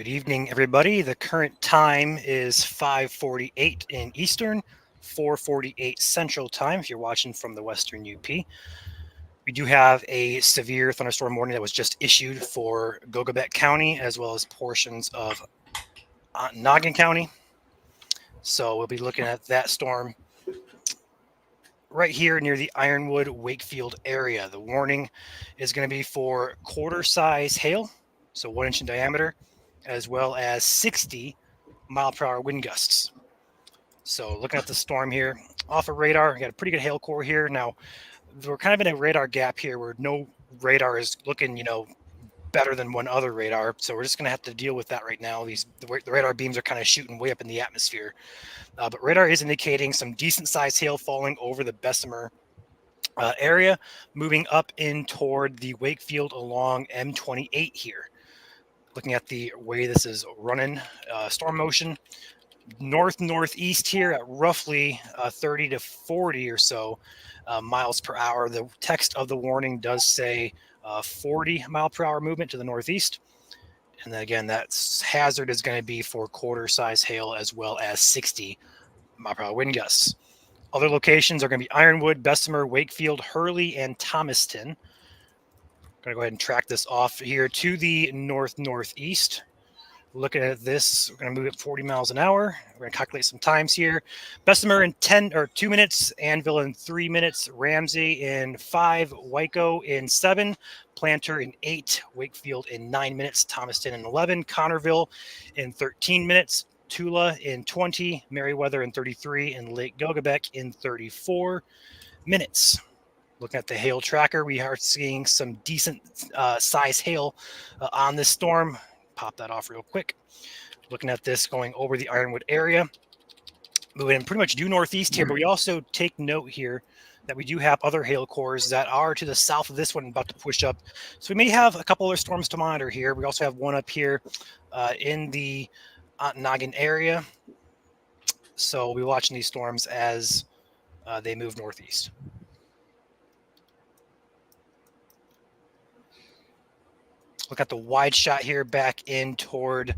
Good evening, everybody. The current time is 5:48 in Eastern, 4:48 Central Time if you're watching from the Western UP. We do have a severe thunderstorm warning that was just issued for Gogabet County as well as portions of Ontonagon County. So we'll be looking at that storm right here near the Ironwood Wakefield area. The warning is going to be for quarter-size hail, so 1 inch in diameter, as well as 60-mile-per-hour wind gusts. So looking at the storm here, off of radar, we got a pretty good hail core here. Now, we're kind of in a radar gap here where no radar is looking, better than one other radar. So we're just going to have to deal with that right now. The radar beams are kind of shooting way up in the atmosphere. But radar is indicating some decent-sized hail falling over the Bessemer area, moving up in toward the Wakefield along M28 here. Looking at the way this is running, storm motion, northeast here at roughly 30 to 40 or so miles per hour. The text of the warning does say 40-mile-per-hour movement to the northeast. And then again, that hazard is going to be for quarter-size hail as well as 60-mile-per-hour wind gusts. Other locations are going to be Ironwood, Bessemer, Wakefield, Hurley, and Thomaston. I'm going to go ahead and track this off here to the northeast. Looking at this, we're going to move at 40 miles an hour. We're going to calculate some times here. Bessemer in 2 minutes, Anvil in 3 minutes, Ramsey in 5, Waco in 7, Planter in 8, Wakefield in 9 minutes, Thomaston in 11, Connerville in 13 minutes, Tula in 20, Meriwether in 33, and Lake Gogabek in 34 minutes. Looking at the hail tracker, we are seeing some decent size hail on this storm. Pop that off real quick. Looking at this going over the Ironwood area. Moving pretty much due northeast here, but we also take note here that we do have other hail cores that are to the south of this one about to push up. So we may have a couple other storms to monitor here. We also have one up here in the Ontonagon area. So we'll be watching these storms as they move northeast. Look at the wide shot here back in toward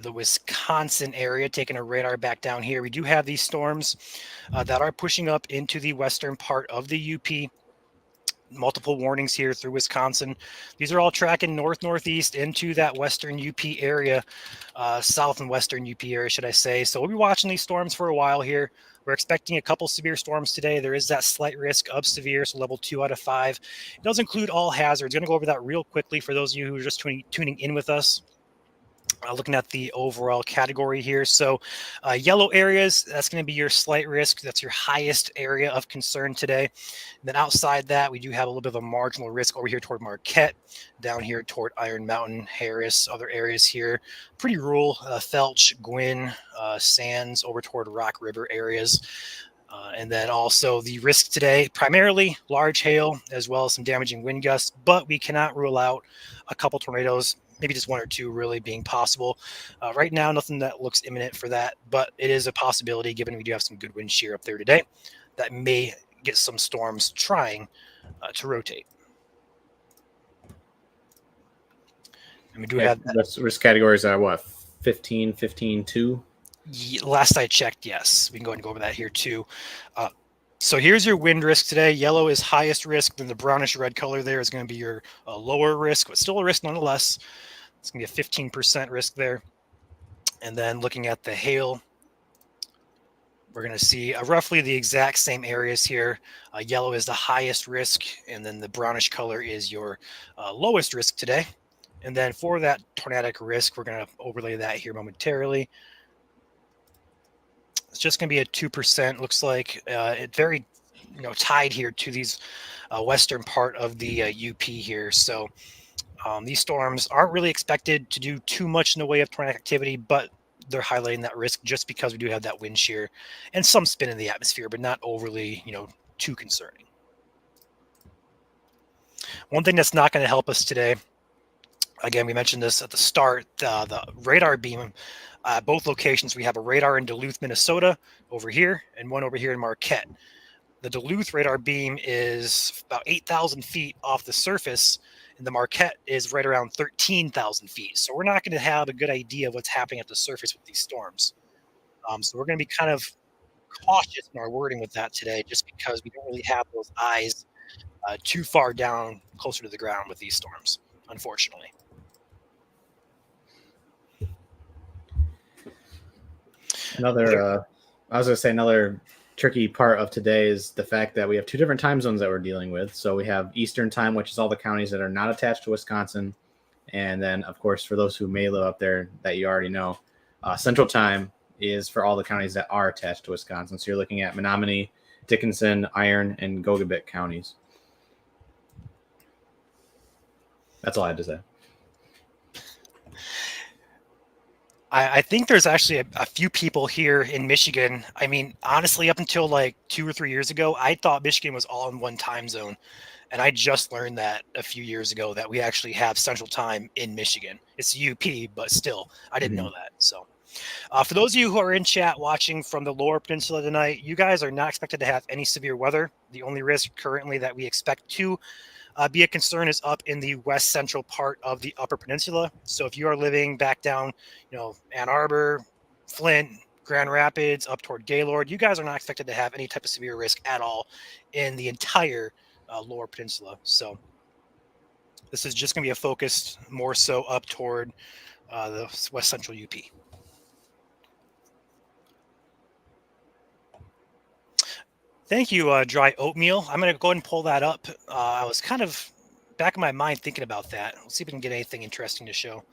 the Wisconsin area, taking a radar back down here. We do have these storms that are pushing up into the western part of the UP. Multiple warnings here through Wisconsin. These are all tracking northeast into that western UP area, south and western UP area, should I say. So we'll be watching these storms for a while here. We're expecting a couple severe storms today. There is that slight risk of severe, so level 2 out of 5. It does include all hazards. I'm going to go over that real quickly for those of you who are just tuning in with us. Looking at the overall category here. So yellow areas, that's going to be your slight risk. That's your highest area of concern today. And then outside that, we do have a little bit of a marginal risk over here toward Marquette, down here toward Iron Mountain, Harris, other areas here. Pretty rural, Felch, Gwynn, Sands, over toward Rock River areas. And then also the risk today, primarily large hail, as well as some damaging wind gusts, but we cannot rule out a couple tornadoes, maybe just 1 or 2 really being possible. Right now, nothing that looks imminent for that, but it is a possibility given we do have some good wind shear up there today that may get some storms trying to rotate. And we do have that. Risk categories are what, 15, 15, 2? Last I checked, yes. We can go ahead and go over that here too. So here's your wind risk today. Yellow is highest risk. Then the brownish red color there is going to be your lower risk, but still a risk nonetheless. It's going to be a 15% risk there. And then looking at the hail, we're going to see roughly the exact same areas here. Yellow is the highest risk, and then the brownish color is your lowest risk today. And then for that tornadic risk, we're going to overlay that here momentarily. It's just going to be a 2%. Looks like it's very, tied here to these western part of the UP here. So these storms aren't really expected to do too much in the way of tornadic activity, but they're highlighting that risk just because we do have that wind shear and some spin in the atmosphere, but not overly, too concerning. One thing that's not going to help us today, again, we mentioned this at the start, the radar beam. Both locations, we have a radar in Duluth, Minnesota over here and one over here in Marquette. The Duluth radar beam is about 8,000 feet off the surface, and the Marquette is right around 13,000 feet. So we're not going to have a good idea of what's happening at the surface with these storms. So we're going to be kind of cautious in our wording with that today, just because we don't really have those eyes too far down closer to the ground with these storms, unfortunately. Another tricky part of today is the fact that we have 2 different time zones that we're dealing with. So we have Eastern time, which is all the counties that are not attached to Wisconsin. And then, of course, for those who may live up there that you already know, Central time is for all the counties that are attached to Wisconsin. So you're looking at Menominee, Dickinson, Iron, and Gogabit counties. That's all I had to say. I think there's actually a few people here in Michigan. I mean, honestly, up until like 2 or 3 years ago, I thought Michigan was all in one time zone. And I just learned that a few years ago that we actually have Central Time in Michigan. It's UP, but still, I didn't know that. So for those of you who are in chat watching from the Lower Peninsula tonight, you guys are not expected to have any severe weather. The only risk currently that we expect to be a concern is up in the west central part of the Upper Peninsula. So if you are living back down, Ann Arbor, Flint, Grand Rapids, up toward Gaylord, you guys are not expected to have any type of severe risk at all in the entire Lower Peninsula. So this is just going to be a focus more so up toward the west central UP. Thank you, Dry Oatmeal. I'm going to go ahead and pull that up. I was kind of back in my mind thinking about that. Let's see if we can get anything interesting to show.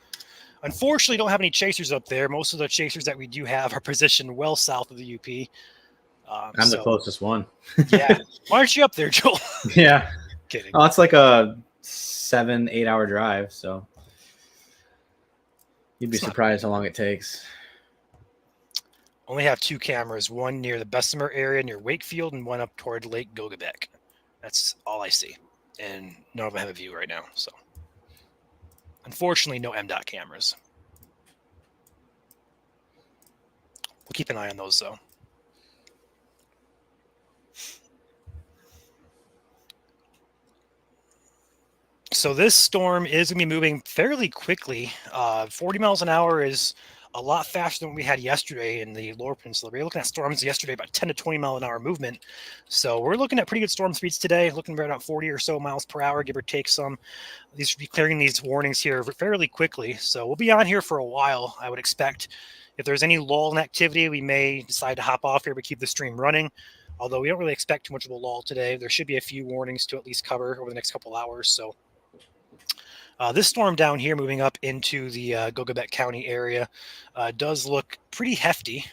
Unfortunately, don't have any chasers up there. Most of the chasers that we do have are positioned well south of the UP. I'm the closest one. Yeah. Why aren't you up there, Joel? Yeah. Kidding. Oh, it's like a 7-8 hour drive, so you'd be surprised how long it takes. Only have 2 cameras, one near the Bessemer area near Wakefield and one up toward Lake Gogabek. That's all I see. And none of them have a view right now. So unfortunately, no MDOT cameras. We'll keep an eye on those, though. So this storm is going to be moving fairly quickly. 40 miles an hour is a lot faster than we had yesterday in the Lower Peninsula. We were looking at storms yesterday about 10 to 20 mile an hour movement. So we're looking at pretty good storm speeds today, looking right around 40 or so miles per hour, give or take some. These should be clearing these warnings here fairly quickly. So we'll be on here for a while, I would expect. If there's any lull in activity, we may decide to hop off here but keep the stream running. Although we don't really expect too much of a lull today. There should be a few warnings to at least cover over the next couple hours. So this storm down here moving up into the Gogabet County area does look pretty hefty.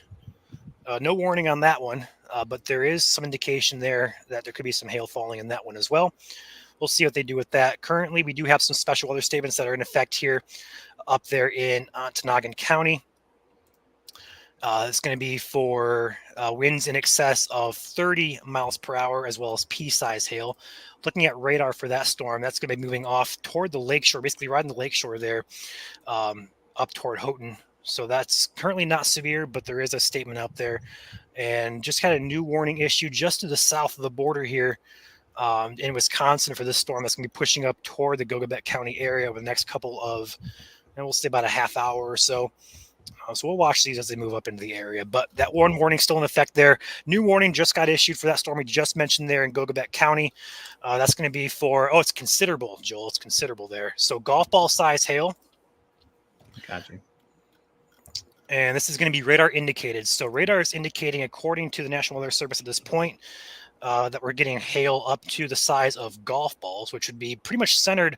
No warning on that one, but there is some indication there that there could be some hail falling in that one as well. We'll see what they do with that. Currently, we do have some special weather statements that are in effect here up there in Ontonagon County. It's going to be for winds in excess of 30 miles per hour, as well as pea-size hail. Looking at radar for that storm, that's going to be moving off toward the lakeshore, basically riding the lakeshore there, up toward Houghton. So that's currently not severe, but there is a statement out there. And just kind of new warning issue just to the south of the border here in Wisconsin for this storm that's going to be pushing up toward the Gogabet County area over the next couple of, and we'll say about a half hour or so. So we'll watch these as they move up into the area. But that one warning still in effect there. New warning just got issued for that storm we just mentioned there in Gogabet County. That's going to be for, it's considerable, Joel. It's considerable there. So golf ball size hail. Gotcha. And this is going to be radar indicated. So radar is indicating, according to the National Weather Service at this point, that we're getting hail up to the size of golf balls, which would be pretty much centered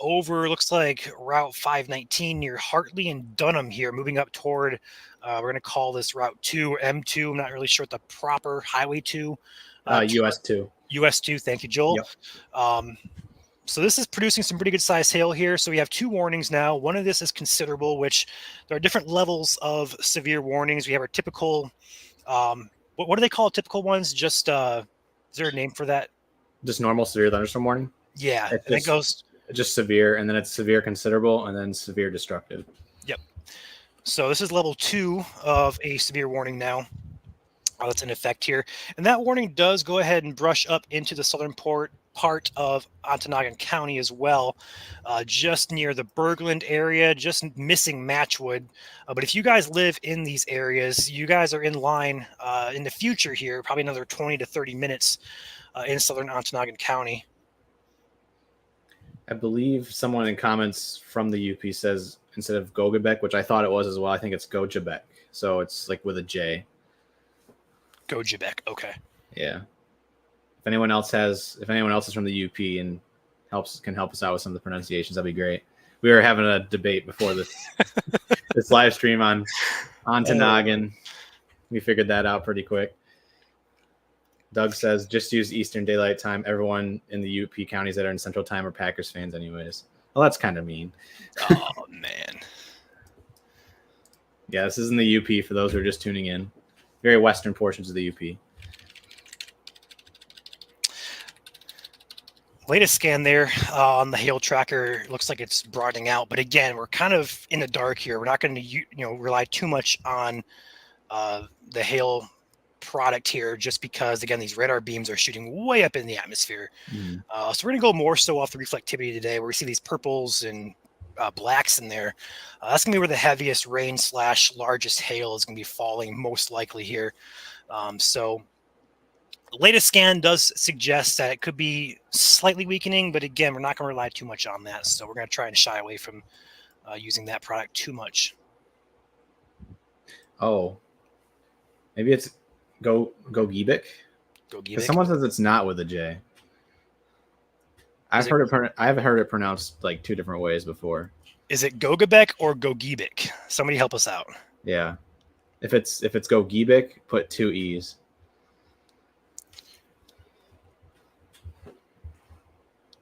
over, looks like Route 519 near Hartley and Dunham here, moving up toward, we're going to call this Route 2 or M2. I'm not really sure what the proper Highway 2. US 2. US 2, thank you, Joel. Yep. So this is producing some pretty good size hail here. So we have 2 warnings now. One of this is considerable, which there are different levels of severe warnings. We have our typical, what do they call typical ones? Just, is there a name for that? Just normal severe thunderstorm warning? Yeah, and it goes just severe, and then it's severe considerable, and then severe destructive. Yep. So this is level 2 of a severe warning now. That's in effect here. And that warning does go ahead and brush up into the southern part part of Ontonagon County as well, just near the Bergland area, just missing Matchwood. But if you guys live in these areas, you guys are in line in the future here, probably another 20 to 30 minutes in southern Ontonagon County. I believe someone in comments from the UP says instead of Gogabek, which I thought it was as well, I think it's Gojabek. So it's like with a J. Gojabek. Okay. Yeah. If anyone else is from the UP and can help us out with some of the pronunciations, that'd be great. We were having a debate before this this live stream on Ontonagon. We figured that out pretty quick. Doug says, just use Eastern Daylight Time. Everyone in the UP counties that are in Central Time are Packers fans anyways. Well, that's kind of mean. Oh, man. Yeah, this is in the UP for those who are just tuning in. Very western portions of the UP. Latest scan there on the hail tracker looks like it's broadening out, but again, we're kind of in the dark here. We're not going to rely too much on the hail product here, just because again these radar beams are shooting way up in the atmosphere. So we're going to go more so off the reflectivity today, where we see these purples and blacks in there. That's going to be where the heaviest rain / largest hail is going to be falling most likely here. So the latest scan does suggest that it could be slightly weakening, but again, we're not going to rely too much on that. So we're going to try and shy away from using that product too much. Oh, maybe it's Gogibik. Gogibik. Someone says it's not with a J. I've heard it pronounced like two different ways before. Is it Gogabek or Gogibik? Somebody help us out. Yeah, if it's Gogibik, put 2 E's.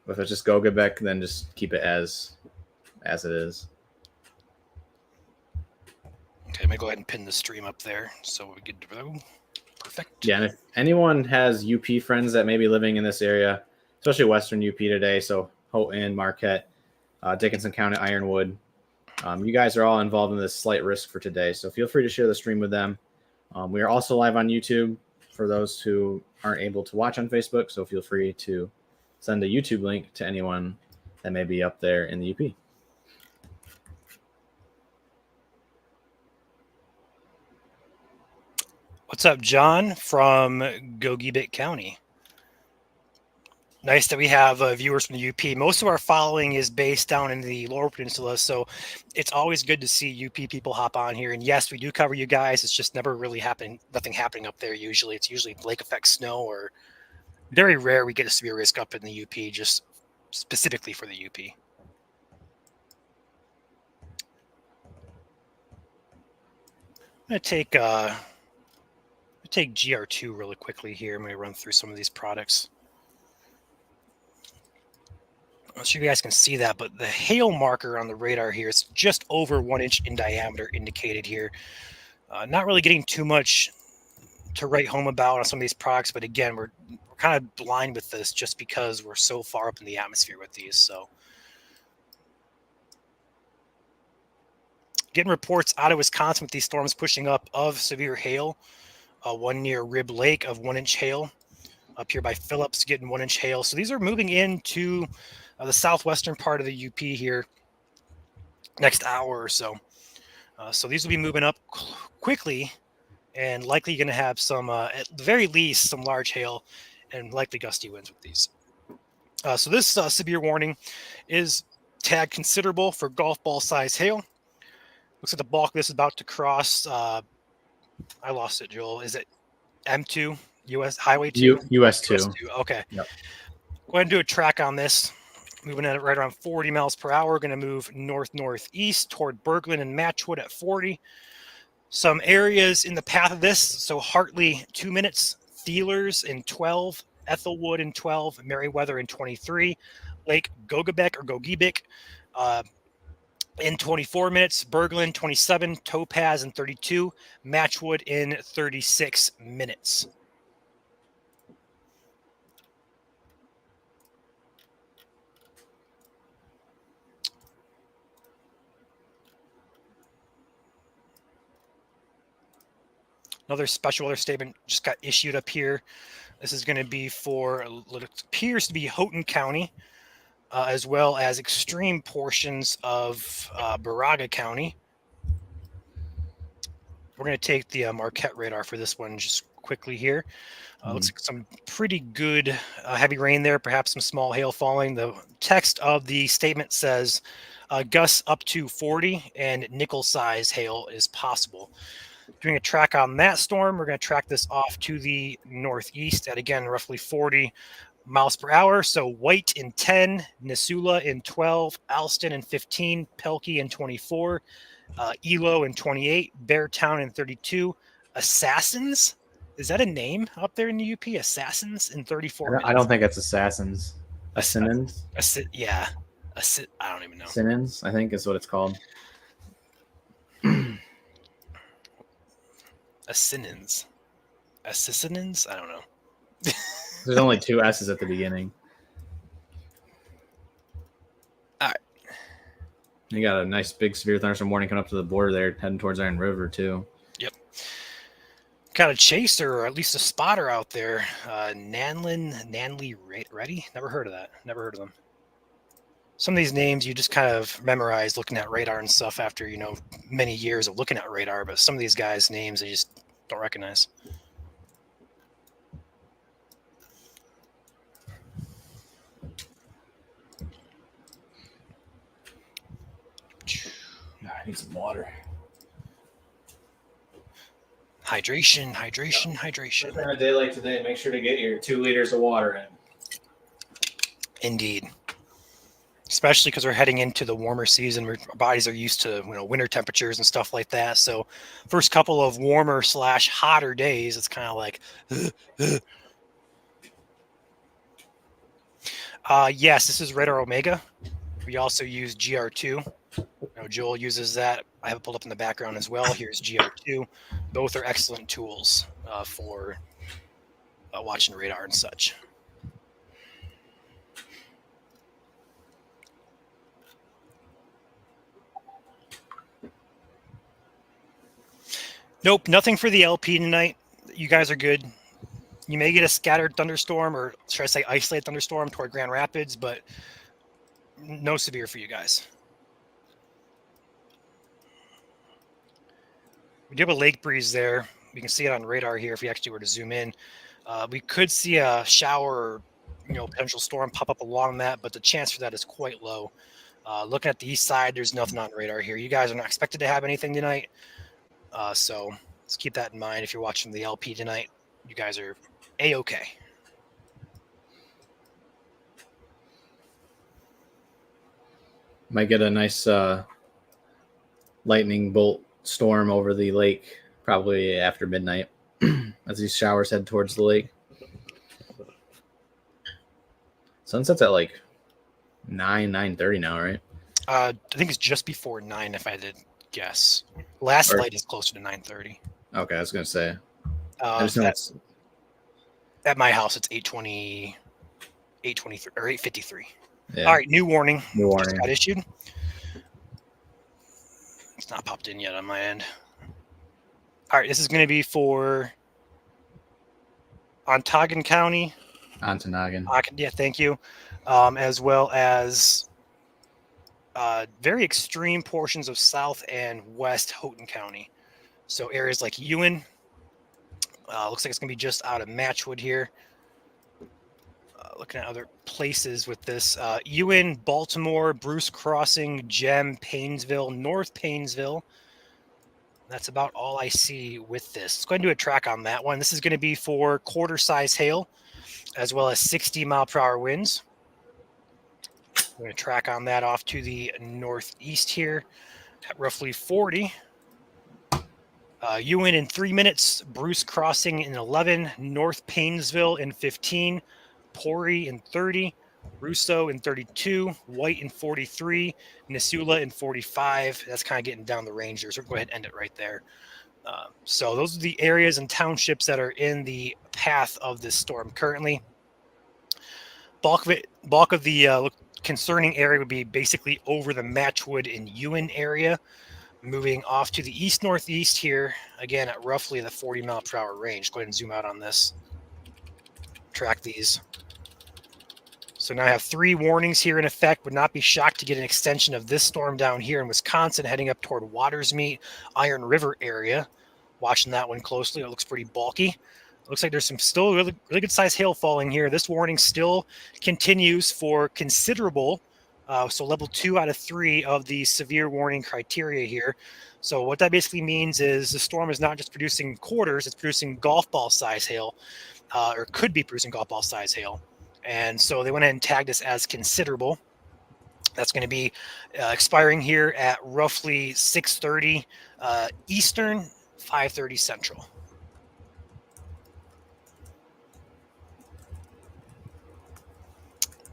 If it's just Gogabek, then just keep it as it is. Okay, I'm gonna go ahead and pin the stream up there so we get to go. Perfect. Yeah, and if anyone has UP friends that may be living in this area, especially Western UP today, so Houghton, Marquette, Dickinson County, Ironwood, you guys are all involved in this slight risk for today, so feel free to share the stream with them. We are also live on YouTube for those who aren't able to watch on Facebook, so feel free to send a YouTube link to anyone that may be up there in the UP. What's up, John from Gogibik County? Nice that we have viewers from the UP. Most of our following is based down in the Lower Peninsula, so it's always good to see UP people hop on here. And yes, we do cover you guys. It's just never really nothing happening up there usually. It's usually lake effect snow, or very rare we get a severe risk up in the UP, just specifically for the UP. I'm going to take GR2 really quickly here. I'm going to run through some of these products. I'm not sure you guys can see that, but the hail marker on the radar here is just over 1 inch in diameter indicated here. Not really getting too much to write home about on some of these products, but again, we're kind of blind with this just because we're so far up in the atmosphere with these. So getting reports out of Wisconsin with these storms pushing up of severe hail. One near Rib Lake of 1 inch hail. Up here by Phillips getting 1 inch hail. So these are moving into the southwestern part of the UP here next hour or so. So these will be moving up quickly, and likely going to have some, at the very least, some large hail and likely gusty winds with these. So this severe warning is tagged considerable for golf ball size hail. Looks like the bulk of this is about to cross. I lost it, Joel. Is it M2, US Highway 2? US 2. Okay. Yep. Go ahead and do a track on this. Moving at right around 40 miles per hour. Going to move north-northeast toward Bergland and Matchwood at 40. Some areas in the path of this. So Hartley, 2 minutes. Thielers in 12. Ethelwood in 12. Merriweather in 23. Lake Gogabek or Gogibik in 24 minutes. Bergland, 27. Topaz in 32. Matchwood in 36 minutes. Another special weather statement just got issued up here. This is going to be for what appears to be Houghton County, as well as extreme portions of Baraga County. We're going to take the Marquette radar for this one just quickly here. Looks like some pretty good heavy rain there, perhaps some small hail falling. The text of the statement says gusts up to 40 and nickel size hail is possible. Doing a track on that storm, we're going to track this off to the northeast at, again, roughly 40 miles per hour. So White in 10, Nisula in 12, Alston in 15, Pelkey in 24, Elo in 28, Beartown in 32, Assassins. Is that a name up there in the UP? Assassins in 34 minutes. I don't think it's Assassins. Assassins? Yeah. I don't even know. Assassins, I think is what it's called. Assassins. I don't know. There's only 2 S's at the beginning. All right. You got a nice big severe thunderstorm warning coming up to the border there, heading towards Iron River too. Yep. Got a chaser, or at least a spotter out there. Nanley Ready? Never heard of that. Never heard of them. Some of these names you just kind of memorize looking at radar and stuff after, many years of looking at radar, but some of these guys' names I just don't recognize. I need some water. Hydration. On a day like today, make sure to get your 2 liters of water in. Indeed. Especially because we're heading into the warmer season. Our bodies are used to winter temperatures and stuff like that. So first couple of warmer / hotter days, it's kind of like, yes, this is Radar Omega. We also use GR2. Joel uses that. I have it pulled up in the background as well. Here's GR2. Both are excellent tools for watching radar and such. Nope, nothing for the LP tonight. You guys are good. You may get a scattered thunderstorm, or should I say isolated thunderstorm toward Grand Rapids, but no severe for you guys. We do have a lake breeze there. We can see it on radar here if we actually were to zoom in. We could see a shower, potential storm pop up along that, but the chance for that is quite low. Looking at the east side, there's nothing on radar here. You guys are not expected to have anything tonight. So let's keep that in mind. If you're watching the LP tonight, you guys are A-okay. Might get a nice lightning bolt storm over the lake probably after midnight as these showers head towards the lake. Sunset's at like 9:30 now, right? I think it's just before 9 if I did guess. Last light is closer to 9:30. Okay, I was gonna say. I just know at my house it's 8:20, 8:23 or 8:53. Yeah. All right, new warning. Just got issued. It's not popped in yet on my end. All right, this is going to be for Ontonagon County. Ontonagon. Yeah, thank you. As well as very extreme portions of South and West Houghton County. So areas like Ewan. Looks like it's going to be just out of Matchwood here. Looking at other places with this. Ewan, Baltimore, Bruce Crossing, Gem, Paynesville, North Paynesville. That's about all I see with this. Let's go ahead and do a track on that one. This is going to be for quarter-size hail, as well as 60-mile-per-hour winds. We're going to track on that off to the northeast here at roughly 40. Ewan in 3 minutes, Bruce Crossing in 11, North Paynesville in 15, Pori in 30, Russo in 32, White in 43, Nisula in 45. That's kind of getting down the range there, so we'll go ahead and end it right there. So those are the areas and townships that are in the path of this storm currently. Bulk of the concerning area would be basically over the Matchwood and Ewan area. Moving off to the east-northeast here, again at roughly the 40-mile-per-hour range. Go ahead and zoom out on this. Track these. So now I have 3 warnings here in effect. Would not be shocked to get an extension of this storm down here in Wisconsin, heading up toward Watersmeet, Iron River area. Watching that one closely. It looks pretty bulky. It looks like there's some still really good size hail falling here. This warning still continues for considerable. So level 2 out of 3 of the severe warning criteria here. So what that basically means is the storm is not just producing quarters, it's producing golf ball size hail, or could be producing golf ball size hail. And so they went ahead and tagged this as considerable. That's going to be expiring here at roughly 6:30 Eastern, 5:30 Central.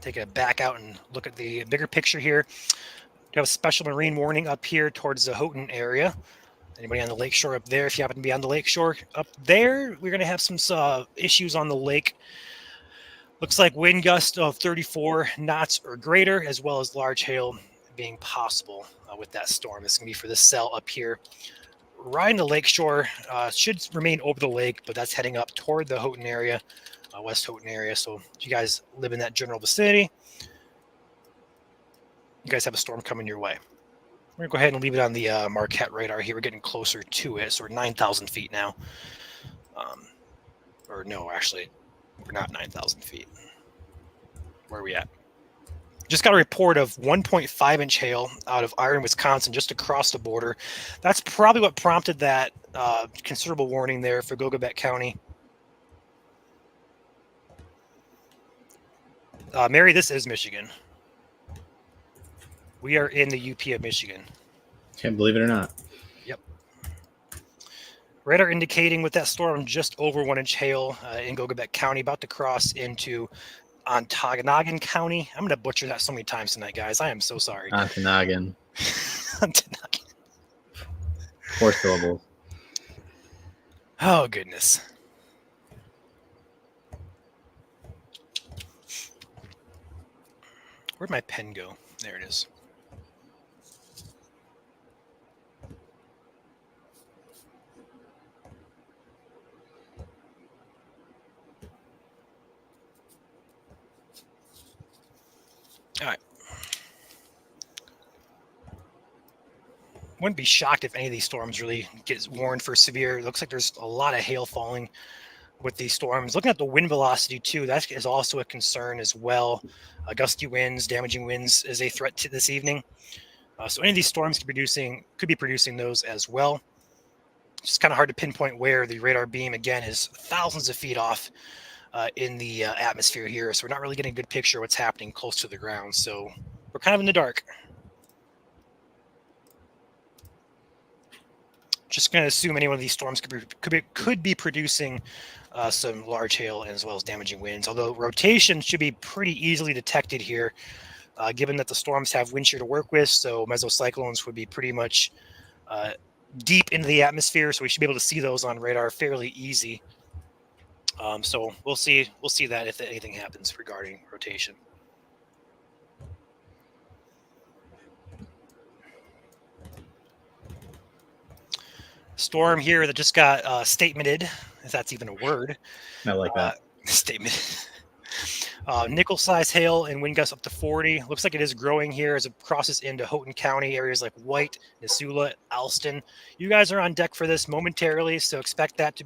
Take a back out and look at the bigger picture here. We have a special marine warning up here towards the Houghton area. Anybody on the lakeshore up there? If you happen to be on the lakeshore up there, we're going to have some issues on the lake. Looks like wind gust of 34 knots or greater, as well as large hail being possible with that storm. This is going to be for this cell up here. Riding the lakeshore should remain over the lake, but that's heading up toward the Houghton area, West Houghton area. So if you guys live in that general vicinity, you guys have a storm coming your way. We're going to go ahead and leave it on the Marquette radar here. We're getting closer to it. So we're 9,000 feet now. Or no, actually, we're not 9,000 feet. Where are we at? Just got a report of 1.5-inch hail out of Iron, Wisconsin, just across the border. That's probably what prompted that considerable warning there for Gogabet County. Mary, this is Michigan. We are in the UP of Michigan. Can't believe it or not. Yep. Radar indicating with that storm just over 1-inch hail in Gogabet County, about to cross into Ontonagon County. I'm going to butcher that so many times tonight, guys. I am so sorry. Ontonagon. Ontonagon. 4 syllables. Oh, goodness. Where'd my pen go? There it is. All right. Wouldn't be shocked if any of these storms really get warned for severe. It looks like there's a lot of hail falling with these storms. Looking at the wind velocity too, that is also a concern as well. Gusty winds, damaging winds is a threat to this evening. So any of these storms could be producing those as well. It's just kind of hard to pinpoint where the radar beam again is thousands of feet off in the atmosphere here, so we're not really getting a good picture of what's happening close to the ground. So we're kind of in the dark. Just going to assume any one of these storms could be producing some large hail as well as damaging winds. Although rotation should be pretty easily detected here, given that the storms have wind shear to work with. So mesocyclones would be pretty much deep into the atmosphere, so we should be able to see those on radar fairly easy. So we'll see that if anything happens regarding rotation. Storm here that just got statemented, if that's even a word. I like that. Statement. Nickel size hail and wind gusts up to 40. Looks like it is growing here as it crosses into Houghton County, areas like White, Nisula, Alston. You guys are on deck for this momentarily, so expect at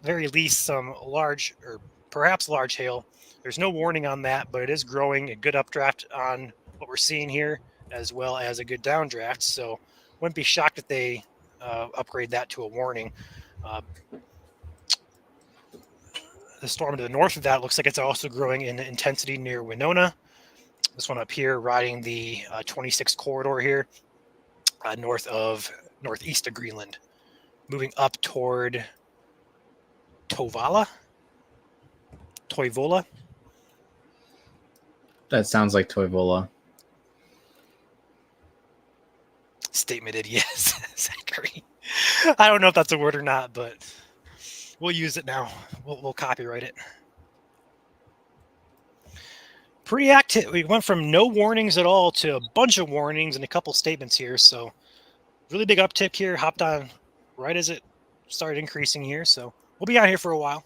very least some large or perhaps large hail. There's no warning on that, but it is growing. A good updraft on what we're seeing here, as well as a good downdraft. So wouldn't be shocked if they upgrade that to a warning. The storm to the north of that looks like it's also growing in intensity near Winona. This one up here riding the 26 corridor here, northeast of Greenland, moving up toward Toivola. That sounds like Toivola. Statemented, yes, Zachary. I don't know if that's a word or not, but we'll use it now. We'll copyright it. Pretty active. We went from no warnings at all to a bunch of warnings and a couple statements here. So really big uptick here. Hopped on right as it started increasing here. So we'll be on here for a while.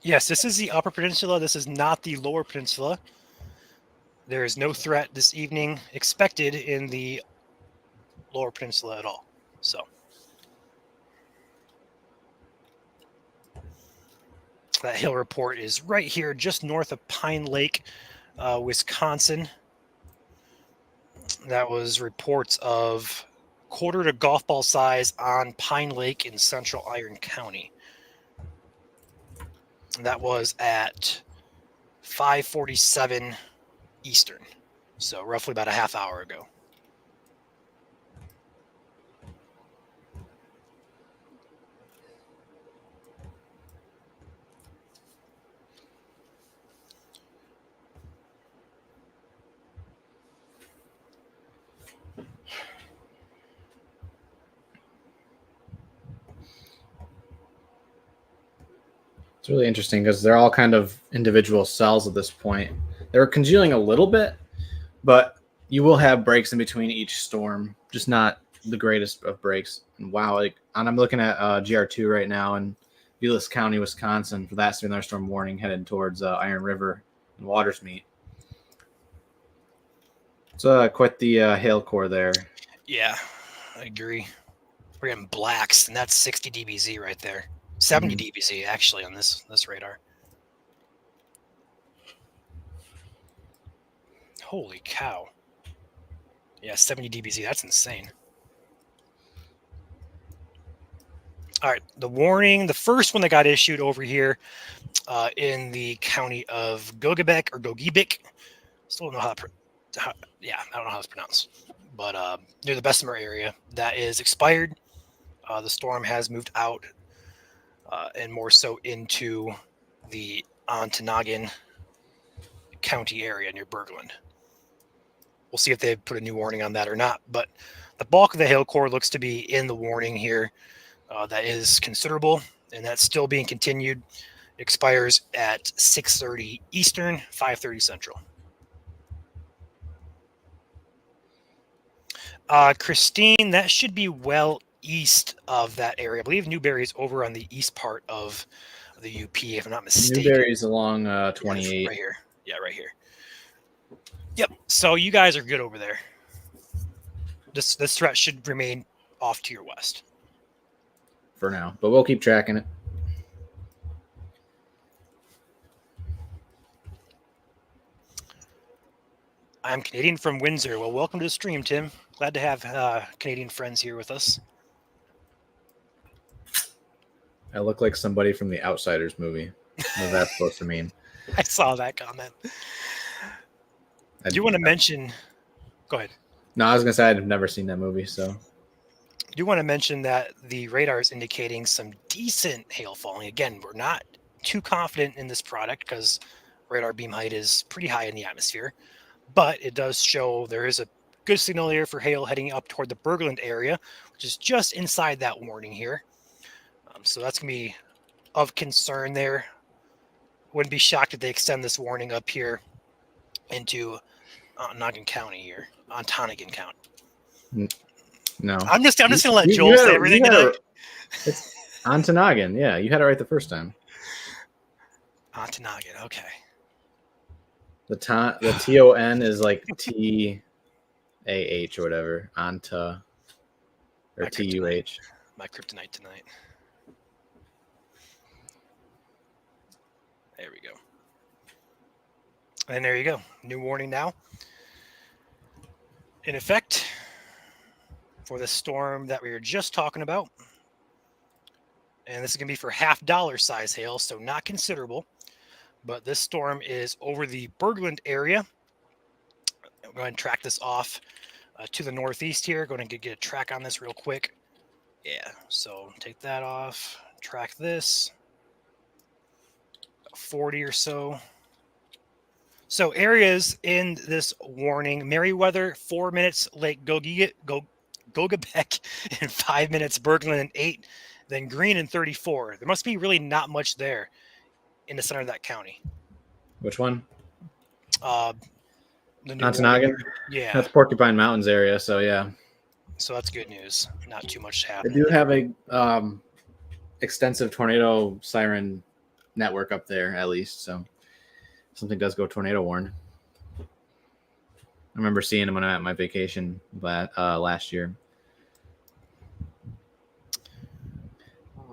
Yes, this is the Upper Peninsula. This is not the Lower Peninsula. There is no threat this evening expected in the Lower Peninsula at all. So that hail report is right here, just north of Pine Lake, Wisconsin. That was reports of quarter to golf ball size on Pine Lake in central Iron County. That was at 5:47 Eastern, so roughly about a half hour ago. It's really interesting because they're all kind of individual cells at this point. They're congealing a little bit, but you will have breaks in between each storm, just not the greatest of breaks. And wow, and I'm looking at GR2 right now in Vilas County, Wisconsin, for that severe thunderstorm warning headed towards Iron River and Watersmeet. It's quite the hail core there. Yeah, I agree. We're getting blacks, and that's 60 dBz right there. 70 dBz actually on this radar. Holy cow. Yeah, 70 dBz. That's insane. All right, the warning, the first one that got issued over here in the county of Gogebec or Gogebic. Still don't know how I don't know how it's pronounced, but near the Bessemer area, that is expired. The storm has moved out and more so into the Ontonagon County area near Bergland. We'll see if they put a new warning on that or not, but the bulk of the hail core looks to be in the warning here. That is considerable, and that's still being continued. Expires at 6:30 Eastern, 5:30 Central. Christine, that should be well east of that area. I believe Newberry's over on the east part of the UP, if I'm not mistaken. Newberry's along 28. Right here. Yeah, right here. Yep. So you guys are good over there. This threat should remain off to your west. For now, but we'll keep tracking it. I'm Canadian from Windsor. Well, welcome to the stream, Tim. Glad to have Canadian friends here with us. I look like somebody from the Outsiders movie. What that's supposed to mean? I saw that comment. Do you want to mention? Go ahead. No, I was gonna say I've never seen that movie, so. I do want to mention that the radar is indicating some decent hail falling. Again, we're not too confident in this product because radar beam height is pretty high in the atmosphere, but it does show there is a good signal here for hail heading up toward the Bergland area, which is just inside that warning here. So that's going to be of concern there. Wouldn't be shocked if they extend this warning up here into Ontonagon County here, Ontonagon County. No, I'm just gonna let Joel say everything tonight. It's Ontonagon. Yeah, you had it right the first time. Ontonagon, okay. The TON is like TAH or whatever. Onta or TUH. My kryptonite tonight. There we go. And there you go. New warning now. In effect for the storm that we were just talking about. And this is going to be for $half size hail, so not considerable. But this storm is over the Bergland area. I'm going to track this off to the northeast here. Going to get a track on this real quick. Yeah, so take that off. Track this. 40 or so. So areas in this warning: Merriweather, 4 minutes, Lake Gogebec in 5 minutes, Bergland in 8, Then green in 34. There must be really not much there in the center of that county. Which one? The new Ontonagon? warning. Yeah. That's Porcupine Mountains area, so yeah. So that's good news. Not too much They happening. do have a extensive tornado siren network up there, at least. So something does go tornado warn. I remember seeing them when I'm at my vacation last year.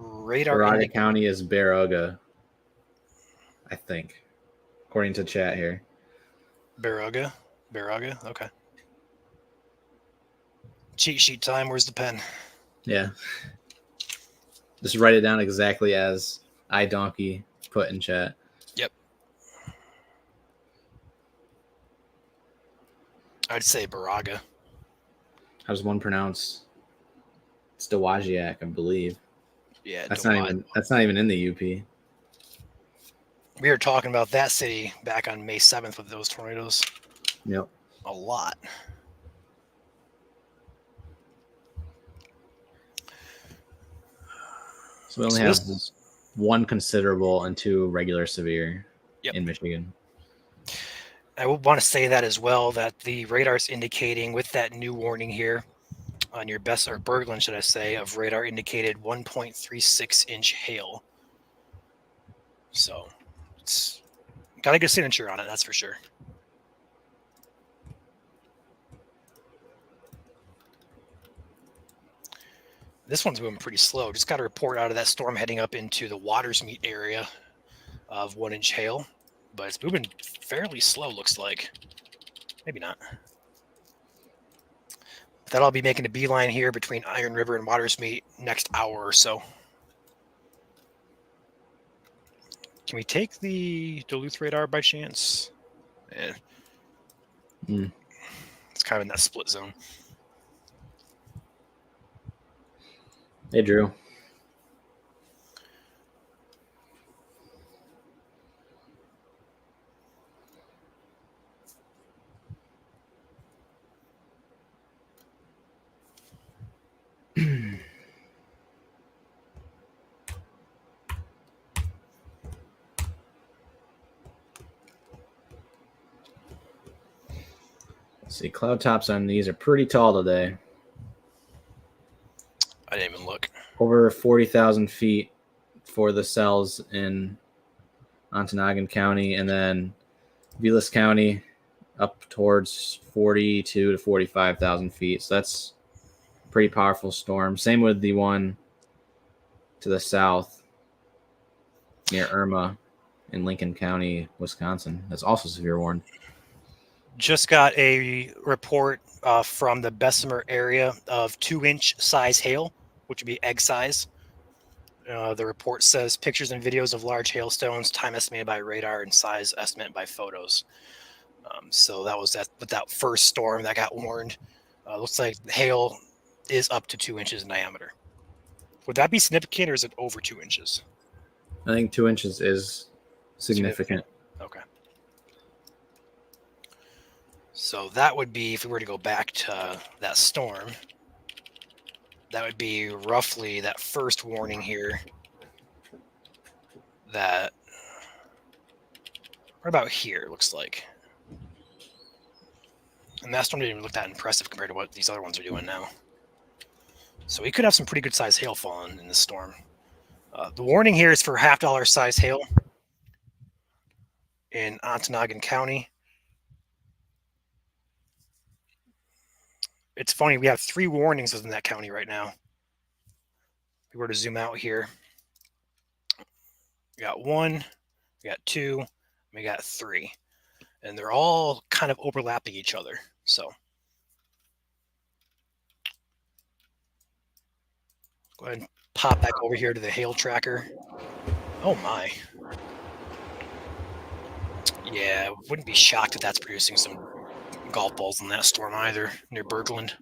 Radar Baraga County is Baraga, I think, according to chat here. Baraga. Okay. Cheat sheet time. Where's the pen? Yeah. Just write it down exactly as iDonkey put in chat. Yep. I'd say Baraga. How does one pronounce? It's Dowagiac, I believe. Yeah, That's not even in the UP. We were talking about that city back on May 7th with those tornadoes. Yep. A lot. So we only have one considerable and 2 regular severe in Michigan. I would want to say that as well, that the radar's indicating with that new warning here on your best, or Berglund, should I say, of radar indicated 1.36-inch hail. So it's got a good signature on it, that's for sure. This one's moving pretty slow. Just got a report out of that storm heading up into the Watersmeet area of 1-inch hail, but it's moving fairly slow, looks like. Maybe not. That I'll be making a beeline here between Iron River and Watersmeet next hour or so. Can we take the Duluth radar by chance? Yeah. It's kind of in that split zone. Hey, Drew. Let's see, cloud tops on these are pretty tall today. I didn't even look. Over 40,000 feet for the cells in Ontonagon County, and then Vilas County up towards 42 to 45,000 feet. So that's a pretty powerful storm. Same with the one to the south near Irma in Lincoln County, Wisconsin. That's also severe warned. Just got a report from the Bessemer area of 2-inch size hail, which would be egg size. The report says pictures and videos of large hailstones, time estimated by radar and size estimated by photos. So that was with that first storm that got warned. Looks like the hail is up to 2 inches in diameter. Would that be significant, or is it over 2 inches? I think 2 inches is significant. Okay. So that would be, if we were to go back to that storm, that would be roughly that first warning here. That right about here, it looks like. And that storm didn't even look that impressive compared to what these other ones are doing now. So we could have some pretty good size hail falling in this storm. The warning here is for $0.5 size hail in Ontonagon County. It's funny, we have 3 warnings within that county right now. If we were to zoom out here, we got 1, we got 2, we got 3. And they're all kind of overlapping each other. So go ahead and pop back over here to the hail tracker. Oh my. Yeah, wouldn't be shocked if that's producing some golf balls in that storm either, near Berglund.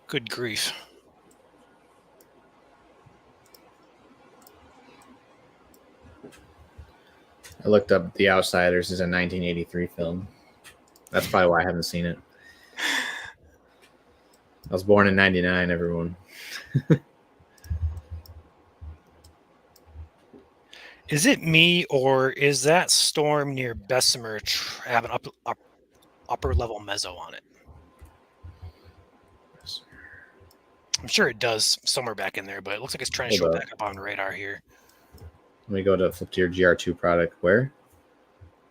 Good grief. I looked up The Outsiders is a 1983 film. That's probably why I haven't seen it. I was born in '99. Everyone. Is it me, or is that storm near Bessemer have an upper level mezzo on it? I'm sure it does somewhere back in there, but it looks like it's trying to Hold show up. back up on radar here. Let me go to flip to your GR2 product. Where?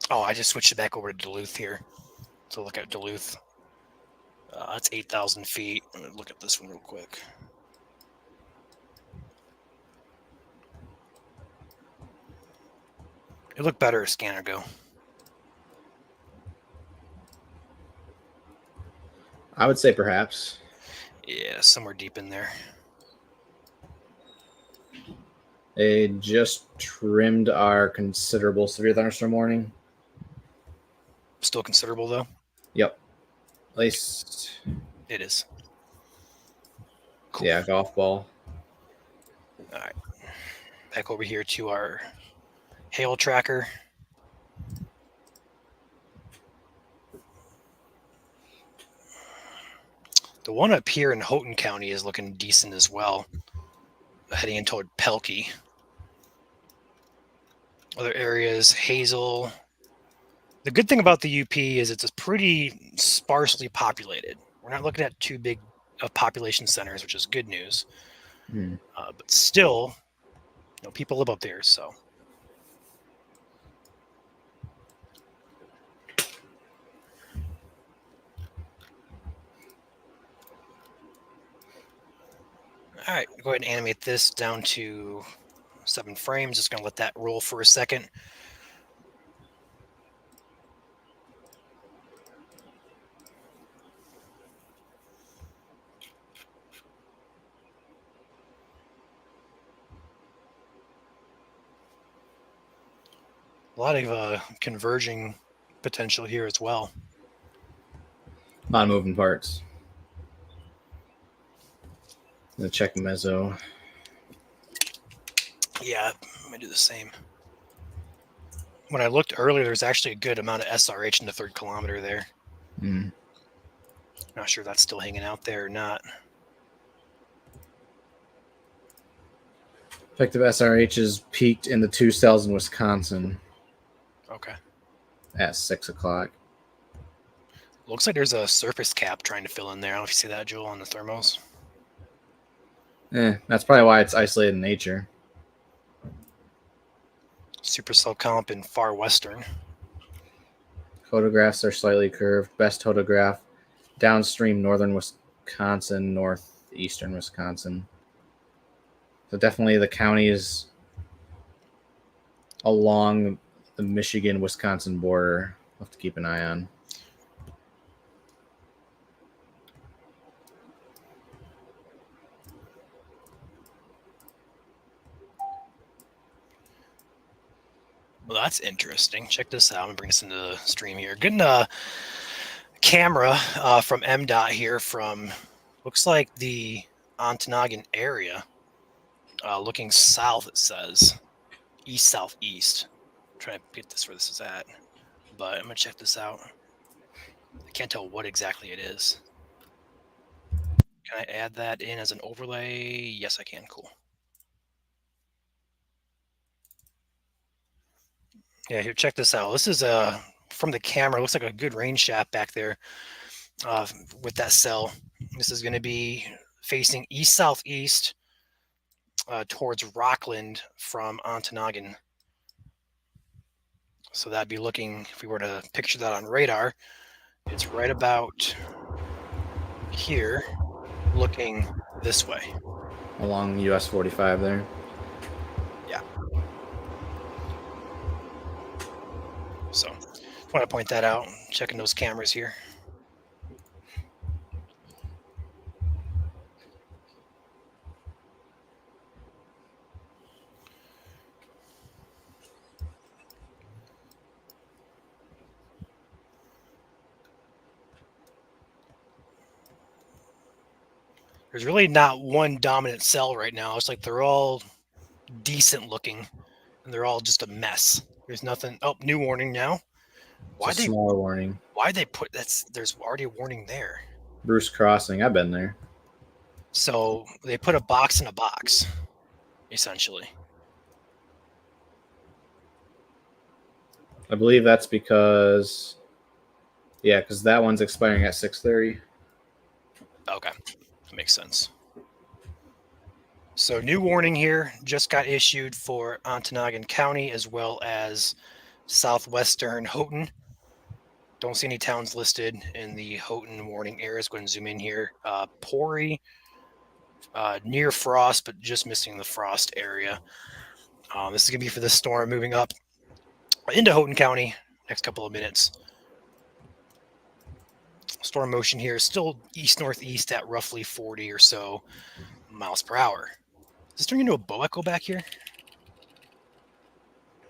Oh, I just switched it back over to Duluth here. So look at Duluth. That's 8,000 feet. I'm going to look at this one real quick. It looked better as scanner go. I would say perhaps. Yeah, somewhere deep in there. They just trimmed our considerable severe thunderstorm warning. Still considerable, though? Yep. At least. It is. Cool. Yeah, golf ball. All right. Back over here to our hail tracker. The one up here in Houghton County is looking decent as well, heading in toward Pelkey. Other areas, Hazel. The good thing about the UP is it's pretty sparsely populated. We're not looking at too big of population centers, which is good news. But still, people live up there, so. All right, go ahead and animate this down to 7 frames. Just going to let that roll for a second. A lot of converging potential here as well. A lot of moving parts. Gonna check mezzo. Yeah, I'm going to do the same. When I looked earlier, there's actually a good amount of SRH in the 3rd kilometer there. Not sure if that's still hanging out there or not. Effective SRH is peaked in the 2 cells in Wisconsin. Okay. At 6 o'clock. Looks like there's a surface cap trying to fill in there. I don't know if you see that, Joel, on the thermals. That's probably why it's isolated in nature. Supercell comp in far western. Photographs are slightly curved. Best photograph downstream northern Wisconsin, northeastern Wisconsin. So definitely the counties along the Michigan-Wisconsin border. We'll have to keep an eye on. Well, that's interesting. Check this out. I'm going to bring this into the stream here. Getting a camera from MDOT here from, looks like the Ontonagon area. Looking south, it says. East-southeast. I'm trying to get this where this is at. But I'm going to check this out. I can't tell what exactly it is. Can I add that in as an overlay? Yes, I can. Cool. Yeah, here, check this out. This is from the camera. It looks like a good range shaft back there with that cell. This is going to be facing east-southeast towards Rockland from Ontonagon. So that'd be looking, if we were to picture that on radar, it's right about here, looking this way. Along US 45 there. Yeah. So I want to point that out, checking those cameras here. There's really not one dominant cell right now. It's like they're all decent looking, and they're all just a mess. There's nothing. Oh, new warning now. Why it's a smaller warning? Why they put that's? There's already a warning there. Bruce Crossing. I've been there. So they put a box in a box, essentially. I believe that's because that one's expiring at 6:30. Okay, that makes sense. So new warning here just got issued for Ontonagon County as well as southwestern Houghton. Don't see any towns listed in the Houghton warning areas. Go ahead and zoom in here. Pori, near Frost, but just missing the Frost area. This is going to be for the storm moving up into Houghton County next couple of minutes. Storm motion here is still east-northeast at roughly 40 or so miles per hour. Is this turning into a bow echo back here?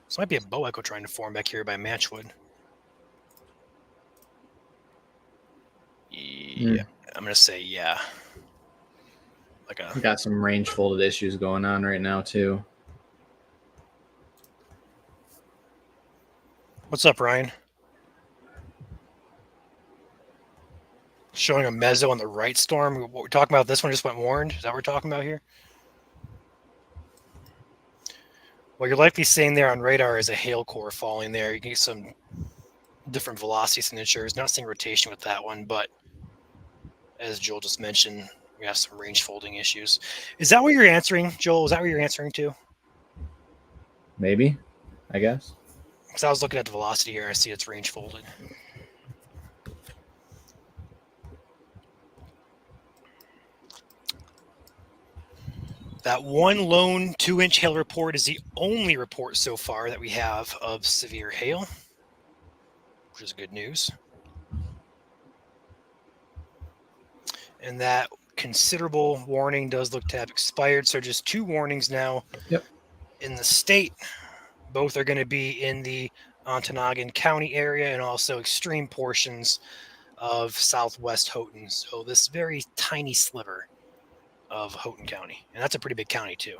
This might be a bow echo trying to form back here by Matchwood. Yeah, I'm going to say yeah. Got some range folded issues going on right now too. What's up, Ryan? Showing a mezzo on the right storm. What we're talking about, this one just went warned. Is that what we're talking about here? What you're likely seeing there on radar is a hail core falling there. You can get some different velocity signatures. Not seeing rotation with that one, but as Joel just mentioned, we have some range folding issues. Is that what you're answering, Joel? Is that what you're answering to? Maybe, I guess. Because I was looking at the velocity here. I see it's range folded. That one lone 2-inch hail report is the only report so far that we have of severe hail, which is good news. And that considerable warning does look to have expired. So just 2 warnings now in the state. Both are going to be in the Ontonagon County area and also extreme portions of southwest Houghton. So this very tiny sliver of Houghton County. And that's a pretty big county too.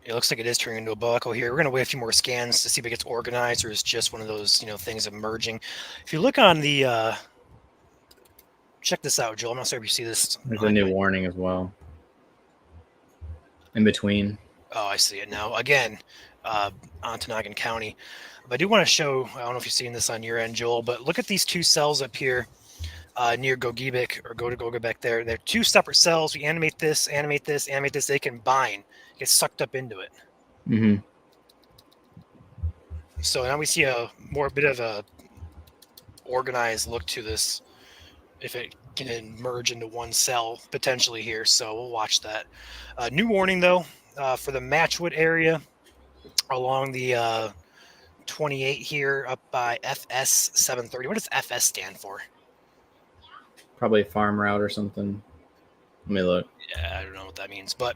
It looks like it is turning into a bow echo here. We're going to wait a few more scans to see if it gets organized or it's just one of those, things emerging. If you look on the, check this out, Joel. I'm not sure if you see this. There's a new warning as well. In between. Oh, I see it now. Again, Ontonagon County. But I do want to show, I don't know if you've seen this on your end, Joel, but look at these 2 cells up here near Gogebic or Gogebic there. They're 2 separate cells. We animate this, they combine, get sucked up into it. Mm-hmm. So now we see a bit of a organized look to this, if it can merge into one cell potentially here. So we'll watch that. New warning though, for the Matchwood area along the 28 here up by FS 730. What does FS stand for? Probably a farm route or something. Let me look. Yeah, I don't know what that means, but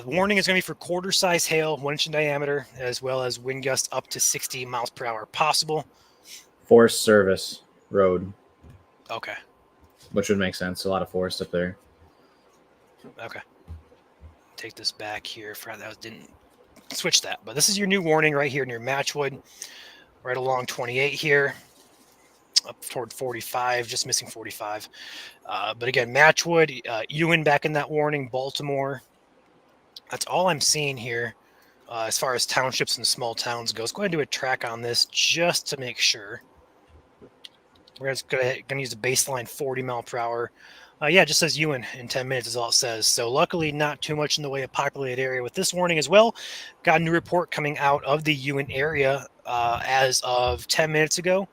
warning is going to be for quarter size hail, 1 inch in diameter, as well as wind gusts up to 60 miles per hour possible. Forest Service Road. Okay. Which would make sense. A lot of forest up there. Okay. Take this back here. Didn't switch that, but this is your new warning right here near Matchwood, right along 28 here, up toward 45, just missing 45. But again, Matchwood, Ewan back in that warning, Baltimore. That's all I'm seeing here as far as townships and small towns goes. Go ahead and do a track on this just to make sure. We're just going to use the baseline 40 mile per hour. Yeah, it just says Ewan in 10 minutes is all it says. So luckily, not too much in the way of populated area with this warning as well. Got a new report coming out of the Ewan area as of 10 minutes ago,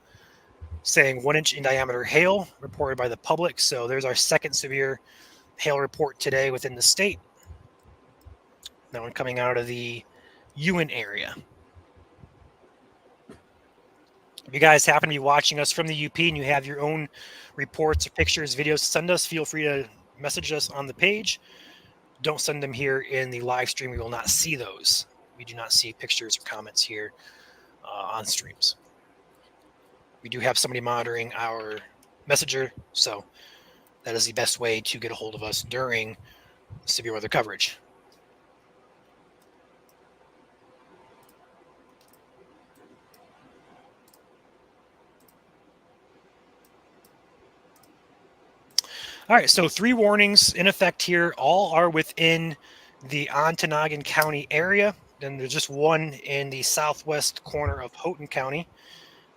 saying 1 inch in diameter hail reported by the public. So there's our second severe hail report today within the state. That one coming out of the Ewan area. If you guys happen to be watching us from the UP and you have your own reports or pictures, videos, send us. Feel free to message us on the page. Don't send them here in the live stream. We will not see those. We do not see pictures or comments here on streams. We do have somebody monitoring our messenger, so that is the best way to get a hold of us during severe weather coverage. All right, so 3 warnings in effect here. All are within the Ontonagon County area. Then there's just one in the southwest corner of Houghton County.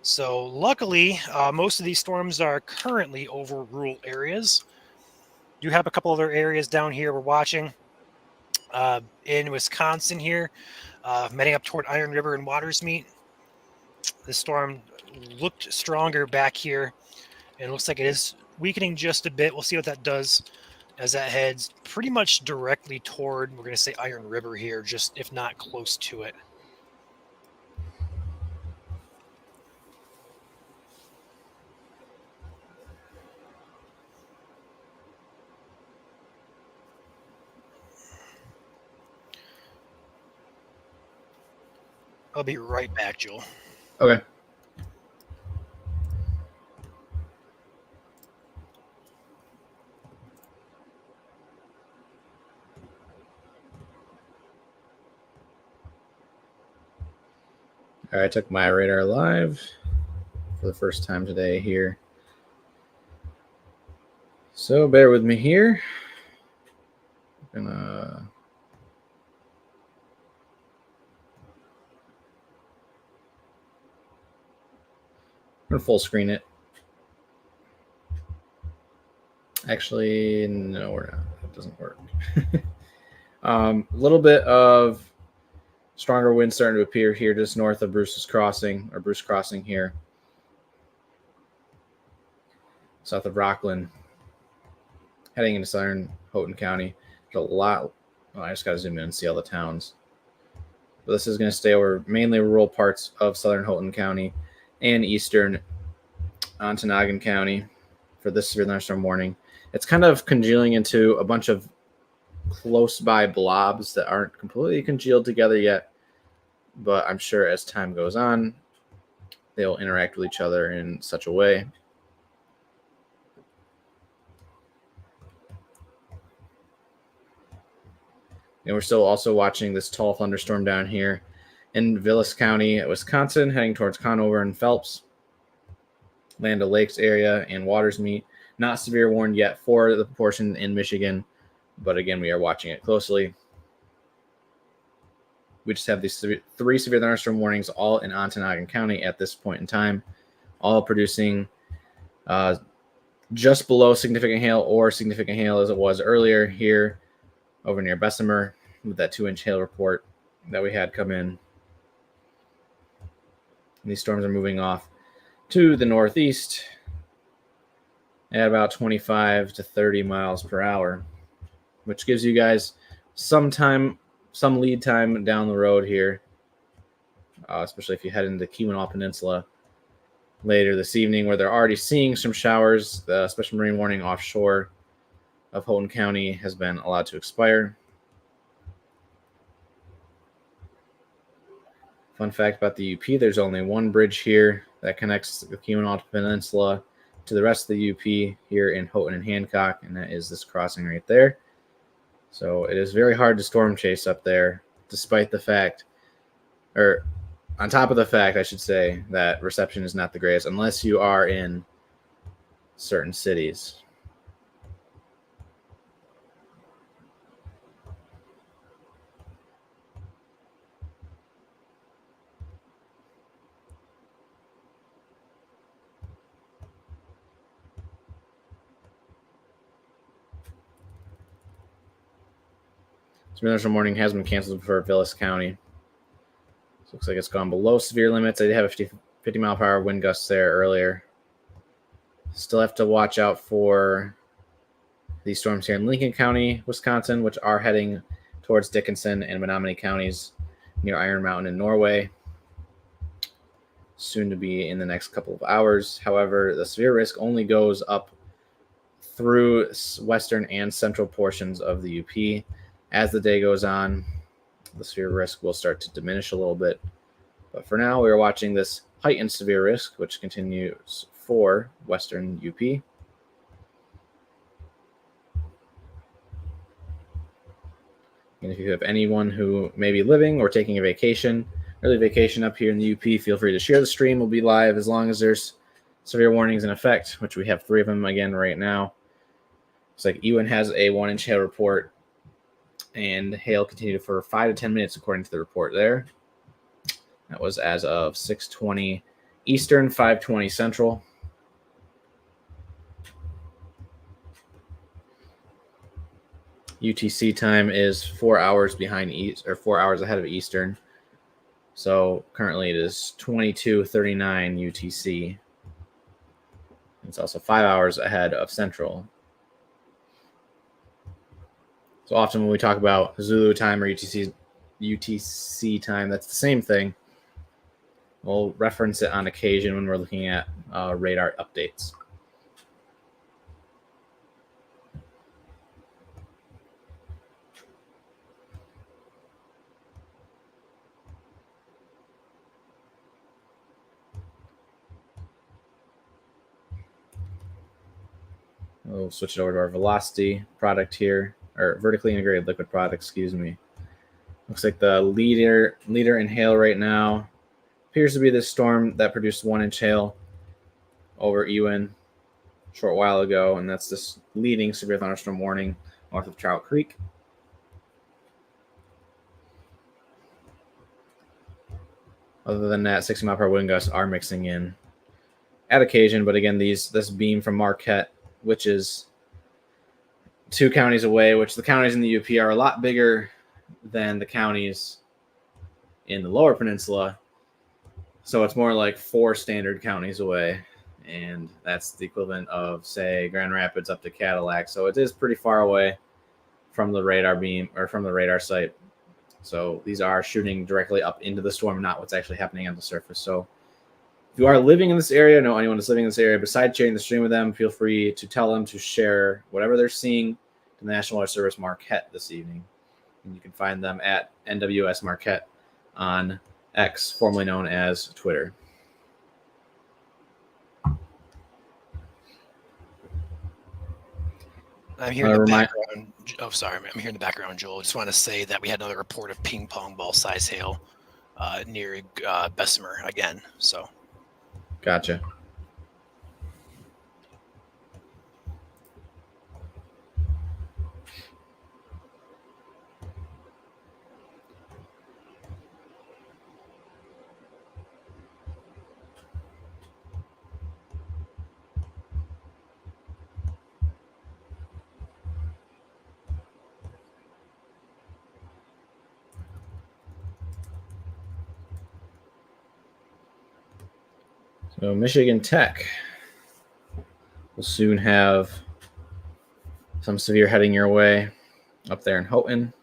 So luckily, most of these storms are currently over rural areas. You have a couple other areas down here we're watching. In Wisconsin here, heading up toward Iron River and Watersmeet. The storm looked stronger back here, and it looks like it is weakening just a bit. We'll see what that does as that heads pretty much directly toward, we're going to say Iron River here, just if not close to it. I'll be right back, Joel. Okay. All right, I took my radar live for the first time today here. So bear with me here. I'm gonna full screen it. Actually, no, we're not. That doesn't work. A little bit of stronger wind starting to appear here just north of Bruce Crossing here. South of Rockland. Heading into southern Houghton County. There's a lot. Oh, I just got to zoom in and see all the towns. But this is going to stay over mainly rural parts of southern Houghton County and eastern Ontonagon County for this severe thunderstorm warning. It's kind of congealing into a bunch of close by blobs that aren't completely congealed together yet, but I'm sure as time goes on, they'll interact with each other in such a way. And we're still also watching this tall thunderstorm down here in Vilas County, Wisconsin, heading towards Conover and Phelps, Land O'Lakes area, and Watersmeet. Not severe warned yet for the portion in Michigan, but again, we are watching it closely. We just have these 3 severe thunderstorm warnings all in Ontonagon County at this point in time, all producing just below significant hail or significant hail as it was earlier here over near Bessemer with that 2-inch hail report that we had come in. And these storms are moving off to the northeast at about 25 to 30 miles per hour, which gives you guys some lead time down the road here, especially if you head into the Keweenaw Peninsula later this evening, where they're already seeing some showers. The special marine warning offshore of Houghton County has been allowed to expire. Fun fact about the UP, there's only one bridge here that connects the Keweenaw Peninsula to the rest of the UP here in Houghton and Hancock, and that is this crossing right there. So it is very hard to storm chase up there, despite the fact, or on top of the fact, I should say, that reception is not the greatest unless you are in certain cities. Thunderstorm warning has been canceled for Vilas County. So looks like it's gone below severe limits. I did have a 50 mile per hour wind gusts there earlier. Still have to watch out for these storms here in Lincoln County, Wisconsin, which are heading towards Dickinson and Menominee counties near Iron Mountain in Norway. Soon to be in the next couple of hours. However, the severe risk only goes up through western and central portions of the UP. As the day goes on, the severe risk will start to diminish a little bit. But for now, we are watching this heightened severe risk, which continues for Western UP. And if you have anyone who may be living or taking a vacation, early vacation up here in the UP, feel free to share the stream. We'll be live as long as there's severe warnings in effect, which we have 3 of them again right now. Looks like Ewan has a 1-inch hail report, and hail continued for 5 to 10 minutes according to the report there. That was as of 6:20 Eastern, 5:20 Central. UTC time is 4 hours behind East, or 4 hours ahead of Eastern. So currently it is 22:39 UTC. It's also 5 hours ahead of Central. So often when we talk about Zulu time or UTC time, that's the same thing. We'll reference it on occasion when we're looking at radar updates. We'll switch it over to our velocity product here, or vertically integrated liquid product, excuse me. Looks like the leader in hail right now appears to be this storm that produced 1-inch hail over Ewan a short while ago, and that's this leading severe thunderstorm warning north of Trout Creek. Other than that, 60-mile-per-hour wind gusts are mixing in at occasion, but again, this beam from Marquette, which is 2 counties away, which the counties in the UP are a lot bigger than the counties in the lower peninsula. So it's more like 4 standard counties away, and that's the equivalent of, say, Grand Rapids up to Cadillac. So it is pretty far away from the radar beam or from the radar site. So these are shooting directly up into the storm, not what's actually happening on the surface. So if you are living in this area, know anyone is living in this area, besides sharing the stream with them, feel free to tell them to share whatever they're seeing to the National Weather Service Marquette this evening. And you can find them at NWS Marquette on X, formerly known as Twitter. I'm hearing the background. Oh, sorry. I'm hearing the background, Joel. I just want to say that we had another report of ping pong ball size hail near Bessemer again. So, gotcha. So Michigan Tech will soon have some severe heading your way up there in Houghton.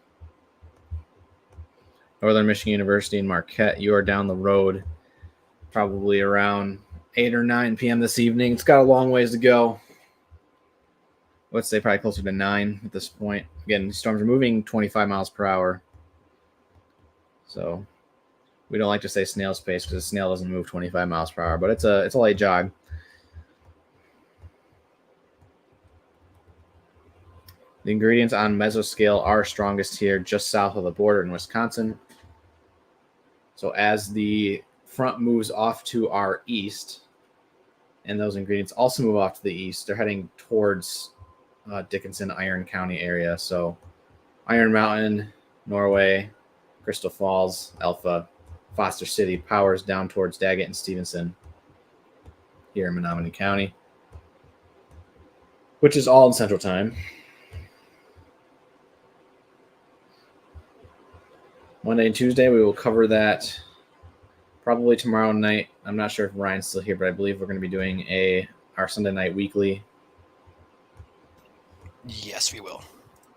Northern Michigan University in Marquette, you are down the road probably around 8 or 9 p.m. this evening. It's got a long ways to go. Let's say probably closer to 9 at this point. Again, storms are moving 25 miles per hour. So we don't like to say snail's pace because a snail doesn't move 25 miles per hour, but it's a light jog. The ingredients on mesoscale are strongest here just south of the border in Wisconsin. So as the front moves off to our east, and those ingredients also move off to the east, they're heading towards Dickinson, Iron County area. So Iron Mountain, Norway, Crystal Falls, Alpha, Foster City powers down towards Daggett and Stevenson here in Menominee County, which is all in Central Time. Monday and Tuesday, we will cover that probably tomorrow night. I'm not sure if Ryan's still here, but I believe we're going to be doing our Sunday night weekly. Yes, we will.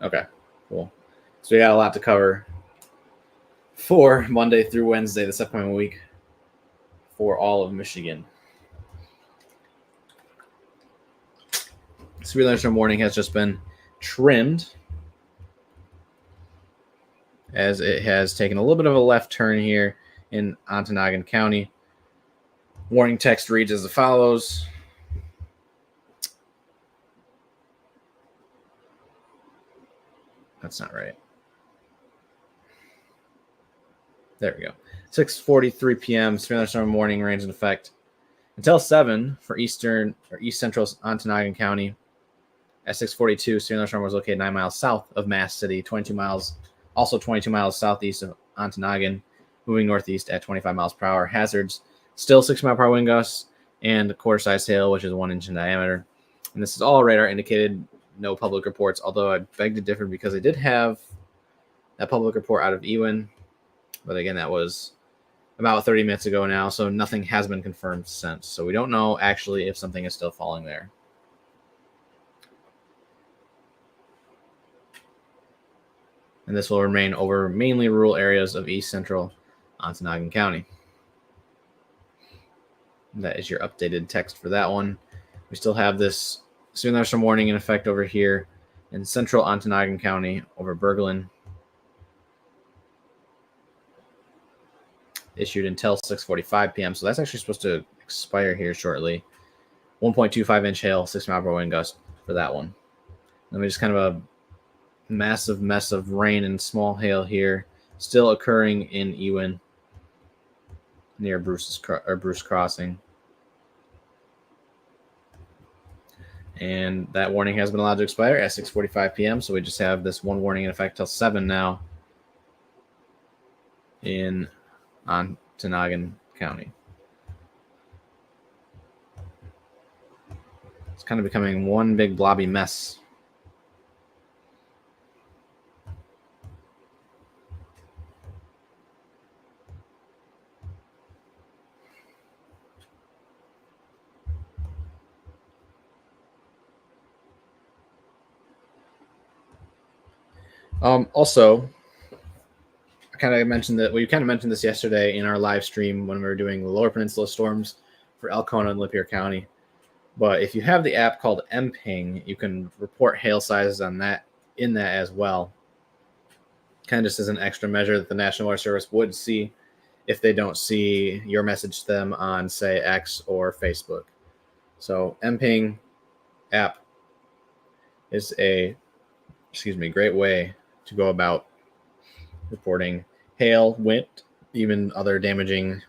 Okay, cool. So we got a lot to cover for Monday through Wednesday this upcoming week for all of Michigan. Severe thunderstorm warning has just been trimmed as it has taken a little bit of a left turn here in Ontonagon County. Warning text reads as follows. That's not right. There we go. 6:43 p.m. Severe thunderstorm warning remains in effect until 7 for eastern or east central Ontonagon County. At 6:42, severe thunderstorm was located 9 miles south of Mass City, 22 miles southeast of Ontonagon, moving northeast at 25 miles per hour. Hazards still 6-mile-per-hour wind gusts and quarter-sized hail, which is 1 inch in diameter. And this is all radar indicated. No public reports, although I beg to differ because they did have that public report out of Ewin. But again, that was about 30 minutes ago now, so nothing has been confirmed since. So we don't know actually if something is still falling there. And this will remain over mainly rural areas of east central Ontonagon County. That is your updated text for that one. We still have this severe thunderstorm warning in effect over here in central Ontonagon County over Berglund. Issued until 6:45 p.m. So that's actually supposed to expire here shortly. 1.25 inch hail, 6-mile-per-hour wind gust for that one. Then we just kind of a massive mess of rain and small hail here, still occurring in Ewin near Bruce Crossing. And that warning has been allowed to expire at 6:45 p.m. So we just have this one warning in effect till 7 now in Ontonagon County. It's kind of becoming one big blobby mess. Also, we kind of mentioned this yesterday in our live stream when we were doing the Lower Peninsula storms for Elkona and Lapeer County. But if you have the app called MPing, you can report hail sizes in that as well. Kind of just as an extra measure that the National Weather Service would see if they don't see your message to them on, say, X or Facebook. So MPing app is a great way to go about reporting hail, wind, even other damaging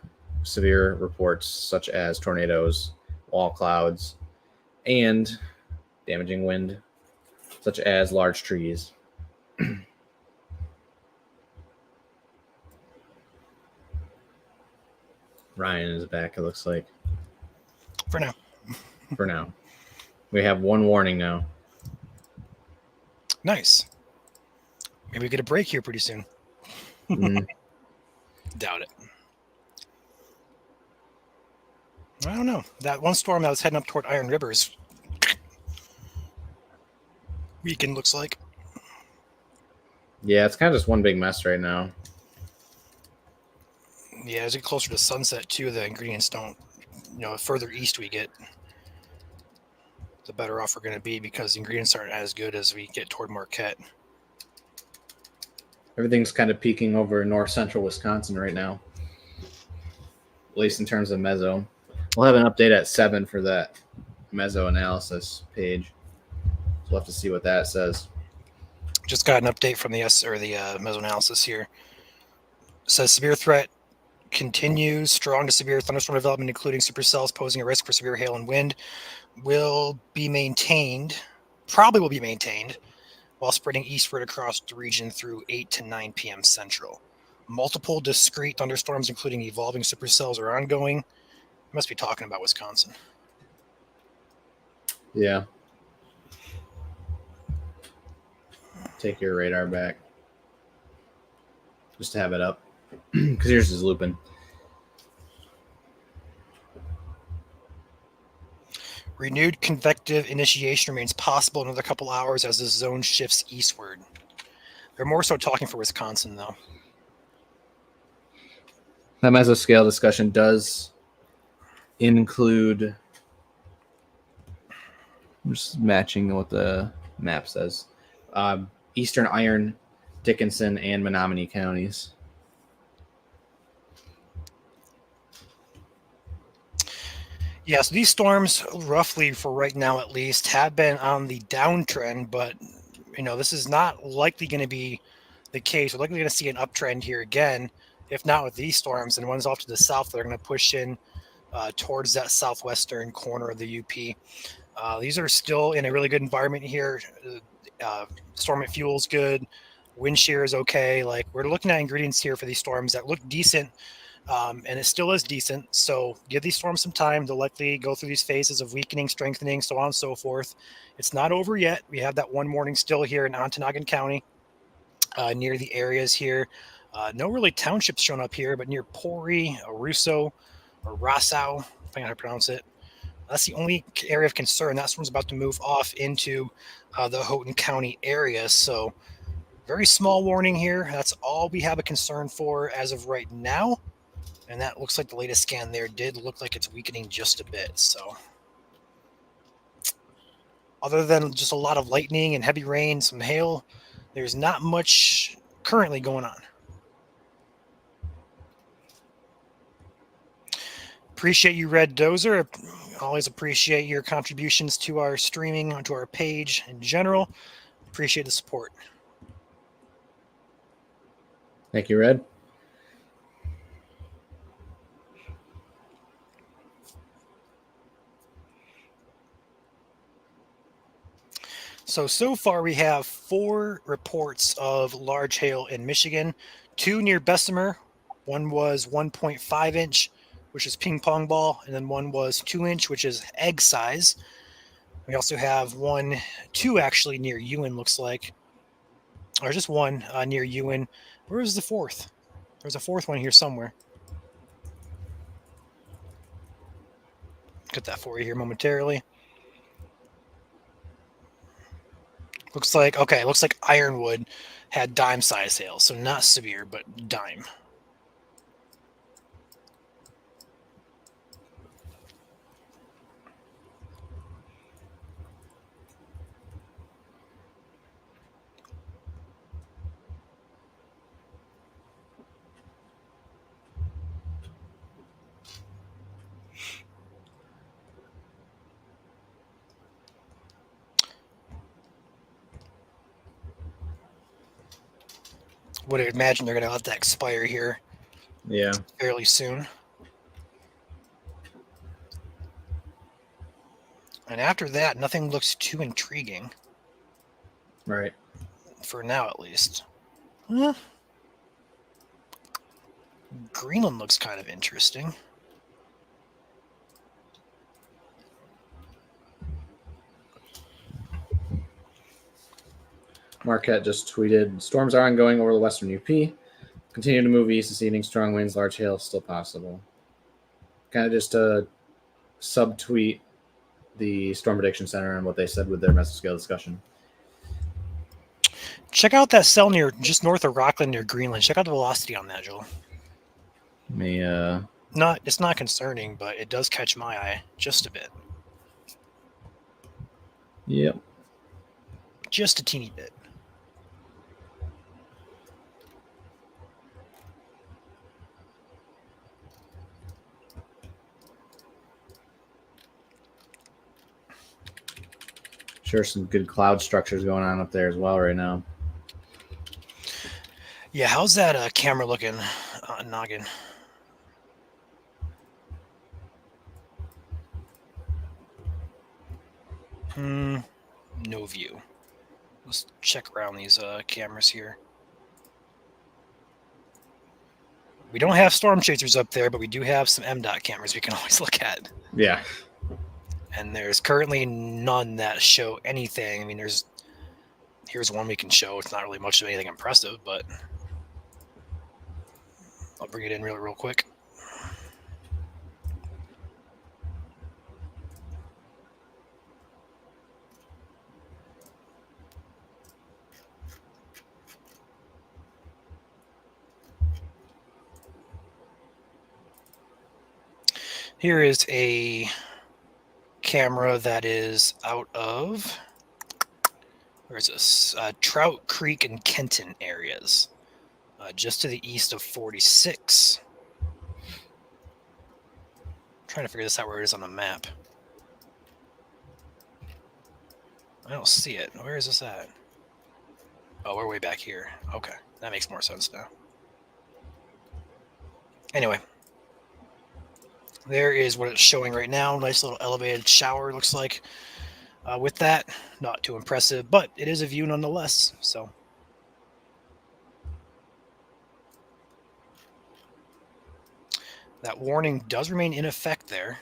severe reports such as tornadoes, wall clouds, and damaging wind such as large trees. Ryan is back, it looks like. For now. For now. We have one warning now. Nice. Maybe we get a break here pretty soon. Doubt it. I don't know. That one storm that was heading up toward Iron River is weakened, looks like. Yeah, it's kind of just one big mess right now. Yeah, as we get closer to sunset, too, the ingredients don't, the further east we get, the better off we're going to be because the ingredients aren't as good as we get toward Marquette. Everything's kind of peaking over north central Wisconsin right now, at least in terms of meso. We'll have an update at 7 for that meso analysis page. So we'll have to see what that says. Just got an update from the meso analysis here. It says severe threat continues. Strong to severe thunderstorm development, including supercells posing a risk for severe hail and wind, probably will be maintained while spreading eastward across the region through 8 to 9 p.m. Central. Multiple discrete thunderstorms, including evolving supercells, are ongoing. I must be talking about Wisconsin. Yeah. Take your radar back. Just to have it up. Because yours is looping. Renewed convective initiation remains possible in another couple hours as the zone shifts eastward. They're more so talking for Wisconsin, though. That mesoscale discussion does include, I'm just matching what the map says, Eastern Iron, Dickinson, and Menominee counties. Yeah, so these storms, roughly for right now at least, have been on the downtrend, but this is not likely going to be the case. We're likely going to see an uptrend here again, if not with these storms, and ones off to the south that are going to push in towards that southwestern corner of the UP. These are still in a really good environment here. Storm fuel's good. Wind shear is okay. Like, we're looking at ingredients here for these storms that look decent, and it still is decent. So give these storms some time. They'll likely go through these phases of weakening, strengthening, so on and so forth. It's not over yet. We have that one warning still here in Ontonagon County, near the areas here. No really townships shown up here, but near Pori, Russo, or Rossau, depending on how to pronounce it. That's the only area of concern. That storm's about to move off into the Houghton County area. So very small warning here. That's all we have a concern for as of right now. And that looks like the latest scan there did look like it's weakening just a bit. So other than just a lot of lightning and heavy rain, some hail, there's not much currently going on. Appreciate you, Red Dozer. Always appreciate your contributions to our streaming, to our page in general. Appreciate the support. Thank you, Red. So far we have 4 reports of large hail in Michigan, 2 near Bessemer. One was 1.5 inch, which is ping pong ball, and then one was 2 inch, which is egg size. We also have 2 actually near Ewan, looks like, or just one near Ewan. Where is the 4th? There's a 4th one here somewhere. Get that for you here momentarily. Looks like Ironwood had dime size hail, so not severe, but dime. Would imagine they're going to let that expire here. Yeah. Fairly soon. And after that, nothing looks too intriguing. Right. For now, at least. Huh? Greenland looks kind of interesting. Marquette just tweeted, storms are ongoing over the western UP. Continue to move east this evening. Strong winds, large hail still possible. Kind of just a subtweet the Storm Prediction Center and what they said with their mesoscale discussion. Check out that cell near just north of Rockland near Greenland. Check out the velocity on that, Joel. It's not concerning, but it does catch my eye just a bit. Yep. Just a teeny bit. Sure, some good cloud structures going on up there as well right now. Yeah, how's that camera looking, Noggin? No view. Let's check around these cameras here. We don't have storm chasers up there, but we do have some MDOT cameras we can always look at. Yeah. And there's currently none that show anything. I mean, here's one we can show. It's not really much of anything impressive, but I'll bring it in real quick. Here is a camera that is out of, where is this? Trout Creek and Kenton areas, just to the east of 46. trying to figure this out where it is on the map. I don't see it. Where is this at? Oh, we're way back here. Okay, that makes more sense now. Anyway, there is what it's showing right now. Nice little elevated shower, looks like. With that, not too impressive, but it is a view nonetheless. So that warning does remain in effect there.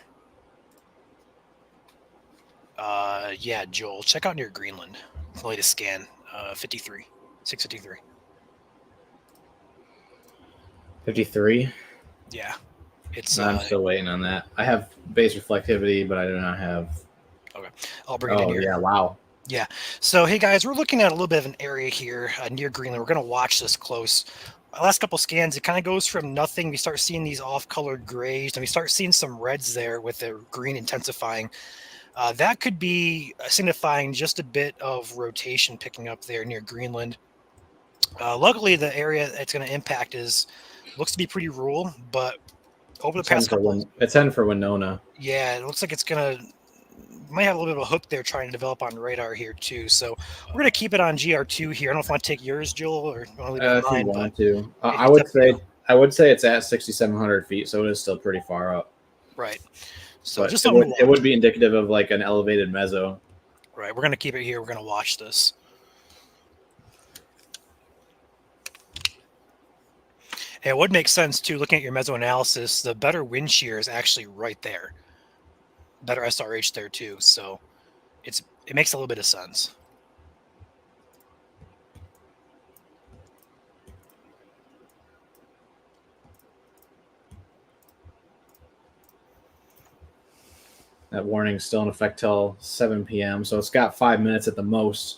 Yeah, Joel, check out near Greenland. The latest scan, 53, 653. 53. Yeah, it's. I'm still waiting on that. I have base reflectivity, but I do not have. Okay, I'll bring it in Oh here. yeah! Wow. Yeah. So, hey guys, we're looking at a little bit of an area here near Greenland. We're going to watch this close. Last couple scans, it kind of goes from nothing. We start seeing these off-colored grays, and we start seeing some reds there with the green intensifying. That could be signifying just a bit of rotation picking up there near Greenland. Luckily, the area it's going to impact looks to be pretty rural, but over the past couple, it's heading for Winona. yeah, it looks like it's going to. Might have a little bit of a hook there trying to develop on radar here too. So we're going to keep it on GR2 here. I don't know if I want to take yours, Joel, or you want to leave it If mine, you want but to, it's I would say it's at 6,700 feet, so it is still pretty far up. right. So But just it would be indicative of like an elevated meso. Right. We're going to keep it here. We're going to watch this. And it would make sense too, looking at your meso analysis, the better wind shear is actually right there. Better SRH there too. So it makes a little bit of sense. That warning's still in effect till 7 p.m., so it's got 5 minutes at the most.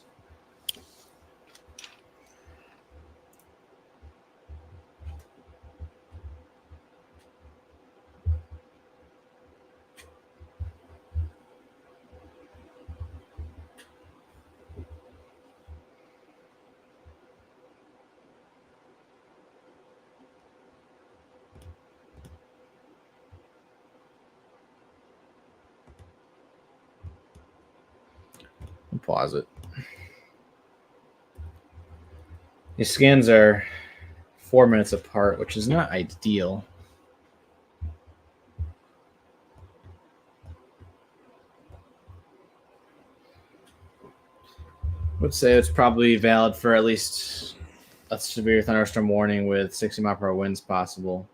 Pause it. These scans are 4 minutes apart, which is not ideal. I would say it's probably valid for at least a severe thunderstorm warning with 60 mile per hour winds possible,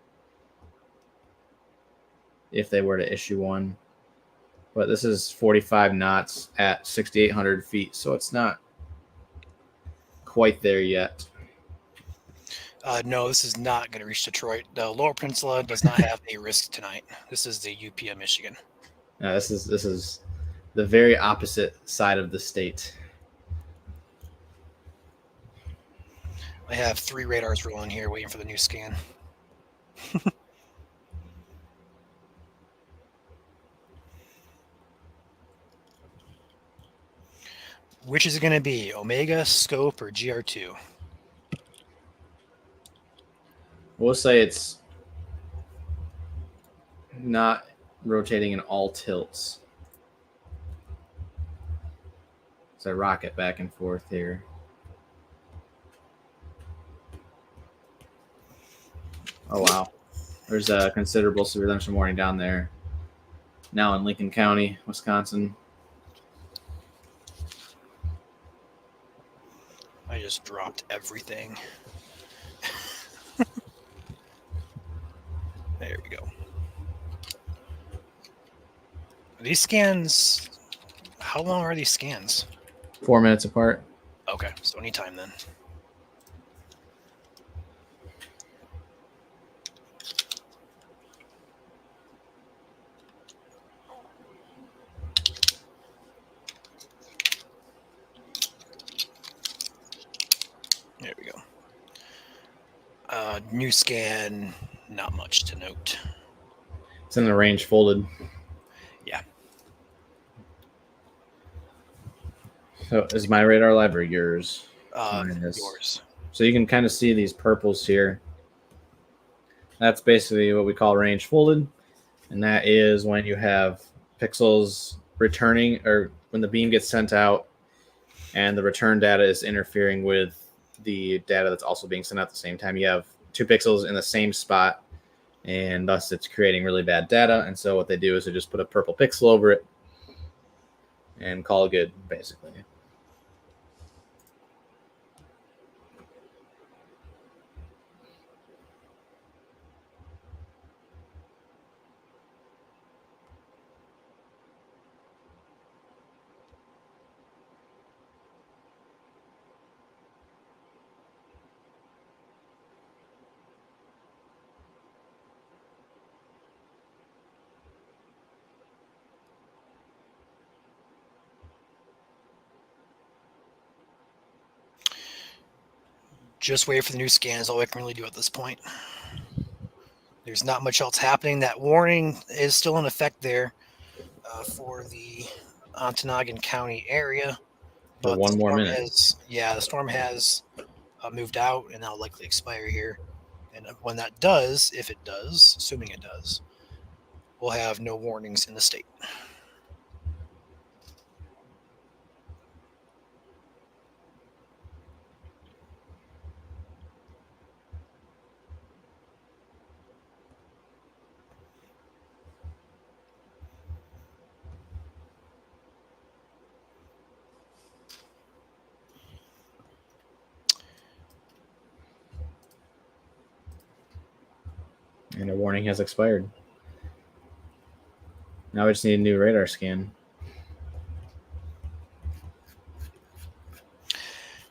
if they were to issue one. But this is 45 knots at 6,800 feet, so it's not quite there yet. No, this is not going to reach Detroit. The Lower Peninsula does not have a risk tonight. This is the UP of Michigan. This is the very opposite side of the state. I have 3 radars rolling here, waiting for the new scan. Which is it going to be, Omega, Scope, or GR2? We'll say it's not rotating in all tilts. So I rocket back and forth here. Oh, wow. There's a considerable severe thunderstorm warning down there. Now in Lincoln County, Wisconsin. I just dropped everything. There we go. These scans, how long are these scans? 4 minutes apart. Okay, so anytime then. There we go. New scan, not much to note. It's in the range folded. Yeah. So is my radar live or yours? Yours. So you can kind of see these purples here. That's basically what we call range folded. And that is when you have pixels returning, or when the beam gets sent out and the return data is interfering with the data that's also being sent out at the same time. You have two pixels in the same spot, and thus it's creating really bad data. And so what they do is they just put a purple pixel over it and call it good, basically. Just wait for the new scan is all I can really do at this point. There's not much else happening. That warning is still in effect there for the Ontonagon County area. For But the one more storm minute. the storm has moved out and that'll likely expire here. And when that does, if it does, assuming it does, we'll have no warnings in the state. And a warning has expired. Now we just need a new radar scan.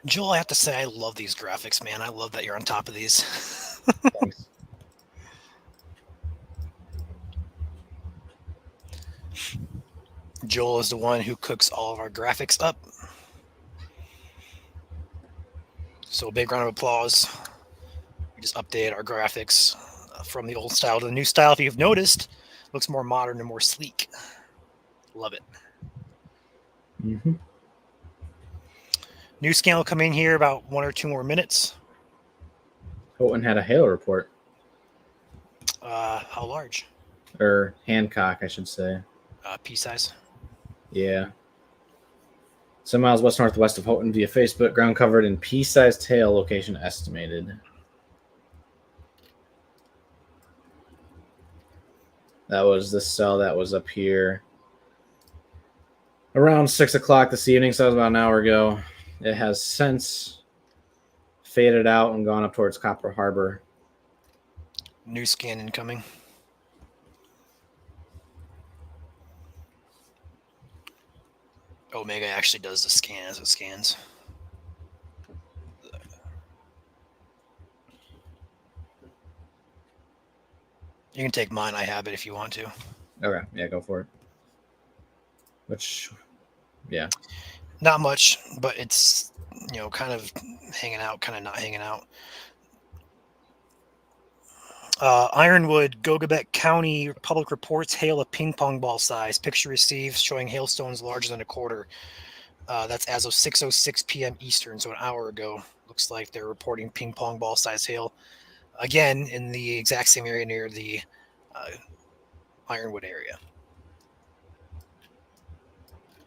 Joel, I have to say, I love these graphics, man. I love that you're on top of these. Thanks. Joel is the one who cooks all of our graphics up. So a big round of applause. We just updated our graphics from the old style to the new style. If you've noticed, it looks more modern and more sleek. Love it. Mm-hmm. New scan will come in here about 1 or 2 more minutes. Houghton had a hail report. How large? Or Hancock, I should say. Pea size. Yeah. 7 miles west-northwest of Houghton via Facebook. Ground covered in pea-sized hail. Location estimated. That was the cell that was up here around 6 o'clock this evening, so that was about an hour ago. It has since faded out and gone up towards Copper Harbor. New scan incoming. Omega actually does the scan as it scans. You can take mine. I have it if you want to. Okay, yeah, go for it. Which, yeah. Not much, but it's, kind of hanging out, kind of not hanging out. Ironwood, Gogabek County Public Reports hail of ping pong ball size. Picture received showing hailstones larger than a quarter. That's as of 6:06 p.m. Eastern, so an hour ago. Looks like they're reporting ping pong ball size hail. Again, in the exact same area near the Ironwood area.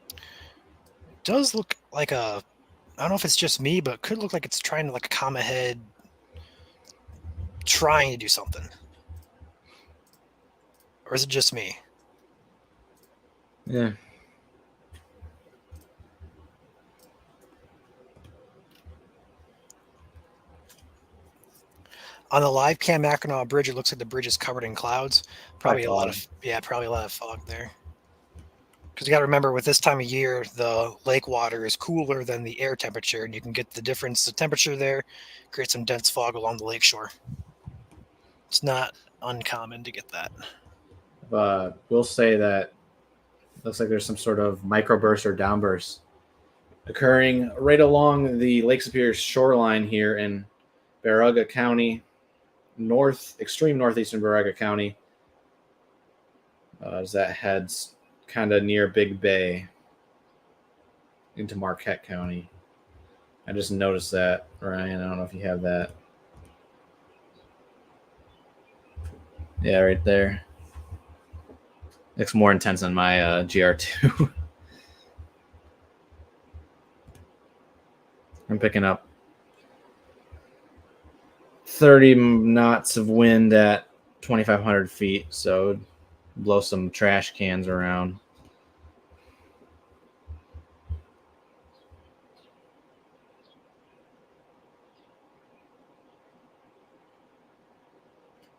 It does look like I don't know if it's just me, but it could look like it's trying to, like a comet head trying to do something. Or is it just me? Yeah. On the live cam Mackinac Bridge, it looks like the bridge is covered in clouds. Probably a lot of fog there. Because you got to remember, with this time of year, the lake water is cooler than the air temperature, and you can get the difference. The temperature there creates some dense fog along the lake shore. It's not uncommon to get that. We'll say that looks like there's some sort of microburst or downburst occurring right along the Lake Superior shoreline here in Baraga County, extreme northeastern Baraga County, as that heads kind of near Big Bay into Marquette County. I just noticed that, Ryan. I don't know if you have that. Yeah, right there. Looks more intense on my GR2. I'm picking up 30 knots of wind at 2,500 feet, so blow some trash cans around.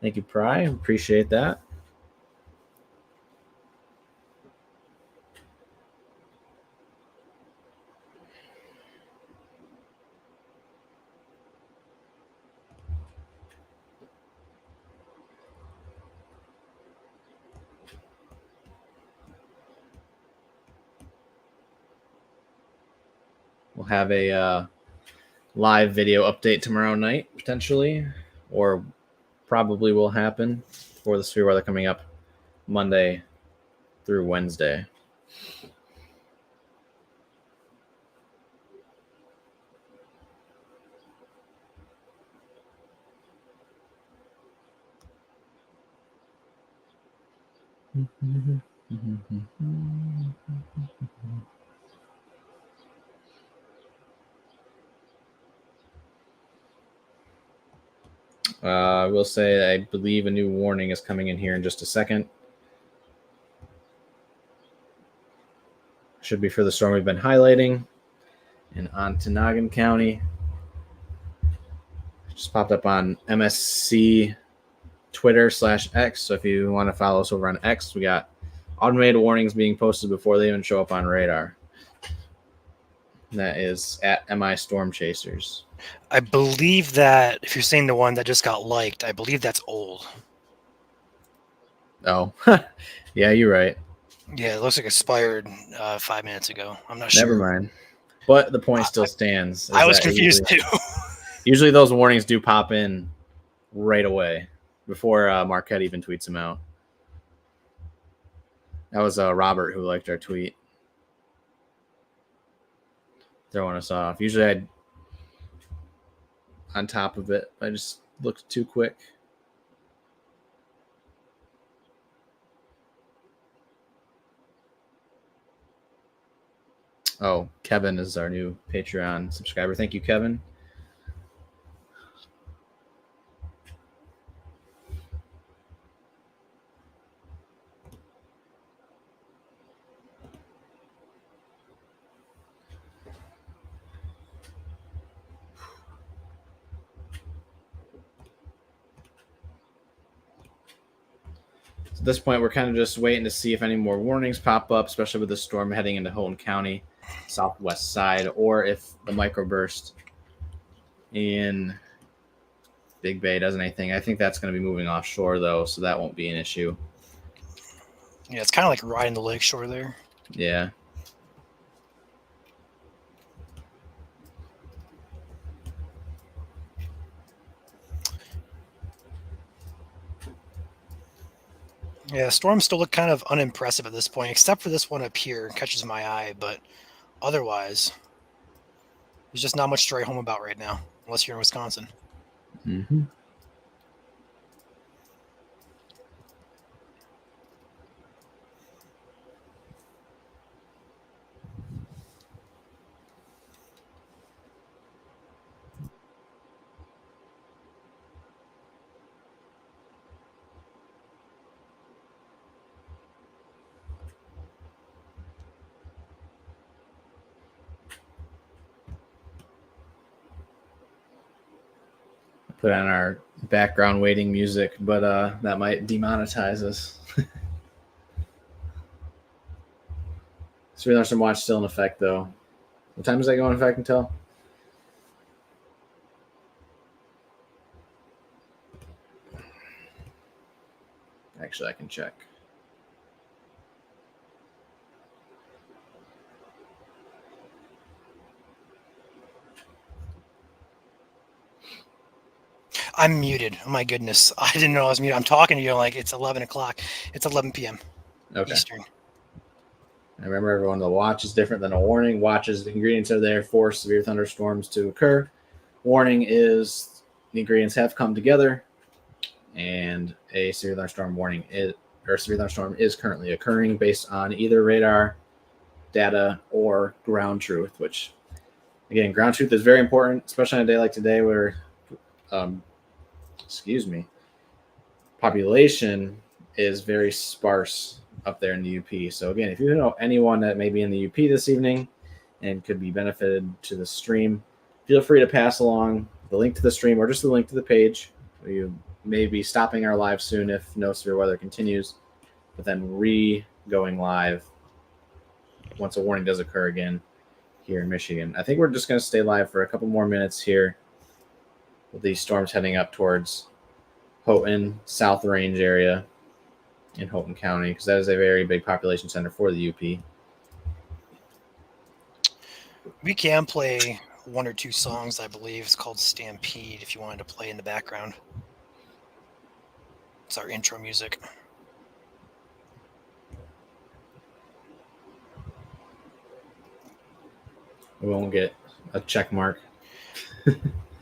Thank you, Pry. Appreciate that. We'll have a live video update tomorrow night, potentially, or probably will happen for the severe weather coming up Monday through Wednesday. I will say I believe a new warning is coming in here in just a second. Should be for the storm we've been highlighting in Ontonagon County. Just popped up on MSC Twitter /X. So if you want to follow us over on X, we got automated warnings being posted before they even show up on radar. That is at MI Storm Chasers. I believe that if you're saying the one that just got liked, I believe that's old. Oh, yeah, you're right. Yeah, it looks like it expired 5 minutes ago. I'm not sure. Never mind. But the point still stands. I was confused too. Usually those warnings do pop in right away before Marquette even tweets them out. That was Robert who liked our tweet. Throwing us off. Usually I'd on top of it. I just looked too quick. Oh, Kevin is our new Patreon subscriber. Thank you, Kevin. At this point, we're kind of just waiting to see if any more warnings pop up, especially with the storm heading into Houghton County, southwest side, or if the microburst in Big Bay does anything. I think that's going to be moving offshore, though, so that won't be an issue. Yeah, it's kind of like riding the lakeshore there. Yeah. Yeah, storms still look kind of unimpressive at this point, except for this one up here. It catches my eye, but otherwise, there's just not much to write home about right now, unless you're in Wisconsin. Mm-hmm. Put on our background waiting music, but that might demonetize us. Severe Storm Watch still in effect, though. What time does that go in effect until? Actually, I can check. I'm muted. Oh my goodness. I didn't know I was muted. I'm talking to you like it's 11 o'clock. It's 11 p.m. Okay. Eastern. I remember everyone, the watch is different than a warning. Watches, the ingredients are there for severe thunderstorms to occur. Warning is the ingredients have come together, and a severe thunderstorm warning or severe thunderstorm is currently occurring based on either radar data or ground truth, which again, ground truth is very important, especially on a day like today where, um, population is very sparse up there in the UP. So again, if you know anyone that may be in the UP this evening and could be benefited to the stream, feel free to pass along the link to the stream or just the link to the page. You may be stopping our live soon if no severe weather continues, but then going live once a warning does occur again here in Michigan. I think we're just going to stay live for a couple more minutes here with these storms heading up towards Houghton, South Range area in Houghton County, because that is a very big population center for the UP. We can play one or two songs, I believe. It's called Stampede if you wanted to play in the background. It's our intro music. We won't get a check mark.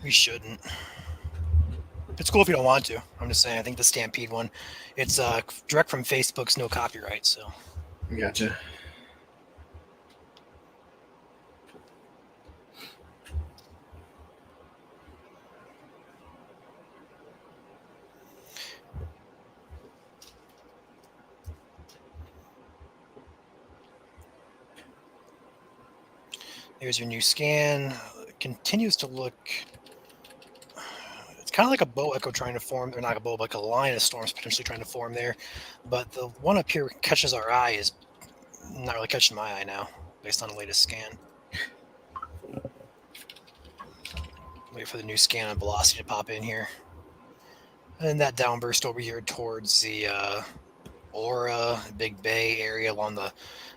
We shouldn't. It's cool if you don't want to. I'm just saying, I think the Stampede one, it's direct from Facebook's no copyright, so. Gotcha. There's your new scan. It continues to look. It's kind of like a bow echo trying to form. Or not a bow, but like a line of storms potentially trying to form there. But the one up here catches our eye is not really catching my eye now, based on the latest scan. Wait for the new scan on velocity to pop in here. And that downburst over here towards the Aura, Big Bay area along the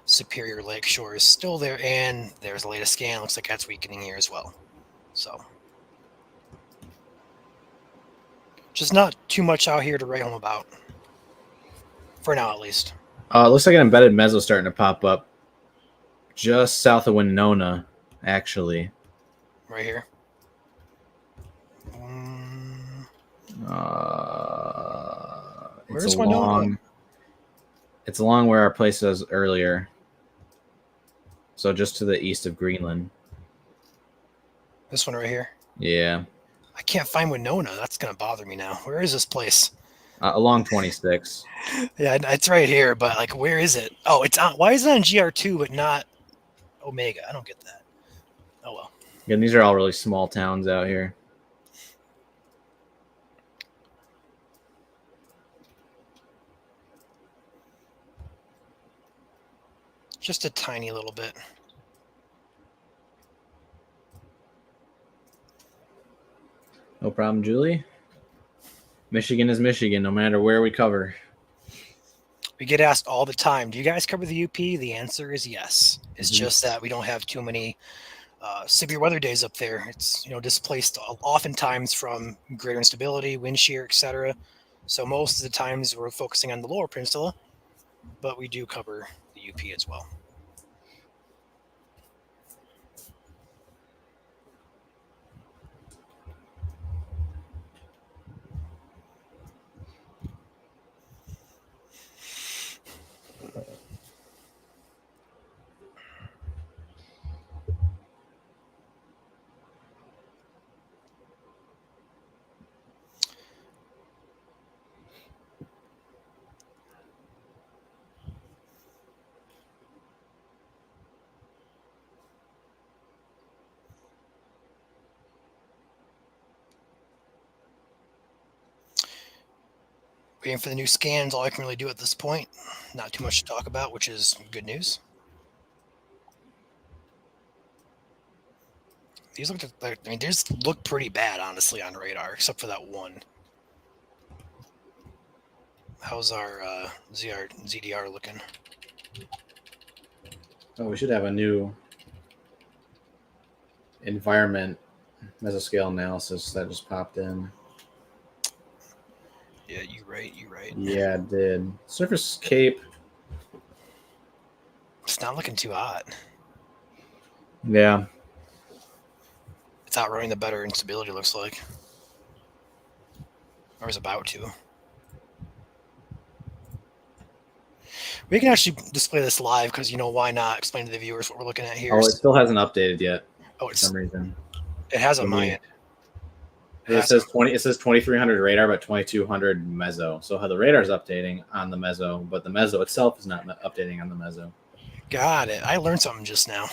Superior Lake shore is still there, and there's the latest scan. Looks like that's weakening here as well. So, just not too much out here to write home about. For now, at least. It looks like an embedded mezzo starting to pop up just south of Winona, actually. Right here. Where's Winona? It's along where our place was earlier. So just to the east of Greenland. This one right here? Yeah. I can't find Winona. That's going to bother me now. Where is this place? Along 26. Yeah, it's right here, but like, where is it? Oh, it's on. Why is it on GR2 but not Omega? I don't get that. Oh, well. Again, these are all really small towns out here. Just a tiny little bit. No problem, Julie. Michigan is Michigan, no matter where we cover. We get asked all the time, do you guys cover the UP? The answer is yes. It's just that we don't have too many severe weather days up there. It's displaced oftentimes from greater instability, wind shear, etc. So most of the times we're focusing on the lower peninsula, but we do cover the UP as well. Waiting for the new scans, all I can really do at this point. Not too much to talk about, which is good news. These look like, they just look pretty bad, honestly, on radar, except for that one. How's our ZDR looking? Oh, we should have a new environment mesoscale analysis that just popped in. Yeah, you're right. Yeah, it did. Surface Cape. It's not looking too hot. Yeah. It's outrunning the better instability, looks like. Or is about to. We can actually display this live because why not? Explain to the viewers what we're looking at here. Oh, it still hasn't updated yet Oh, for some reason. it has on Give my me- end. It says 20. It says 2300 radar, but 2200 meso. So how the radar's updating on the meso, but the meso itself is not updating on the meso. Got it. I learned something just now.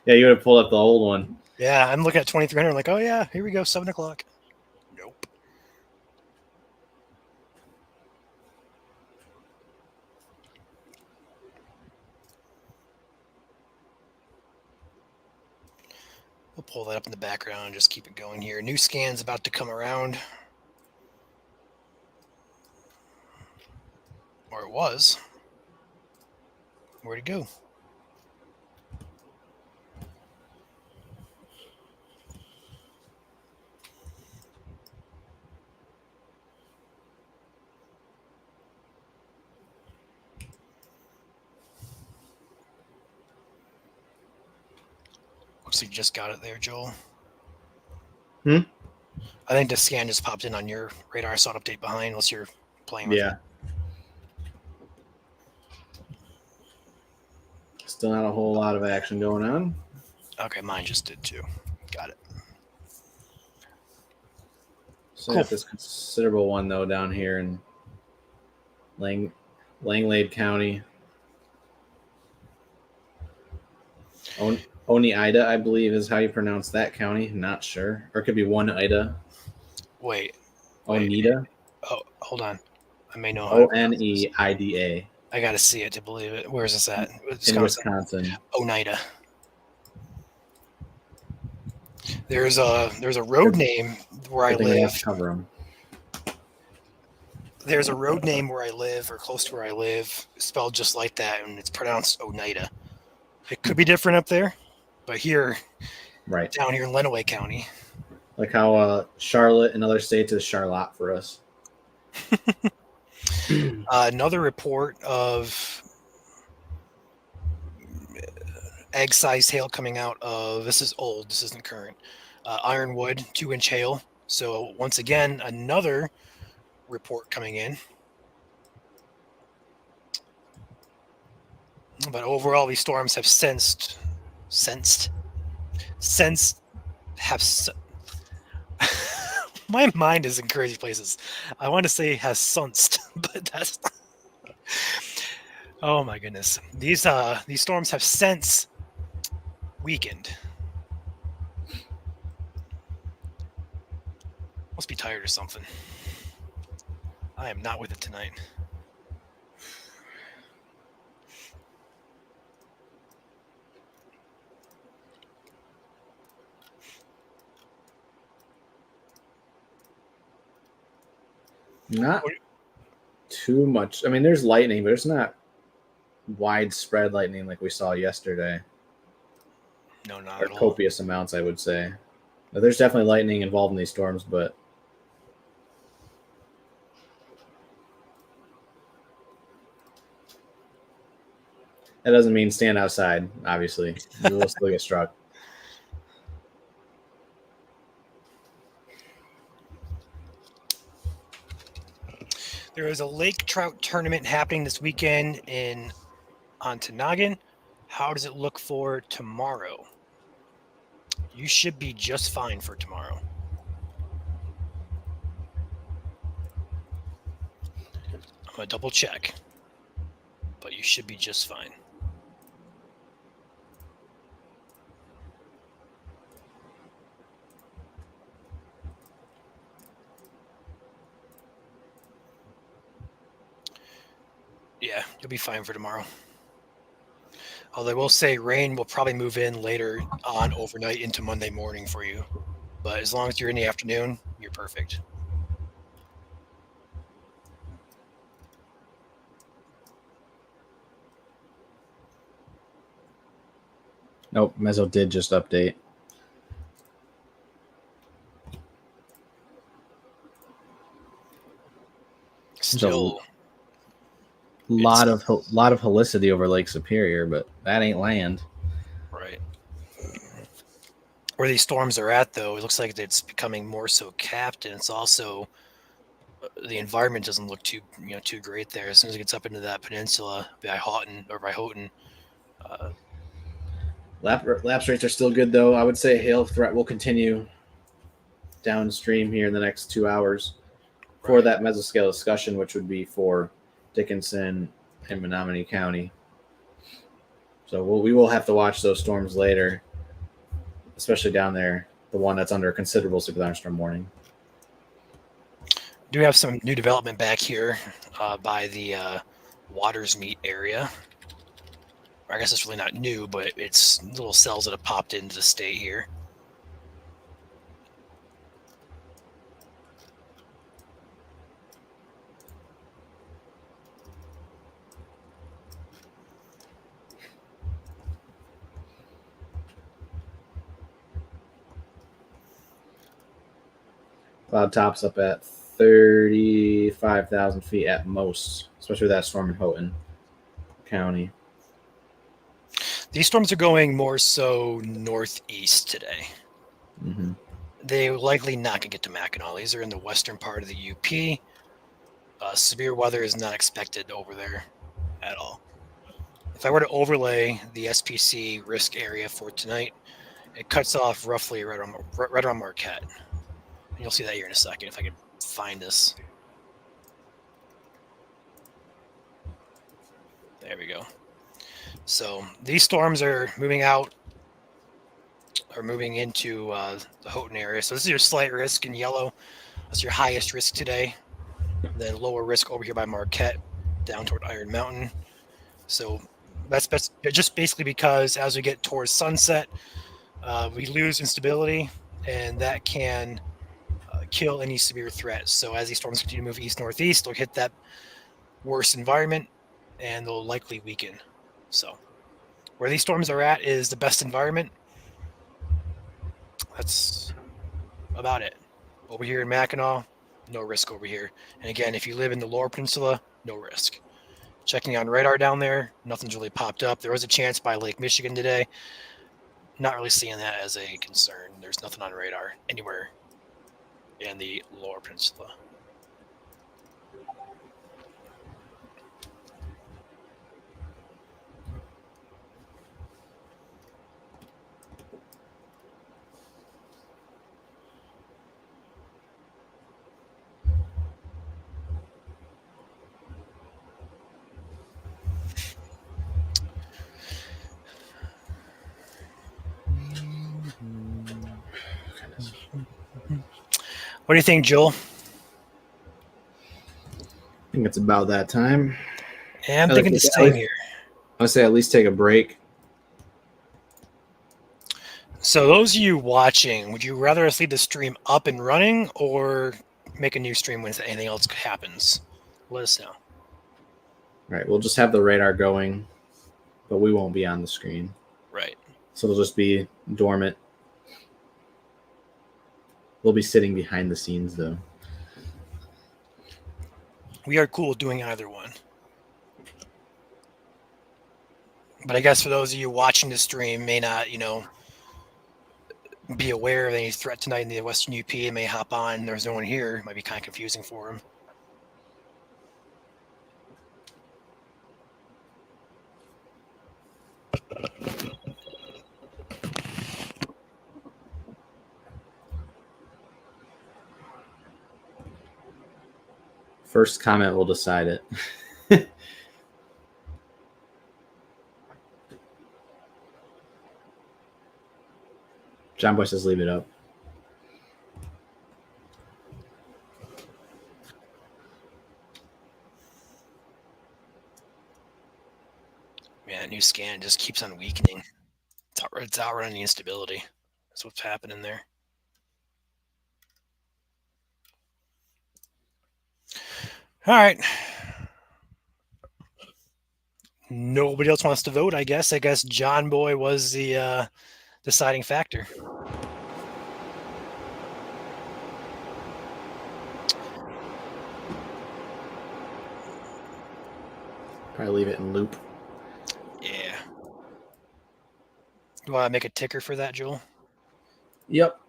Yeah, you would have pulled up the old one. Yeah, I'm looking at 2300. I'm like, oh yeah, here we go, 7:00. Nope. We'll pull that up in the background and just keep it going here. New scan's about to come around. Or it was. Where'd it go? Looks like you just got it there, Joel. Hmm? I think the scan just popped in on your radar. I saw an update behind, unless you're playing with it. Still not a whole lot of action going on. Okay, mine just did too. Got it. So I got this considerable one though down here in Langlade County. Oneida, I believe, is how you pronounce that county. Not sure, or it could be Oneida. Wait. Oneida. Oh, hold on. I may know. Oneida. I gotta see it to believe it. Where is this at? In Wisconsin. Oneida. There's a road name where I live. Cover them. There's a road name where I live, or close to where I live, spelled just like that, and it's pronounced Oneida. It could be different up there, but here, right down here in Lenawee County, like how Charlotte and other states is Charlotte for us. Another report of egg-sized hail coming out of, this is old, this isn't current, Ironwood, 2-inch hail. So once again, another report coming in. But overall, these storms have my mind is in crazy places. I want to say has sunsed, but that's oh my goodness. These storms have since weakened. Must be tired or something. I am not with it tonight. Not too much. I mean, there's lightning, but it's not widespread lightning like we saw yesterday. No, not or at all. Copious amounts, I would say. But there's definitely lightning involved in these storms, but that doesn't mean stand outside, obviously. You will still get struck. There is a lake trout tournament happening this weekend in Ontonagon. How does it look for tomorrow? You should be just fine for tomorrow. I'm going to double check, but you should be just fine. Yeah, you'll be fine for tomorrow. Although I will say rain will probably move in later on overnight into Monday morning for you. But as long as you're in the afternoon, you're perfect. Nope, Meso did just update. Still, lot of helicity over Lake Superior, but that ain't land. Right. Where these storms are at, though, it looks like it's becoming more so capped, and it's also the environment doesn't look too great there. As soon as it gets up into that peninsula by Houghton, uh, Lapse rates are still good, though. I would say hail threat will continue downstream here in the next 2 hours for right. that mesoscale discussion, which would be for Dickinson and Menominee County. So we will have to watch those storms later, especially down there, the one that's under considerable thunderstorm warning. Do have some new development back here by the Waters Meet area. I guess it's really not new, but it's little cells that have popped into the state here. Cloud tops up at 35,000 feet at most, especially with that storm in Houghton County. These storms are going more so northeast today. Mm-hmm. They're likely not going to get to Mackinac. These are in the western part of the UP. Severe weather is not expected over there at all. If I were to overlay the SPC risk area for tonight, it cuts off roughly right around Marquette. And you'll see that here in a second if I can find this. There we go. So these storms are moving out or moving into the Houghton area. So this is your slight risk in yellow. That's your highest risk today. Then lower risk over here by Marquette, down toward Iron Mountain. So that's just basically because as we get towards sunset, we lose instability, and that can kill any severe threat. So as these storms continue to move east-northeast, they'll hit that worse environment, and they'll likely weaken. So where these storms are at is the best environment. That's about it. Over here in Mackinac, no risk over here. And again, if you live in the Lower Peninsula, no risk. Checking on radar down there, nothing's really popped up. There was a chance by Lake Michigan today. Not really seeing that as a concern. There's nothing on radar anywhere in the Lower Peninsula. What do you think, Joel? I think it's about that time. Yeah, I'm thinking the same here. I would say at least take a break. So those of you watching, would you rather us leave the stream up and running or make a new stream when anything else happens? Let us know. All right, we'll just have the radar going, but we won't be on the screen. Right. So it'll just be dormant. We'll be sitting behind the scenes, though. We are cool doing either one. But I guess for those of you watching the stream may not, be aware of any threat tonight in the Western UP and may hop on. There's no one here. It might be kind of confusing for them. First comment will decide it. John Boy says leave it up. Yeah, that new scan just keeps on weakening. It's outrunning the instability. That's what's happening there. All right. Nobody else wants to vote, I guess. I guess John Boy was the deciding factor. Probably leave it in loop. Yeah. You want to make a ticker for that, Joel? Yep.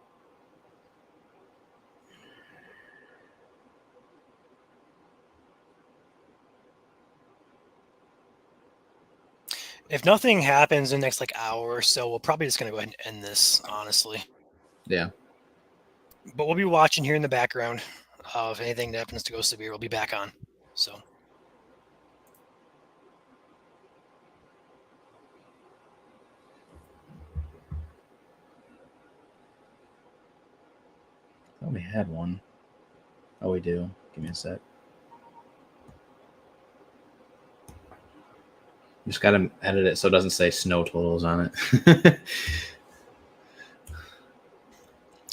If nothing happens in the next like hour or so, we're probably just gonna go ahead and end this, honestly. Yeah. But we'll be watching here in the background. If anything that happens to go severe, we'll be back on. So. I thought we had one. Oh, we do. Give me a sec. You just gotta edit it so it doesn't say snow totals on it.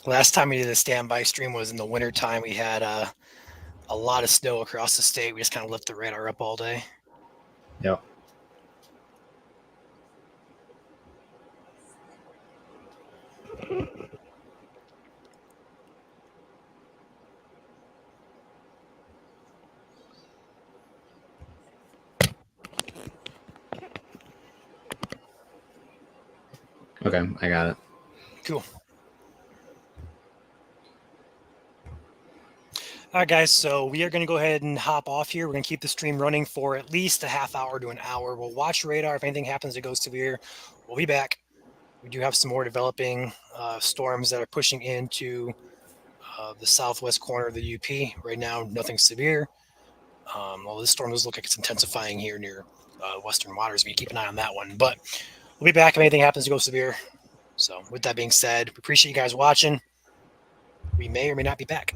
Last time we did a standby stream was in the winter time. We had a lot of snow across the state. We just kind of left the radar up all day. Yep. Okay, I got it. Cool. All right, guys. So we are going to go ahead and hop off here. We're going to keep the stream running for at least a half hour to an hour. We'll watch radar. If anything happens that goes severe, we'll be back. We do have some more developing storms that are pushing into the southwest corner of the UP. Right now, nothing severe. Well, this storm does look like it's intensifying here near western waters. We keep an eye on that one. But we'll be back if anything happens to go severe. So with that being said, we appreciate you guys watching. We may or may not be back.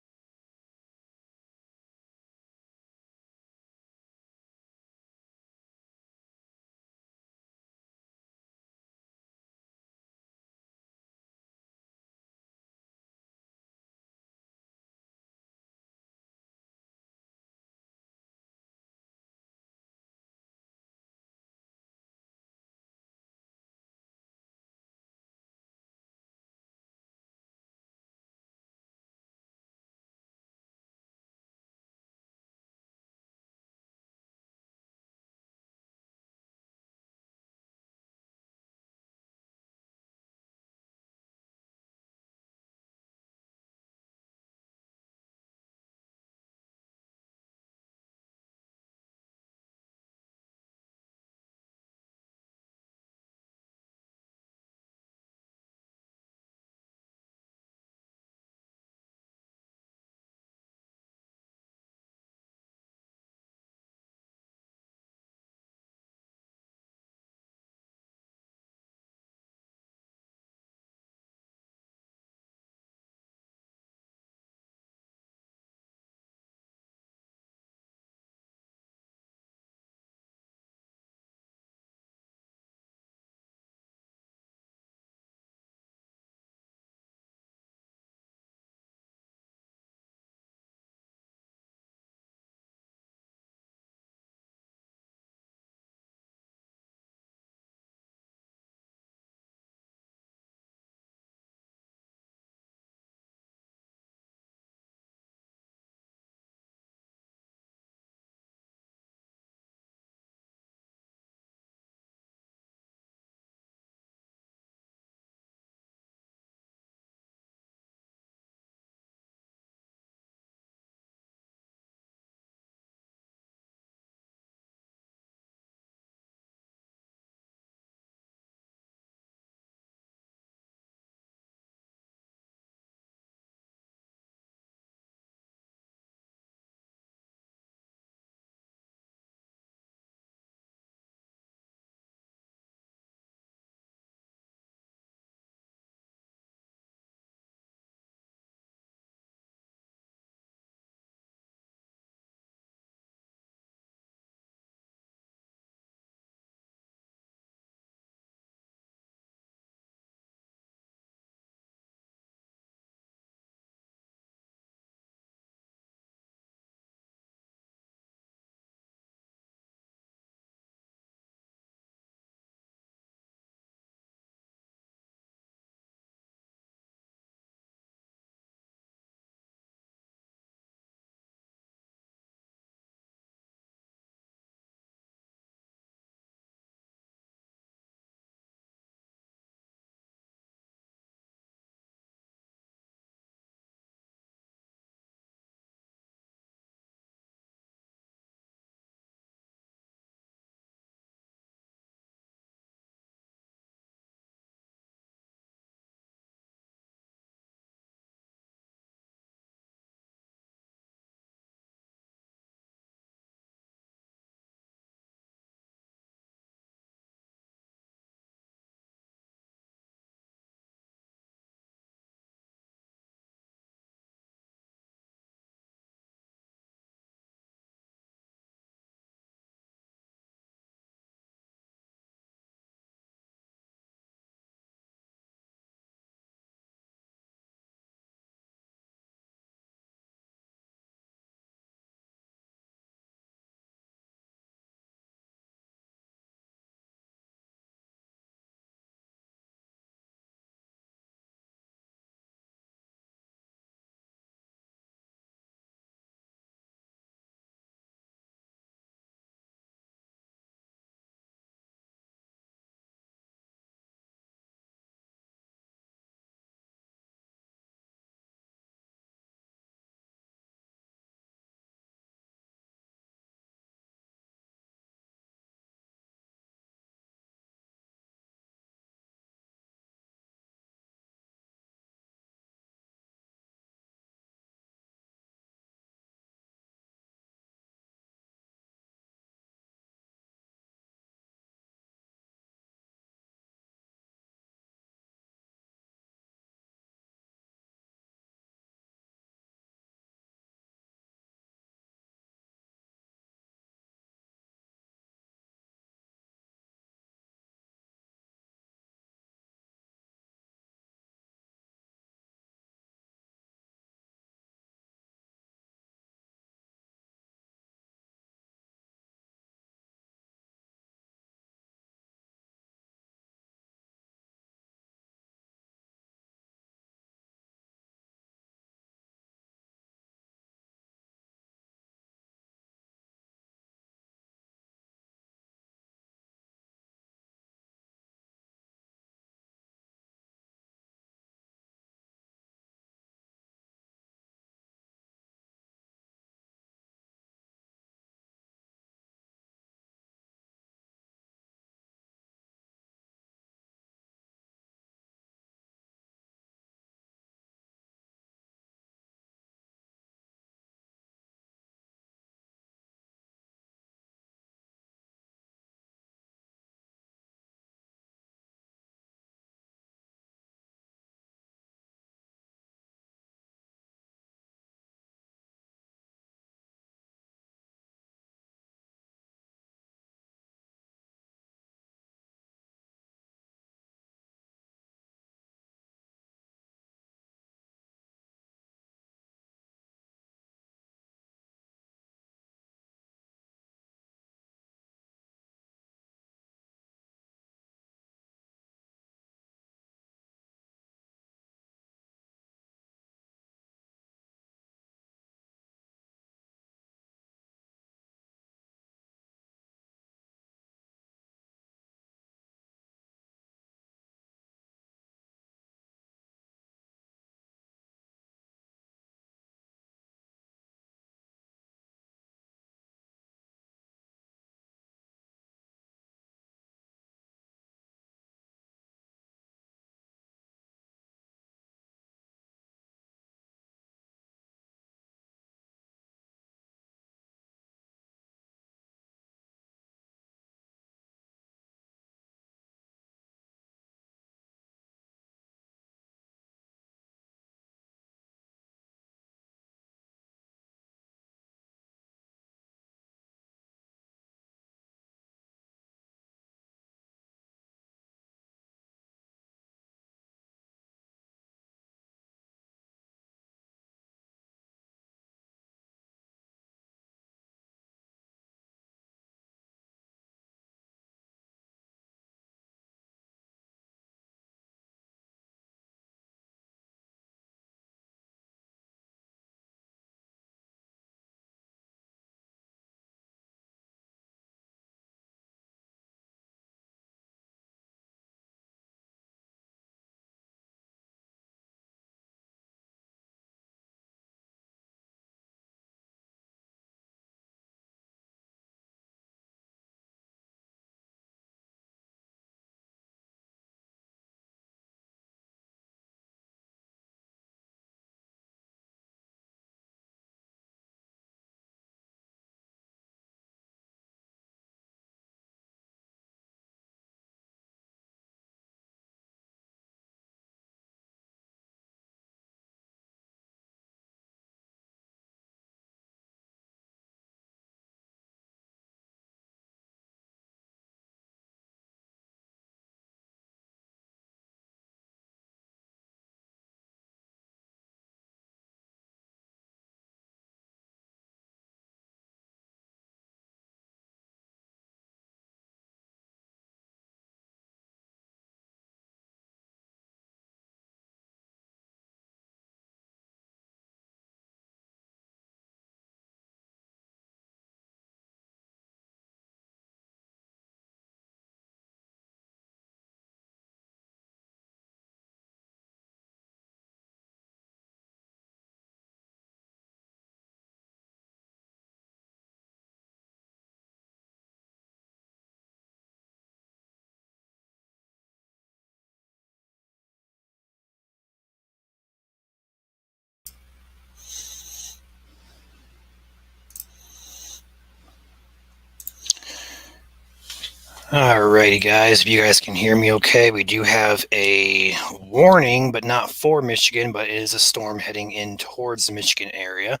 Alrighty, guys. If you guys can hear me okay, we do have a warning, but not for Michigan, but it is a storm heading in towards the Michigan area.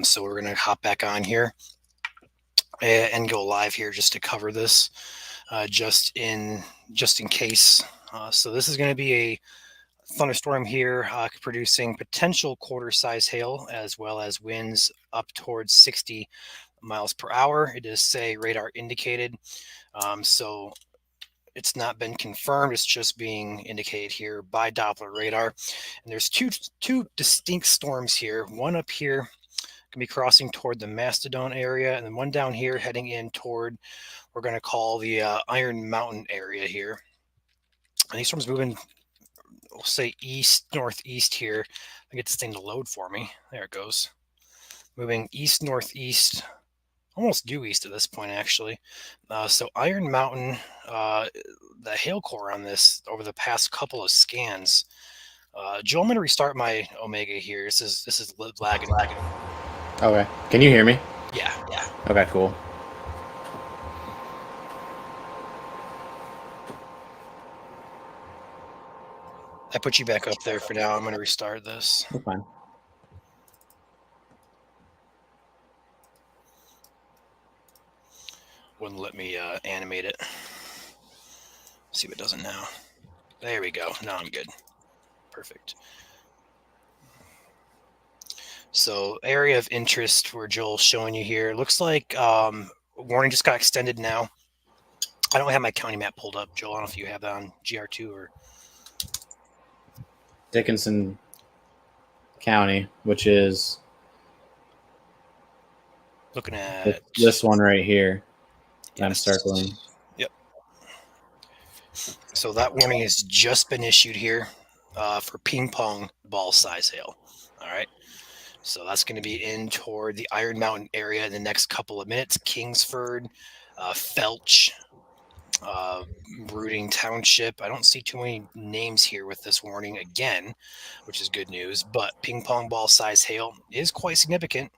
So we're going to hop back on here and go live here just to cover this, just in case. So this is going to be a thunderstorm here, producing potential quarter-size hail as well as winds up towards 60 miles per hour. It does say radar indicated. So it's not been confirmed. It's just being indicated here by Doppler radar. And there's two distinct storms here. One up here can be crossing toward the Mastodon area, and then one down here heading in toward we're going to call the Iron Mountain area here. And these storms moving, we'll say east northeast here. I get this thing to load for me. There it goes. Moving east northeast, almost due east at this point, actually. So Iron Mountain, the hail core on this over the past couple of scans. Joe, I'm going to restart my Omega here. This is lagging. Okay. Can you hear me? Yeah. Okay, cool. I put you back up there for now. I'm going to restart this. That's fine. Wouldn't let me animate it. See if it does it now. There we go. Now I'm good. Perfect. So area of interest where Joel's showing you here. Looks like warning just got extended now. I don't have my county map pulled up, Joel. I don't know if you have that on GR2 or Dickinson County, which is looking at this one right here. Yes. I'm circling. Yep. So that warning has just been issued here for ping pong ball size hail. All right. So that's going to be in toward the Iron Mountain area in the next couple of minutes. Kingsford, Felch, Brooding Township. I don't see too many names here with this warning again, which is good news. But ping pong ball size hail is quite significant.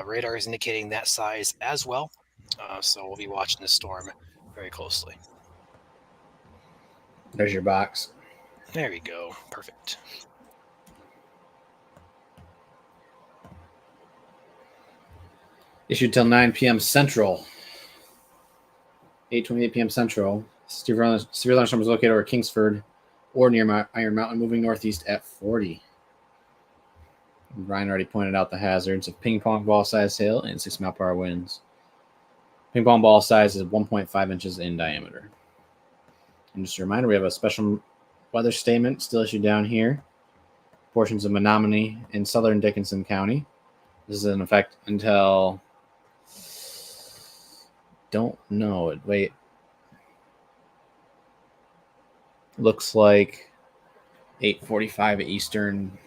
Radar is indicating that size as well. So we'll be watching the storm very closely. There's your box. There we go. Perfect. Issued till 9 p.m. Central. 8:28 p.m. Central. Severe thunderstorm is located over Kingsford or near Iron Mountain, moving northeast at 40. Ryan already pointed out the hazards of ping pong ball size hail and 6 mile per hour winds. Ping pong ball size is 1.5 inches in diameter. And just a reminder, we have a special weather statement still issued down here. Portions of Menominee in southern Dickinson County. This is in effect until... Don't know it. Wait. Looks like 8:45 Eastern.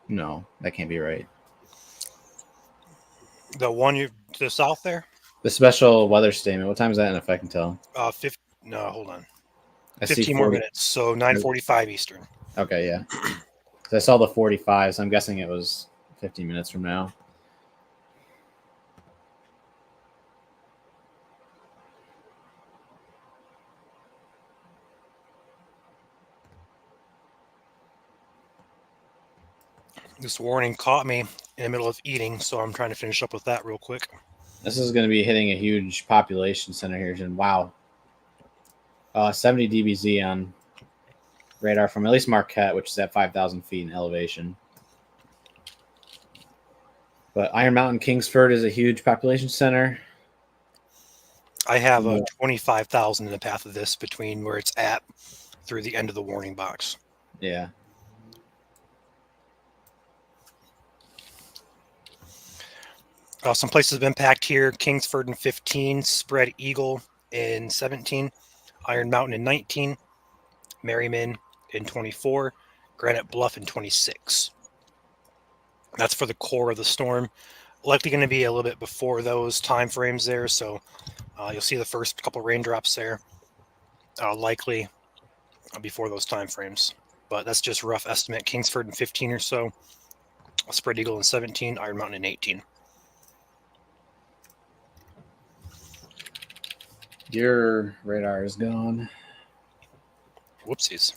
No, that can't be right. The one to the south there? The special weather statement. What time is that in effect until? 50. No, hold on. I see 15 more minutes. So 9:45 Eastern. Okay, yeah. I saw the 45, so I'm guessing it was 15 minutes from now. This warning caught me in the middle of eating, so I'm trying to finish up with that real quick. This is going to be hitting a huge population center here. And wow. 70 dBz on radar from at least Marquette, which is at 5,000 feet in elevation. But Iron Mountain, Kingsford is a huge population center. I have a 25,000 in the path of this between where it's at through the end of the warning box. Yeah. Some places of impact here: Kingsford in 15, Spread Eagle in 17, Iron Mountain in 19, Merriman in 24, Granite Bluff in 26. That's for the core of the storm. Likely going to be a little bit before those time frames there, so you'll see the first couple raindrops there. Likely before those time frames, but that's just a rough estimate. Kingsford in 15 or so, Spread Eagle in 17, Iron Mountain in 18. Your radar is gone. Whoopsies.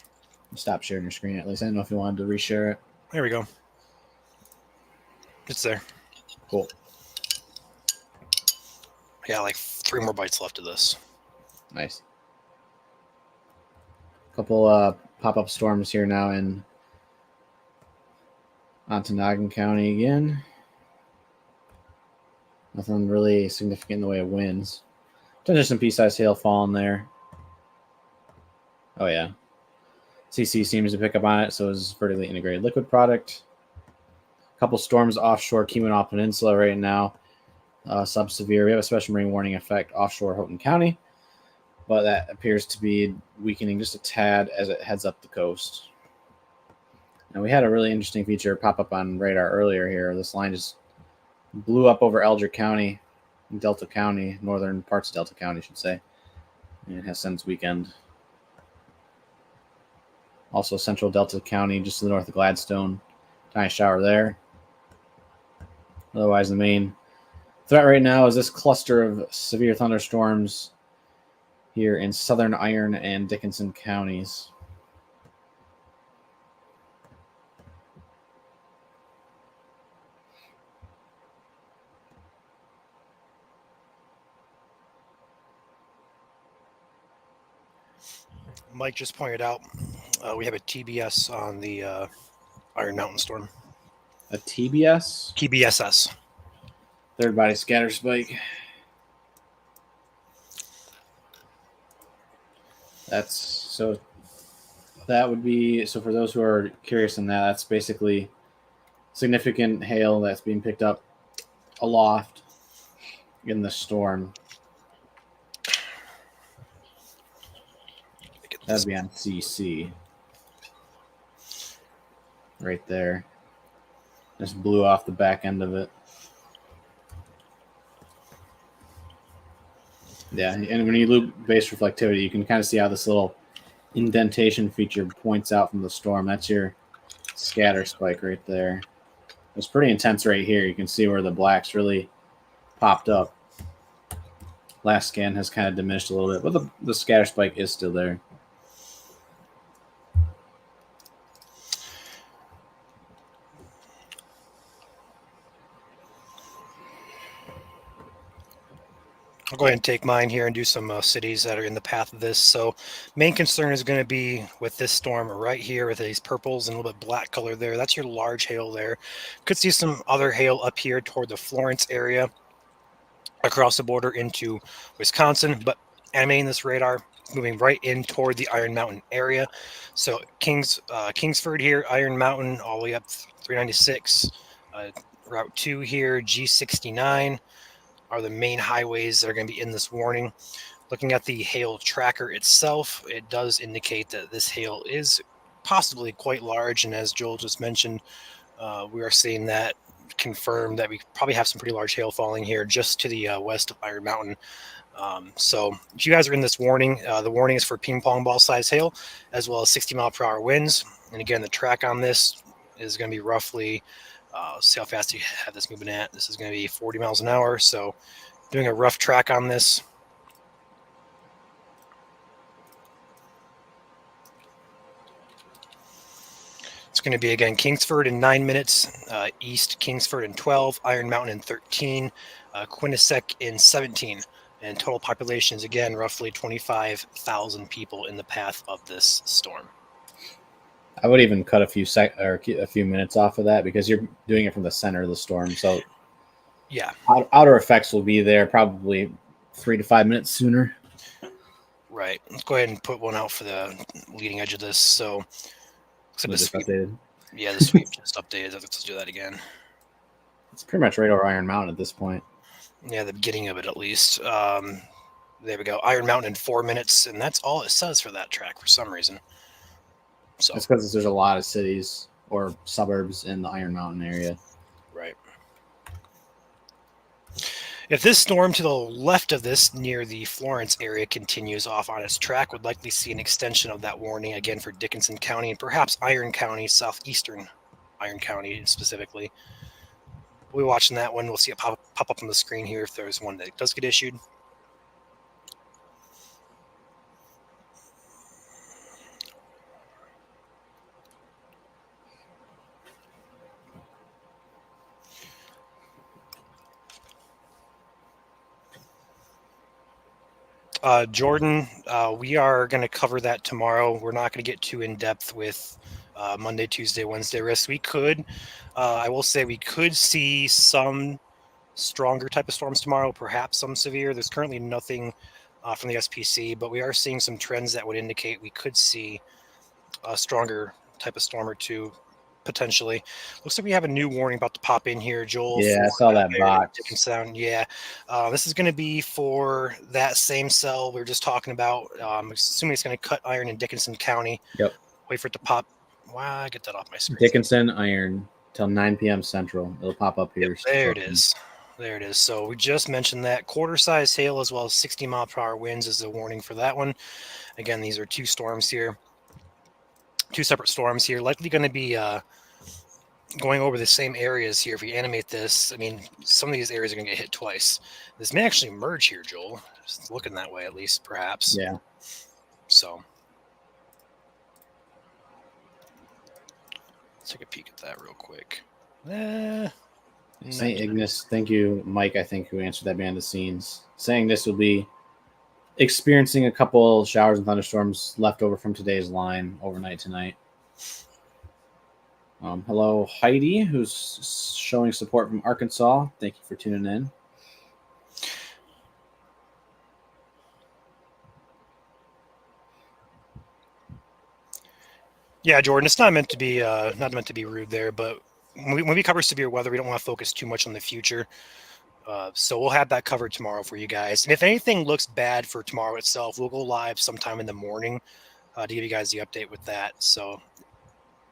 Stop sharing your screen at least. I don't know if you wanted to reshare it. There we go. It's there. Cool. Yeah, like 3 more bites left of this. Nice. Couple pop-up storms here now in Ontonagon County again. Nothing really significant in the way of winds. Just some pea-sized hail falling there. Oh yeah. CC seems to pick up on it, so is vertically integrated liquid product. A couple storms offshore Keweenaw Peninsula right now. Sub-severe. We have a special marine warning effect offshore Houghton County, but that appears to be weakening just a tad as it heads up the coast. And we had a really interesting feature pop up on radar earlier here. This line just blew up over Alger County, Delta County, northern parts of Delta County, I should say. And it has since weakened. Also, central Delta County, just to the north of Gladstone. Tiny shower there. Otherwise, the main threat right now is this cluster of severe thunderstorms here in southern Iron and Dickinson counties. Mike just pointed out we have a TBS on the Iron Mountain storm. A TBS? TBSS. Third body scatter spike. That's so. That would be so. For those who are curious on that, that's basically significant hail that's being picked up aloft in the storm. That'd be on CC. Right there. Just blew off the back end of it. Yeah, and when you loop base reflectivity, you can kind of see how this little indentation feature points out from the storm. That's your scatter spike right there. It's pretty intense right here. You can see where the blacks really popped up. Last scan has kind of diminished a little bit, but the scatter spike is still there. I'll go ahead and take mine here and do some cities that are in the path of this. So main concern is going to be with this storm right here with these purples and a little bit black color there. That's your large hail there. Could see some other hail up here toward the Florence area across the border into Wisconsin, but animating this radar moving right in toward the Iron Mountain area. So Kingsford here, Iron Mountain, all the way up 396, Route 2 here, G69 are the main highways that are going to be in this warning. Looking at the hail tracker itself, it does indicate that this hail is possibly quite large, and as Joel just mentioned, we are seeing that confirmed that we probably have some pretty large hail falling here just to the west of Iron Mountain. So if you guys are in this warning, the warning is for ping pong ball size hail as well as 60-mile-per-hour winds. And again, the track on this is going to be roughly, see how fast you have this moving at. This is going to be 40 miles an hour. So doing a rough track on this. It's going to be, again, Kingsford in 9 minutes, East Kingsford in 12, Iron Mountain in 13, Quinnipiac in 17. And total population is, again, roughly 25,000 people in the path of this storm. I would even cut a few minutes off of that because you're doing it from the center of the storm. So yeah, outer effects will be there probably 3 to 5 minutes sooner. Right. Let's go ahead and put one out for the leading edge of this. So, The sweep, yeah, the sweep just updated. Let's do that again. It's pretty much right over Iron Mountain at this point. Yeah, the beginning of it at least. There we go. Iron Mountain in 4 minutes, and that's all it says for that track for some reason. So that's because there's a lot of cities or suburbs in the Iron Mountain area. Right. If this storm to the left of this near the Florence area continues off on its track, would likely see an extension of that warning again for Dickinson County and perhaps Iron County, southeastern Iron County specifically. We'll be watching that one. We'll see it pop up on the screen here if there's one that does get issued. Jordan, we are going to cover that tomorrow. We're not going to get too in depth with Monday, Tuesday, Wednesday risks. We could, I will say, we could see some stronger type of storms tomorrow, perhaps some severe. There's currently nothing from the SPC, but we are seeing some trends that would indicate we could see a stronger type of storm or two potentially. Looks like we have a new warning about to pop in here, Joel. Yeah, For I saw that Iron and box. Dickinson. Yeah, this is going to be for that same cell we were just talking about. Assuming it's going to cut Iron and Dickinson County. Yep. Wait for it to pop. Wow, get that off my screen. Dickinson, Iron, till 9 p.m. Central. It'll pop up here. Yep, there it is. There it is. So we just mentioned that quarter-size hail as well as 60-mile-per-hour winds is a warning for that one. Again, these are two storms here. Two separate storms here. Likely going to be going over the same areas here. If we animate this, I mean, some of these areas are going to get hit twice. This may actually merge here, Joel. Just looking that way, at least, perhaps. Yeah. So let's take a peek at that real quick. St. Ignace, thank you, Mike, I think, who answered that behind the scenes, saying this will be experiencing a couple showers and thunderstorms left over from today's line overnight tonight. Hello, Heidi, who's showing support from Arkansas. Thank you for tuning in. Yeah, Jordan, it's not meant to be rude there, but when we cover severe weather, we don't want to focus too much on the future. So we'll have that covered tomorrow for you guys. And if anything looks bad for tomorrow itself, we'll go live sometime in the morning to give you guys the update with that. So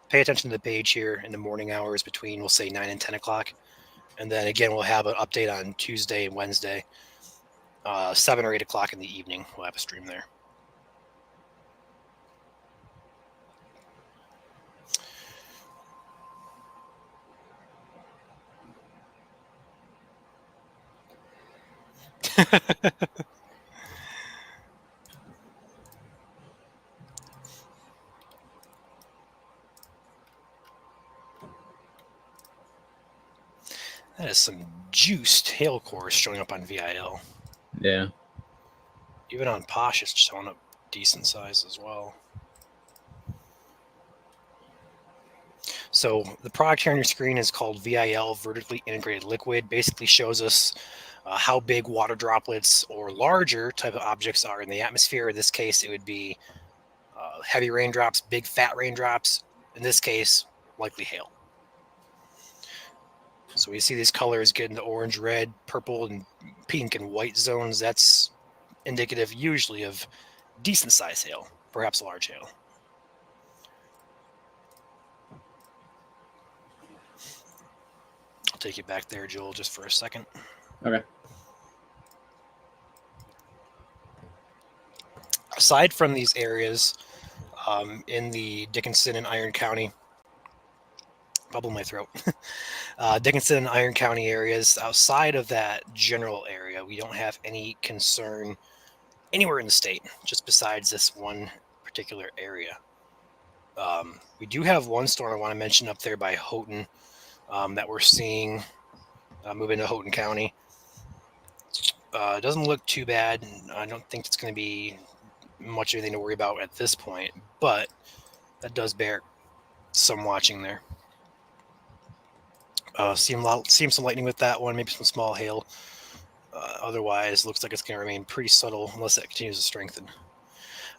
pay attention to the page here in the morning hours between, we'll say, 9 and 10 o'clock. And then again, we'll have an update on Tuesday and Wednesday, 7 or 8 o'clock in the evening. We'll have a stream there. That is some juiced hail cores showing up on VIL. Yeah. Even on Posh, it's showing up decent size as well. So the product here on your screen is called VIL, Vertically Integrated Liquid. Basically shows us how big water droplets or larger type of objects are in the atmosphere. In this case, it would be heavy raindrops, big fat raindrops. In this case, likely hail. So we see these colors get into orange, red, purple, and pink and white zones. That's indicative usually of decent size hail, perhaps large hail. I'll take you back there, Joel, just for a second. Okay. Aside from these areas in the Dickinson and Iron County, bubble in my throat, Dickinson and Iron County areas, outside of that general area, we don't have any concern anywhere in the state, just besides this one particular area. We do have one storm I want to mention up there by Houghton that we're seeing move into Houghton County. It doesn't look too bad. I don't think it's going to be much of anything to worry about at this point, but that does bear some watching there. Seeing some lightning with that one, maybe some small hail. Otherwise, looks like it's going to remain pretty subtle unless it continues to strengthen.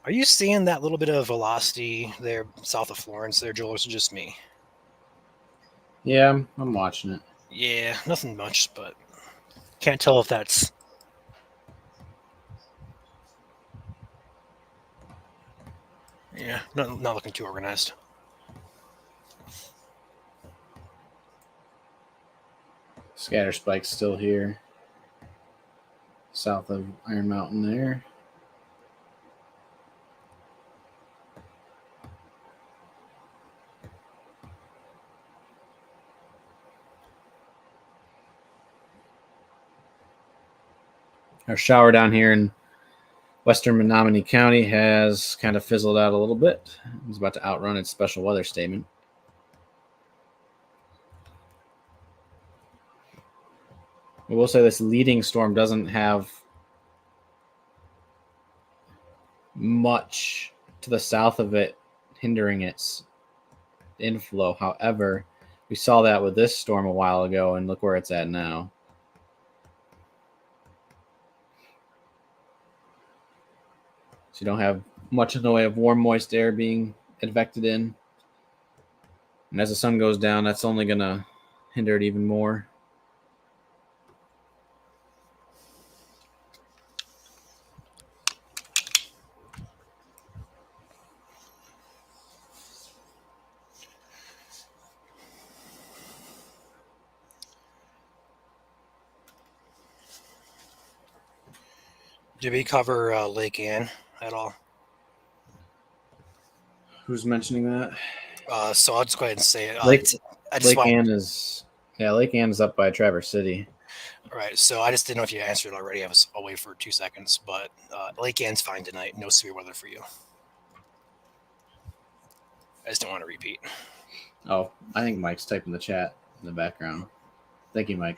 Are you seeing that little bit of velocity there south of Florence there, Joel, or is it just me? Yeah, I'm watching it. Yeah, nothing much, but can't tell if that's... Yeah, not looking too organized. Scatter spike's still here. South of Iron Mountain there. Our shower down here in western Menominee County has kind of fizzled out a little bit. It's about to outrun its special weather statement. I will say this leading storm doesn't have much to the south of it, hindering its inflow. However, we saw that with this storm a while ago, and look where it's at now. So you don't have much in the way of warm, moist air being advected in. And as the sun goes down, that's only going to hinder it even more. Did we cover Lake Ann at all? Who's mentioning that? So I'll just go ahead and say it. Lake Lake Ann is up by Traverse City. All right, so I just didn't know if you answered already. I was away for 2 seconds, but Lake Ann's fine tonight. No severe weather for you. I just don't want to repeat. Oh, I think Mike's typing the chat in the background. Thank you, Mike.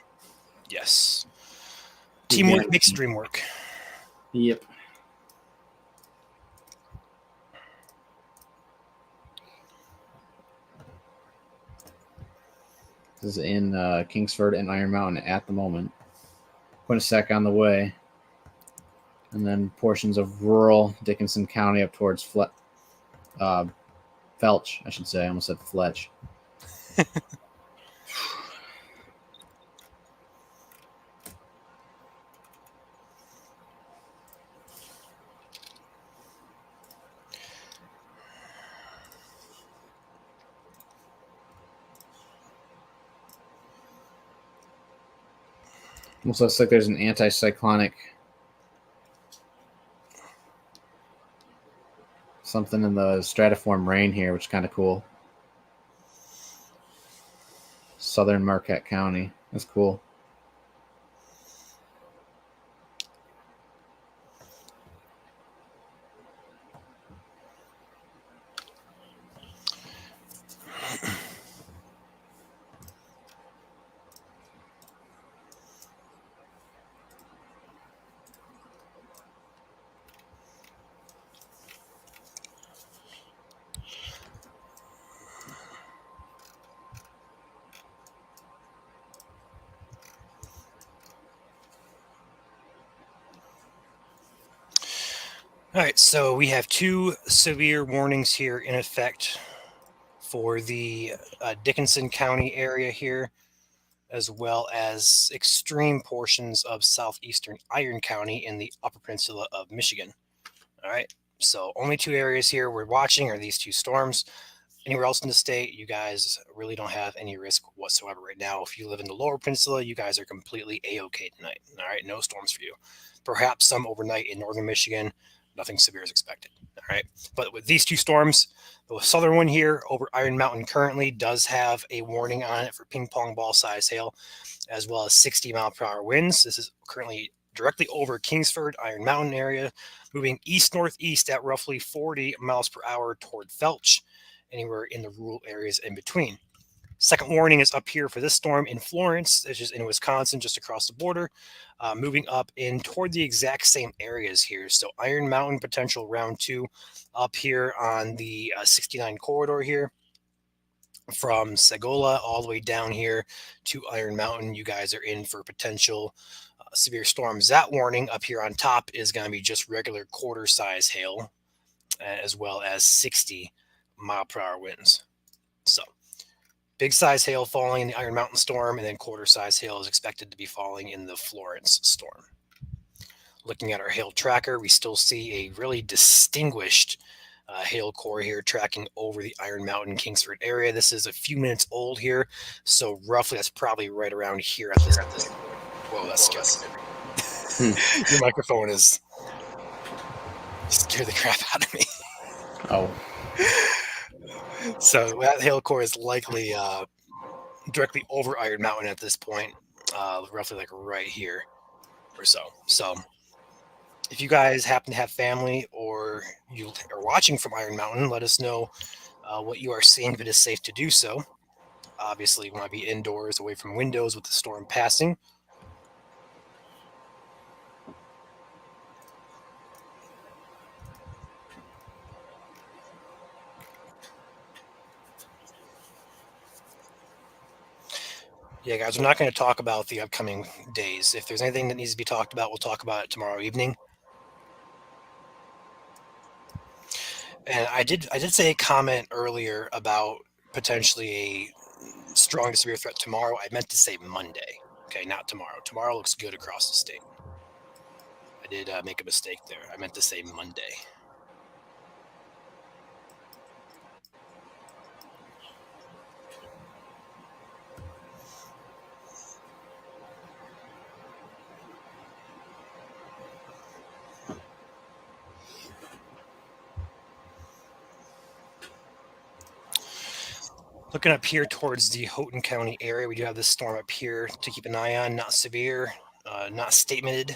Yes. Teamwork makes the dream work. Yep. This is in Kingsford and Iron Mountain at the moment. Quinnipiac on the way. And then portions of rural Dickinson County up towards Felch, I should say. I almost said Fletch. Almost looks like there's an anticyclonic something in the stratiform rain here, which is kind of cool. Southern Marquette County. That's cool. All right, so we have 2 severe warnings here in effect for the Dickinson County area here, as well as extreme portions of southeastern Iron County in the Upper Peninsula of Michigan. All right, so only 2 areas here we're watching are these 2 storms. Anywhere else in the state, you guys really don't have any risk whatsoever right now. If you live in the Lower Peninsula, you guys are completely A-OK tonight. All right, no storms for you. Perhaps some overnight in northern Michigan. Nothing severe is expected. All right. But with these 2 storms, the southern one here over Iron Mountain currently does have a warning on it for ping pong ball size hail, as well as 60-mile-per-hour winds. This is currently directly over Kingsford, Iron Mountain area, moving east-northeast at roughly 40 miles per hour toward Felch, anywhere in the rural areas in between. Second warning is up here for this storm in Florence, which is in Wisconsin, just across the border, moving up in toward the exact same areas here. So Iron Mountain potential round 2 up here on the 69 corridor here. From Segola all the way down here to Iron Mountain, you guys are in for potential severe storms. That warning up here on top is going to be just regular quarter size hail, as well as 60-mile-per-hour winds. So big size hail falling in the Iron Mountain storm, and then quarter size hail is expected to be falling in the Florence storm. Looking at our hail tracker, we still see a really distinguished hail core here tracking over the Iron Mountain Kingsford area. This is a few minutes old here, so roughly that's probably right around here at this. Whoa, that's scary. Your microphone is scared the crap out of me. Oh. So that hail core is likely directly over Iron Mountain at this point, roughly like right here or so. So if you guys happen to have family or you are watching from Iron Mountain, let us know what you are seeing if it is safe to do so. Obviously, you want to be indoors, away from windows with the storm passing. Yeah, guys, we're not going to talk about the upcoming days. If there's anything that needs to be talked about, we'll talk about it tomorrow evening. And I did say a comment earlier about potentially a strong to severe threat tomorrow. I meant to say Monday. Okay, not tomorrow. Tomorrow looks good across the state. I did make a mistake there. I meant to say Monday. Looking up here towards the Houghton County area, we do have this storm up here to keep an eye on. Not severe, not statemented.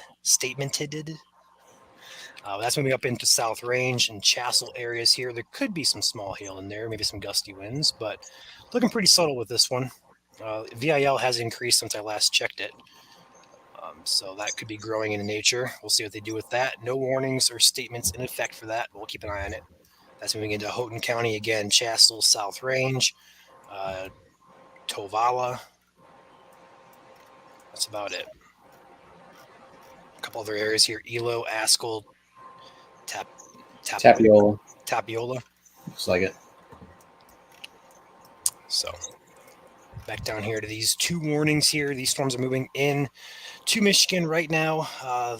That's moving up into South Range and Chassel areas here. There could be some small hail in there, maybe some gusty winds, but looking pretty subtle with this one. VIL has increased since I last checked it. So that could be growing in nature. We'll see what they do with that. No warnings or statements in effect for that. We'll keep an eye on it. That's moving into Houghton County again, Chassel, South Range, Tovala. That's about it. A couple other areas here: Elo, Askell, Tapiola. Tapiola. Looks like it. So back down here to these two warnings here. These storms are moving in to Michigan right now.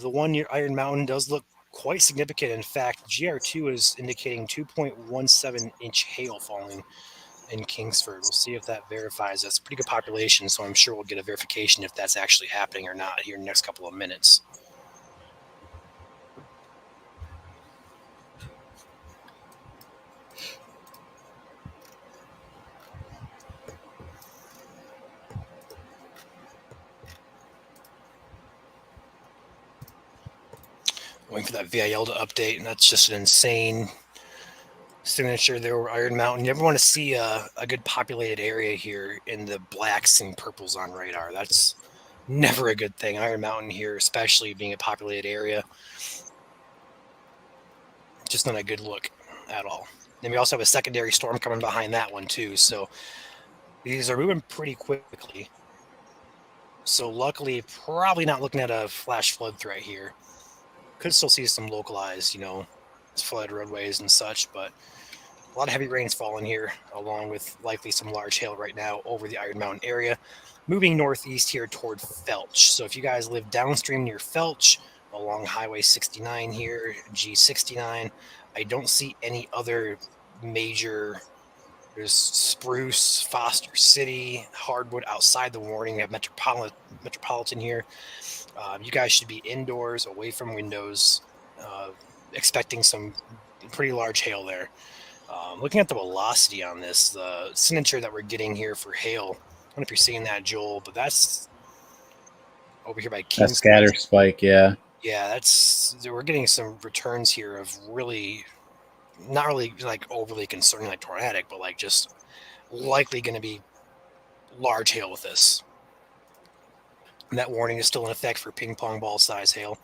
The one near Iron Mountain does look quite significant. In fact, GR2 is indicating 2.17-inch hail falling in Kingsford. We'll see if that verifies. That's a pretty good population, so I'm sure we'll get a verification if that's actually happening or not here in the next couple of minutes. Waiting for that VIL to update, and that's just an insane signature there over Iron Mountain. You ever want to see a good populated area here in the blacks and purples on radar? That's never a good thing. Iron Mountain here, especially being a populated area, just not a good look at all. Then we also have a secondary storm coming behind that one too. So these are moving pretty quickly. So luckily, probably not looking at a flash flood threat here. Could still see some localized, flood roadways and such, but a lot of heavy rains falling here, along with likely some large hail right now over the Iron Mountain area. Moving northeast here toward Felch. So if you guys live downstream near Felch, along Highway 69 here, G69, I don't see any other major. There's Spruce, Foster City, Hardwood outside the warning. We have Metropolitan here. You guys should be indoors, away from windows, expecting some pretty large hail there. Looking at the velocity on this, the signature that we're getting here for hail, I don't know if you're seeing that, Joel, but that's over here by Kings. That scatter spike, yeah. Yeah, we're getting some returns here of really, not really like overly concerning like tornadic, but like just likely going to be large hail with this. And that warning is still in effect for ping pong ball size hail.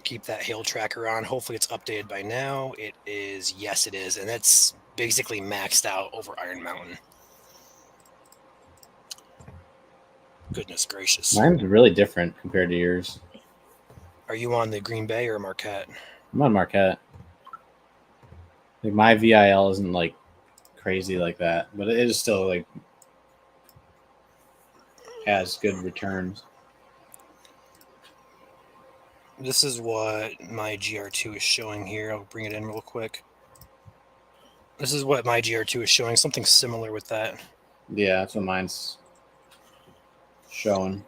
Keep that hail tracker on. Hopefully it's updated by now. It is. Yes, it is. And that's basically maxed out over Iron Mountain. Goodness gracious. Mine's really different compared to yours. Are you on the Green Bay or Marquette? I'm on Marquette. Like my VIL isn't like crazy like that, but it is still like has good returns. This is what my GR2 is showing here. I'll bring it in real quick. This is what my GR2 is showing. Something similar with that. Yeah, that's what mine's showing.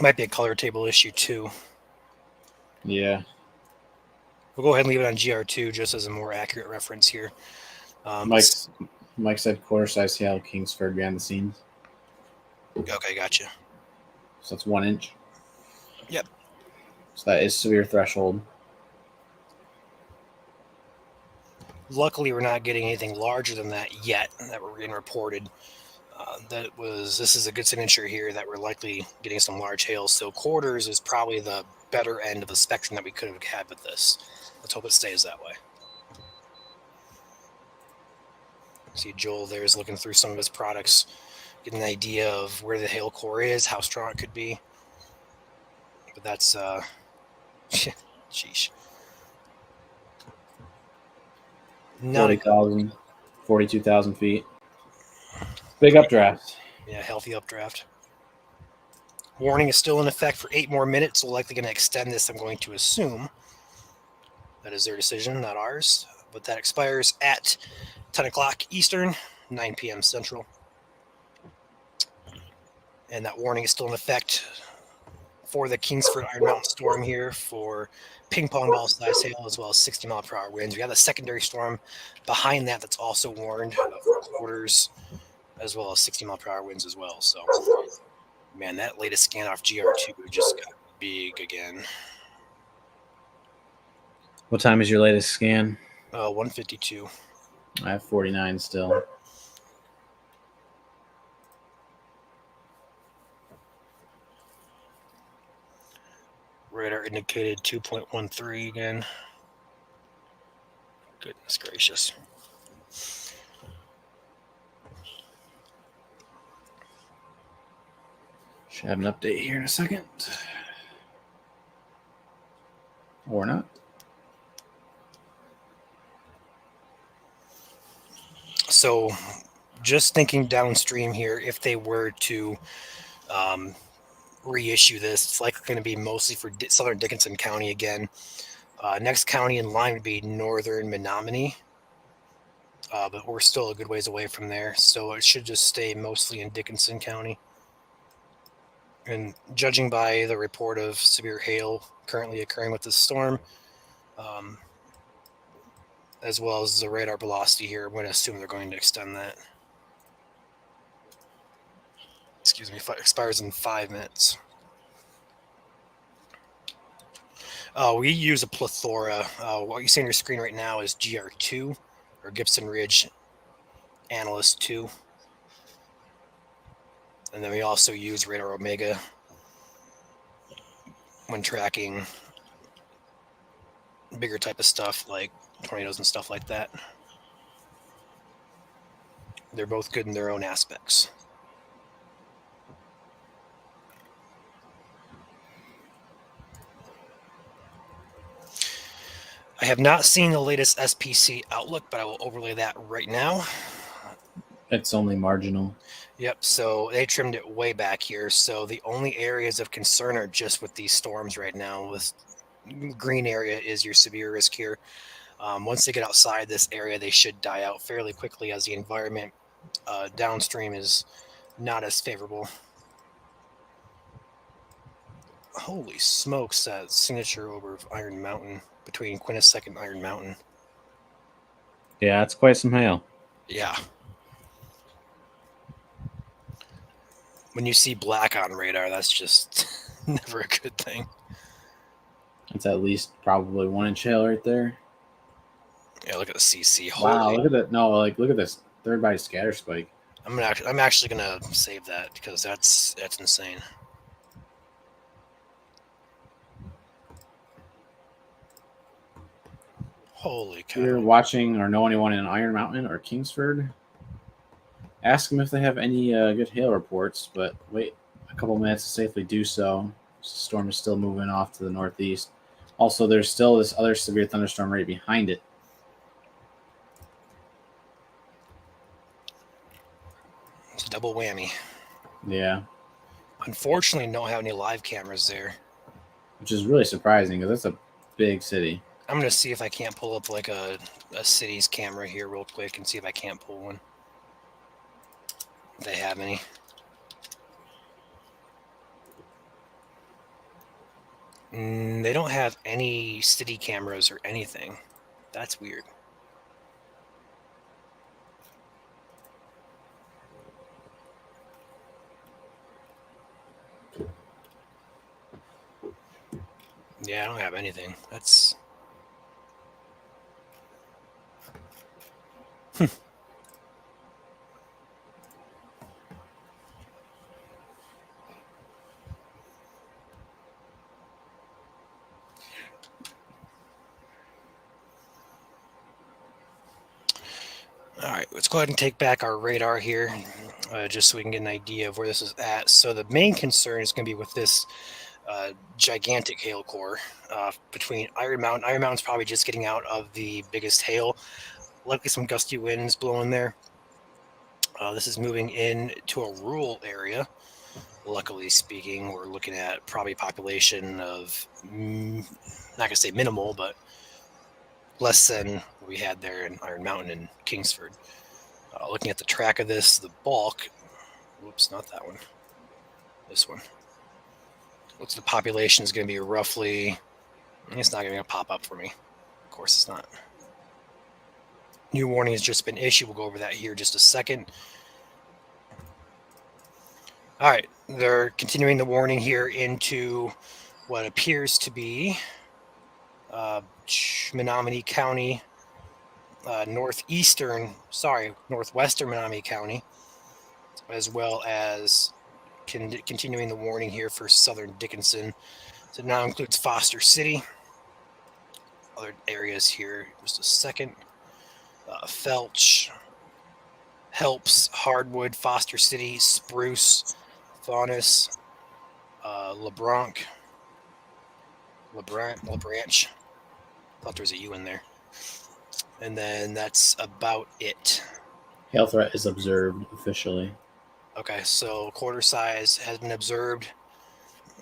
Might be a color table issue too. Yeah. We'll go ahead and leave it on GR2 just as a more accurate reference here. Mike said quarter size hail Kingsford behind the scenes. Okay, gotcha. So that's 1 inch. Yep. So that is severe threshold. Luckily, we're not getting anything larger than that yet that we're getting reported. This is a good signature here that we're likely getting some large hail. So quarters is probably the better end of the spectrum that we could have had with this. Let's hope it stays that way. See, Joel there is looking through some of his products, getting an idea of where the hail core is, how strong it could be. But that's, sheesh. 40,000, 42,000 feet. Big updraft. Yeah, healthy updraft. Warning is still in effect for 8 more minutes. So we're likely going to extend this, I'm going to assume. That is their decision, not ours. But that expires at 10 o'clock Eastern, 9 p.m. Central. And that warning is still in effect for the Kingsford Iron Mountain storm here for ping pong ball size hail as well as 60-mile-per-hour winds. We have a secondary storm behind that that's also warned for quarters as well as 60-mile-per-hour winds as well. So, man, that latest scan off GR2 just got big again. What time is your latest scan? 152. I have 49 still. Radar indicated 2.13 again. Goodness gracious. Should have an update here in a second. Or not. So just thinking downstream here, if they were to reissue this, it's likely going to be mostly for southern Dickinson County again. Next county in line would be northern Menominee, but we're still a good ways away from there, so it should just stay mostly in Dickinson County. And judging by the report of severe hail currently occurring with this storm, as well as the radar velocity here, I'm going to assume they're going to extend that. Excuse me, expires in 5 minutes. We use a plethora. What you see on your screen right now is GR2, or Gibson Ridge Analyst 2. And then we also use Radar Omega when tracking bigger type of stuff like tornadoes and stuff like that. They're both good in their own aspects. I have not seen the latest SPC outlook, but I will overlay that right now. It's only marginal. Yep, so they trimmed it way back here. So the only areas of concern are just with these storms right now. With green area is your severe risk here. Once they get outside this area, they should die out fairly quickly as the environment downstream is not as favorable. Holy smokes, that signature over Iron Mountain, between Quinnipiac and Iron Mountain. Yeah, it's quite some hail. Yeah. When you see black on radar, that's just never a good thing. It's at least probably 1 inch hail right there. Yeah, look at the CC. Wow, Holy. look at that. No, like look at this third body scatter spike. I'm actually gonna save that because that's insane. Holy cow. If you're watching or know anyone in Iron Mountain or Kingsford, ask them if they have any good hail reports, but wait a couple minutes to safely do so. The storm is still moving off to the northeast. Also, there's still this other severe thunderstorm right behind it. It's a double whammy. Yeah. Unfortunately, don't have any live cameras there. Which is really surprising because that's a big city. I'm going to see if I can't pull up like a city's camera here real quick and see if I can't pull one. If they have any. They don't have any city cameras or anything. That's weird. Yeah, I don't have anything. That's... All right, let's go ahead and take back our radar here, just so we can get an idea of where this is at. So the main concern is going to be with this gigantic hail core between Iron Mountain. Iron Mountain's probably just getting out of the biggest hail. Likely some gusty winds blowing there. This is moving in to a rural area. Luckily speaking, we're looking at probably population of, not going to say minimal, but less than what we had there in Iron Mountain and Kingsford. Looking at the track of this, the bulk, whoops, not that one, this one. What's the population is going to be roughly, it's not going to pop up for me. Of course it's not. New warning has just been issued. We'll go over that here just a second. All right, they're continuing the warning here into what appears to be Menominee County, northwestern Menominee County, as well as continuing the warning here for southern Dickinson. So it now includes Foster City. Other areas here, just a second. Felch, Helps, Hardwood, Foster City, Spruce, Faunus, LeBranch. Thought there was a U in there. And then that's about it. Hail threat is observed officially. Okay, so quarter size has been observed.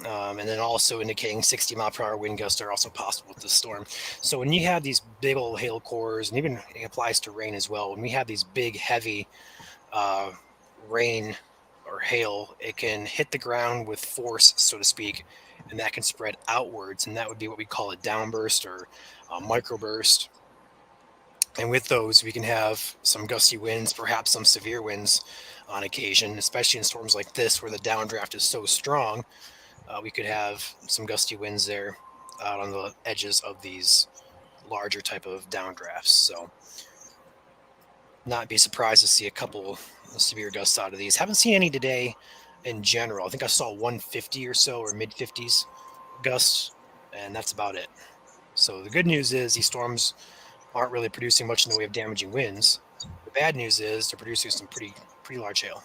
And then also indicating 60 mile per hour wind gusts are also possible with this storm. So when you have these big old hail cores, and even it applies to rain as well, when we have these big, heavy rain or hail, it can hit the ground with force, so to speak, and that can spread outwards, and that would be what we call a downburst or a microburst. And with those, we can have some gusty winds, perhaps some severe winds on occasion, especially in storms like this where the downdraft is so strong. We could have some gusty winds there out on the edges of these larger type of downdrafts. So not be surprised to see a couple severe gusts out of these. Haven't seen any today in general. I think I saw 150 or so, or mid 50s gusts, and that's about it. So the good news is these storms aren't really producing much in the way of damaging winds. The bad news is they're producing some pretty large hail.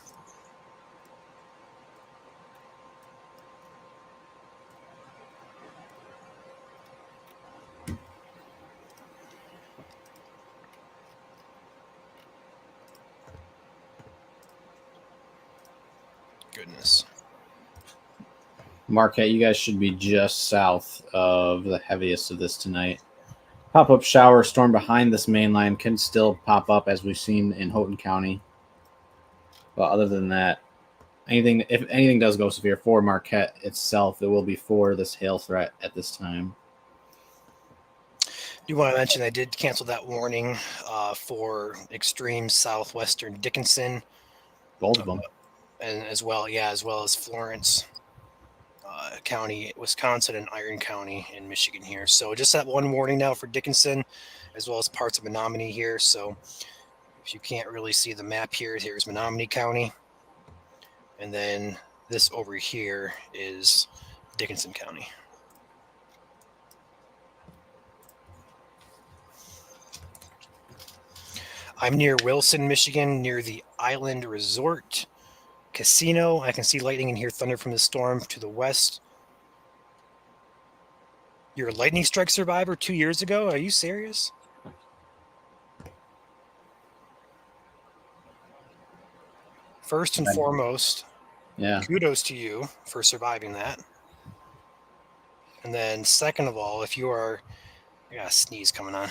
Goodness. Marquette, you guys should be just south of the heaviest of this tonight. Pop-up shower storm behind this main line can still pop up, as we've seen in Houghton County. But other than that, if anything does go severe for Marquette itself, it will be for this hail threat at this time. Do want to mention I did cancel that warning for extreme southwestern Dickinson. Both of them. And as well as Florence County, Wisconsin, and Iron County in Michigan here. So just that one warning now for Dickinson, as well as parts of Menominee here. So if you can't really see the map here, here's Menominee County. And then this over here is Dickinson County. I'm near Wilson, Michigan, near the Island Resort Casino. I can see lightning and hear thunder from the storm to the west. You're a lightning strike survivor 2 years ago? Are you serious? First and foremost, kudos to you for surviving that. And then second of all, if you are, I got a sneeze coming on.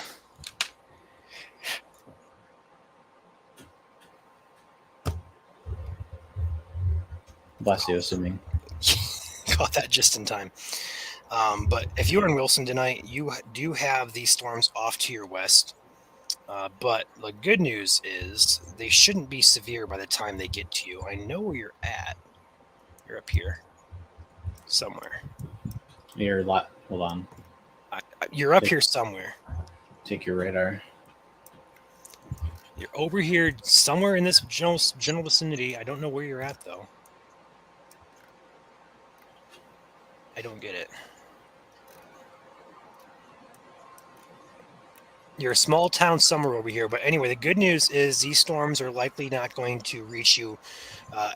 Bless you, assuming. Caught that just in time. But if you are in Wilson tonight, you do have these storms off to your west. But the good news is they shouldn't be severe by the time they get to you. I know where you're at. You're up here somewhere. Hold on. You're up here somewhere. Take your radar. You're over here somewhere in this general vicinity. I don't know where you're at, though. I don't get it. You're a small town somewhere over here, but anyway, the good news is these storms are likely not going to reach you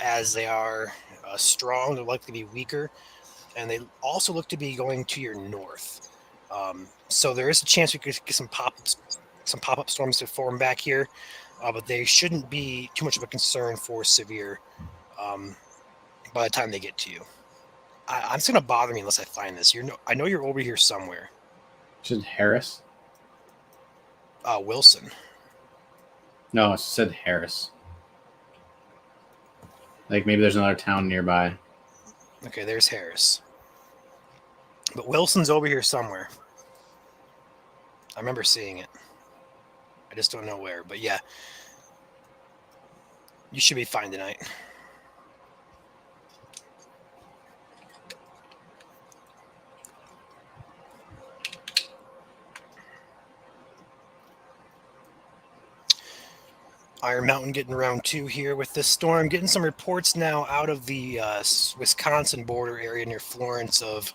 as they are strong. They're likely to be weaker, and they also look to be going to your north. So there is a chance we could get some pop up storms to form back here, but they shouldn't be too much of a concern for severe um, by the time they get to you. I'm just gonna bother me unless I find this. I know you're over here somewhere. Should Harris? Wilson. No, it said Harris. Like maybe there's another town nearby. Okay, there's Harris. But Wilson's over here somewhere. I remember seeing it. I just don't know where. But yeah, you should be fine tonight. Iron Mountain getting around 2 here with this storm. Getting some reports now out of the Wisconsin border area near Florence of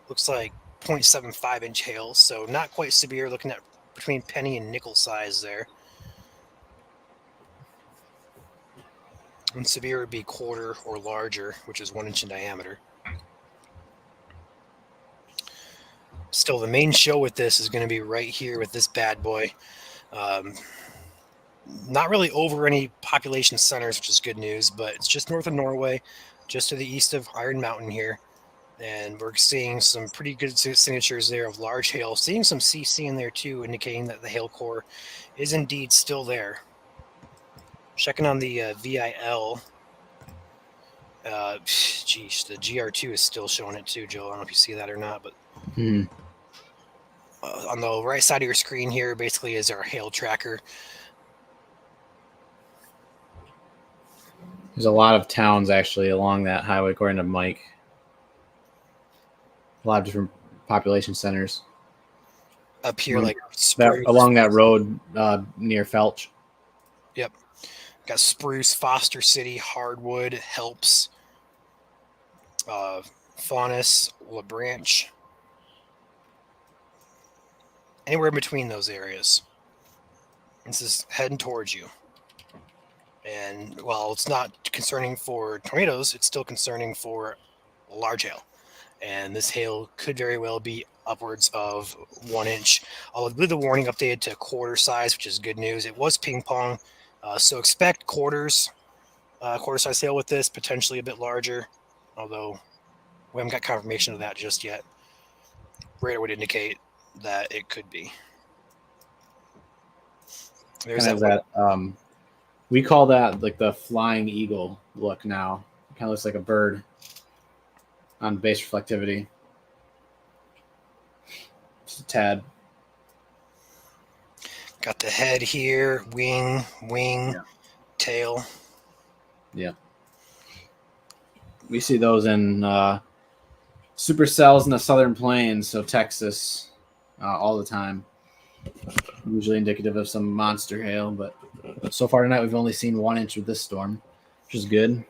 looks like 0.75-inch hail. So not quite severe, looking at between penny and nickel size there. And severe would be quarter or larger, which is 1 inch in diameter. Still, the main show with this is going to be right here with this bad boy. Not really over any population centers, which is good news, but it's just north of Norway, just to the east of Iron Mountain here. And we're seeing some pretty good signatures there of large hail. Seeing some CC in there too, indicating that the hail core is indeed still there. Checking on the VIL. Geez, the GR2 is still showing it too, Joe. I don't know if you see that or not, but on the right side of your screen here basically is our hail tracker. There's a lot of towns actually along that highway, according to Mike. A lot of different population centers Up here, like along that road near Felch. Yep. Got Spruce, Foster City, Hardwood, Helps, Faunus, LaBranche. Anywhere in between those areas. This is heading towards you. And while it's not concerning for tornadoes, it's still concerning for large hail. And this hail could very well be upwards of 1 inch. Although I believe the warning updated to quarter size, which is good news. It was ping pong. So expect quarter size hail with this, potentially a bit larger. Although we haven't got confirmation of that just yet. Radar would indicate that it could be. There's that. We call that like the flying eagle look now. It kind of looks like a bird on base reflectivity. Just a tad. Got the head here, wing, yeah. Tail. Yeah. We see those in supercells in the Southern Plains, so Texas, all the time. Usually indicative of some monster hail, but so far tonight we've only seen 1 inch with this storm, which is good.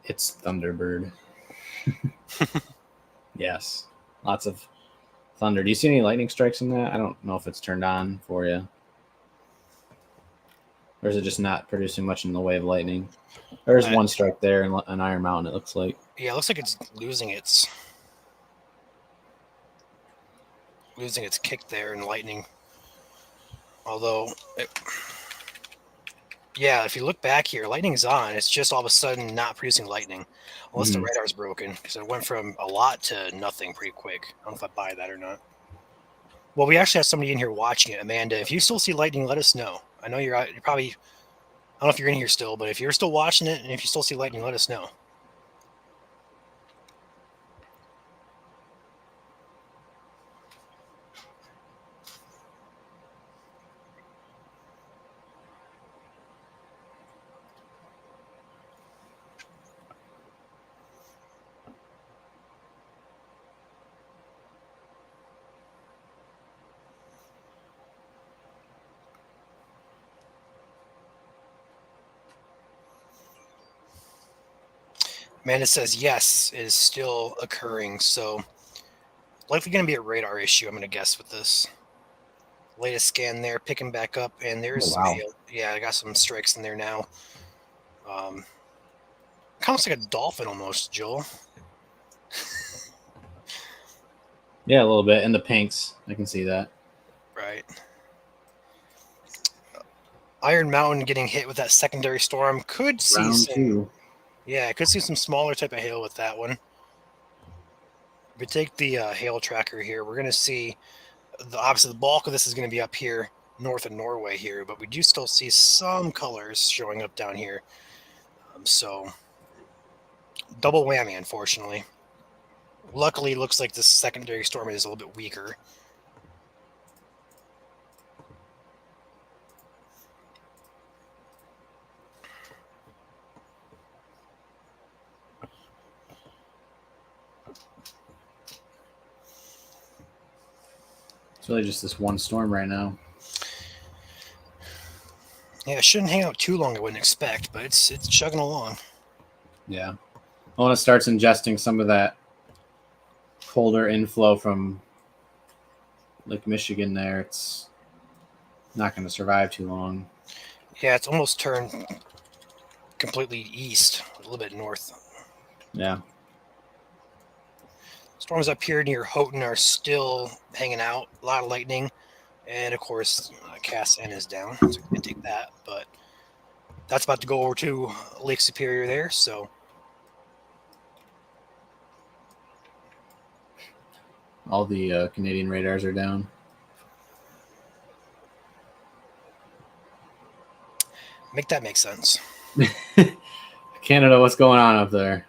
It's Thunderbird. Yes. Lots of thunder. Do you see any lightning strikes in that? I don't know if it's turned on for you. Or is it just not producing much in the way of lightning? There's one strike there in Iron Mountain, it looks like. Yeah, it looks like it's losing its kick there in lightning. Although, yeah, if you look back here, lightning's on. It's just all of a sudden not producing lightning. Unless the radar's broken, because it went from a lot to nothing pretty quick. I don't know if I buy that or not. Well, we actually have somebody in here watching it. Amanda, if you still see lightning, let us know. I know you're probably, I don't know if you're in here still, but if you're still watching it and if you still see lightning, let us know. Amanda says yes, it is still occurring. So likely going to be a radar issue, I'm going to guess, with this. Latest scan there, picking back up, and there's Oh, some wow. hail. Yeah, I got some strikes in there now. Kind of looks like a dolphin almost, Joel. Yeah, a little bit. And the pinks, I can see that. Right. Iron Mountain getting hit with that secondary storm. Could see Round some, two. yeah, could see some smaller type of hail with that one. If we take the hail tracker here, we're going to see obviously the bulk of this is going to be up here north of Norway here, but we do still see some colors showing up down here. So double whammy, unfortunately. Luckily, it looks like this secondary storm is a little bit weaker. It's really just this one storm right now. Yeah, it shouldn't hang out too long, I wouldn't expect, but it's chugging along. Yeah. Well, when it starts ingesting some of that colder inflow from Lake Michigan there, it's not going to survive too long. Yeah, it's almost turned completely east, a little bit north. Yeah. Storms up here near Houghton are still hanging out. A lot of lightning. And of course, Cass N is down, so we can take that. But that's about to go over to Lake Superior there. So All the Canadian radars are down. make that make sense. Canada, what's going on up there?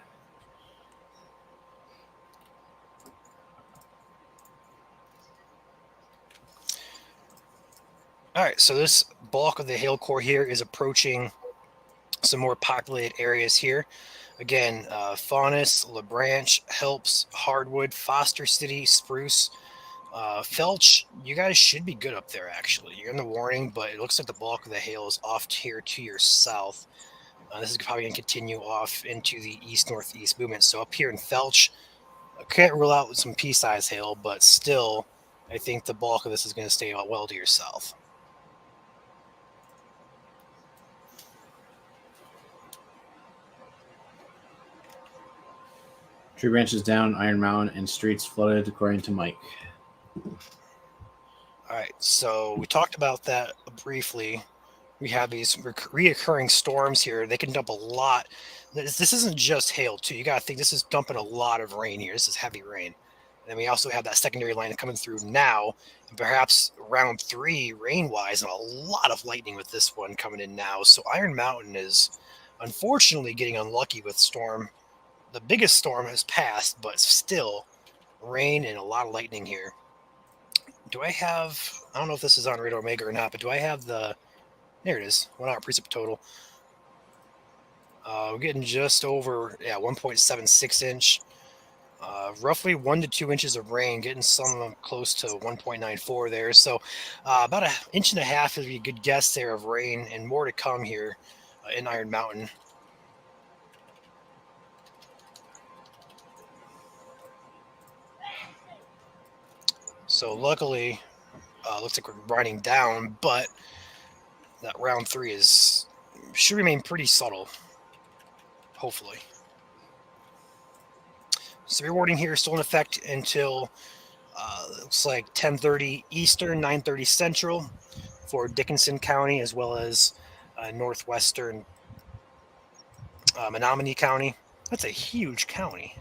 All right, so this bulk of the hail core here is approaching some more populated areas here. Again, Faunus, LaBranche, Helps, Hardwood, Foster City, Spruce, Felch. You guys should be good up there, actually. You're in the warning, but it looks like the bulk of the hail is off here to your south. This is probably going to continue off into the east-northeast movement. So up here in Felch, I can't rule out some pea-size hail, but still, I think the bulk of this is going to stay well to your south. Tree branches down, Iron Mountain, and streets flooded, according to Mike. All right, so we talked about that briefly. We have these reoccurring storms here. They can dump a lot. This isn't just hail, too. You got to think this is dumping a lot of rain here. This is heavy rain. And then we also have that secondary line coming through now, and perhaps round 3 rain-wise, and a lot of lightning with this one coming in now. So Iron Mountain is unfortunately getting unlucky with storm. The biggest storm has passed, but still rain and a lot of lightning here. Do I have, I don't know if this is on Radar Omega or not, but do I have the, there it is, 1 hour precip total. We're getting just over, 1.76 inch. Roughly 1 to 2 inches of rain, getting some of them close to 1.94 there. So about an inch and a half would be a good guess there of rain, and more to come here in Iron Mountain. So luckily, looks like we're grinding down, but that round 3 should remain pretty subtle, hopefully. So rewarding here is still in effect until looks like 10:30 Eastern, 9:30 Central for Dickinson County, as well as northwestern Menominee County. That's a huge county.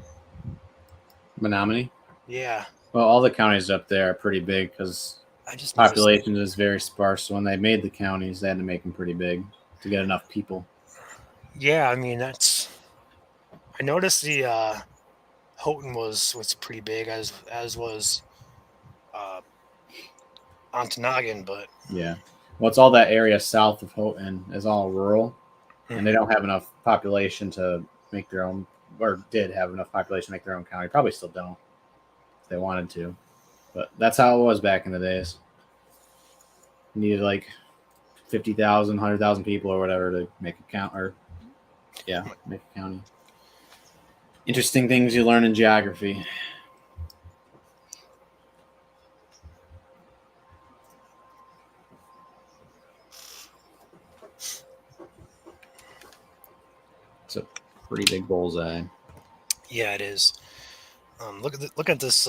Menominee? Yeah. Well, all the counties up there are pretty big because population is very sparse. So when they made the counties, they had to make them pretty big to get enough people. Yeah, I mean, I noticed the Houghton was pretty big, as was Ontonagon, but yeah. Well, it's all that area south of Houghton is all rural, and they don't have enough population to make their own, or did have enough population to make their own county. Probably still don't if they wanted to, but that's how it was back in the days. You needed like 50,000, 100,000 people or whatever to make a count, or make a county. Interesting things you learn in geography. It's a pretty big bullseye. Yeah, it is. Look at this.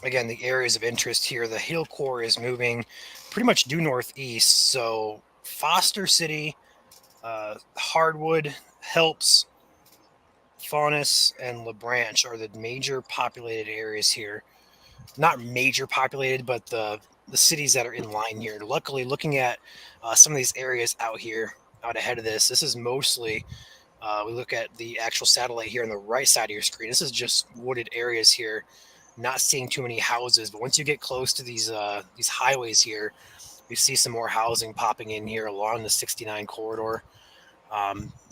Again, the areas of interest here. The hail core is moving pretty much due northeast. So Foster City, Hardwood, Helps, Faunus, and LaBranch are the major populated areas here. Not major populated, but the cities that are in line here. Luckily, looking at some of these areas out here, out ahead of this, this is mostly. We look at the actual satellite here on the right side of your screen. This is just wooded areas here, not seeing too many houses. But once you get close to these highways here, we see some more housing popping in here along the 69 corridor.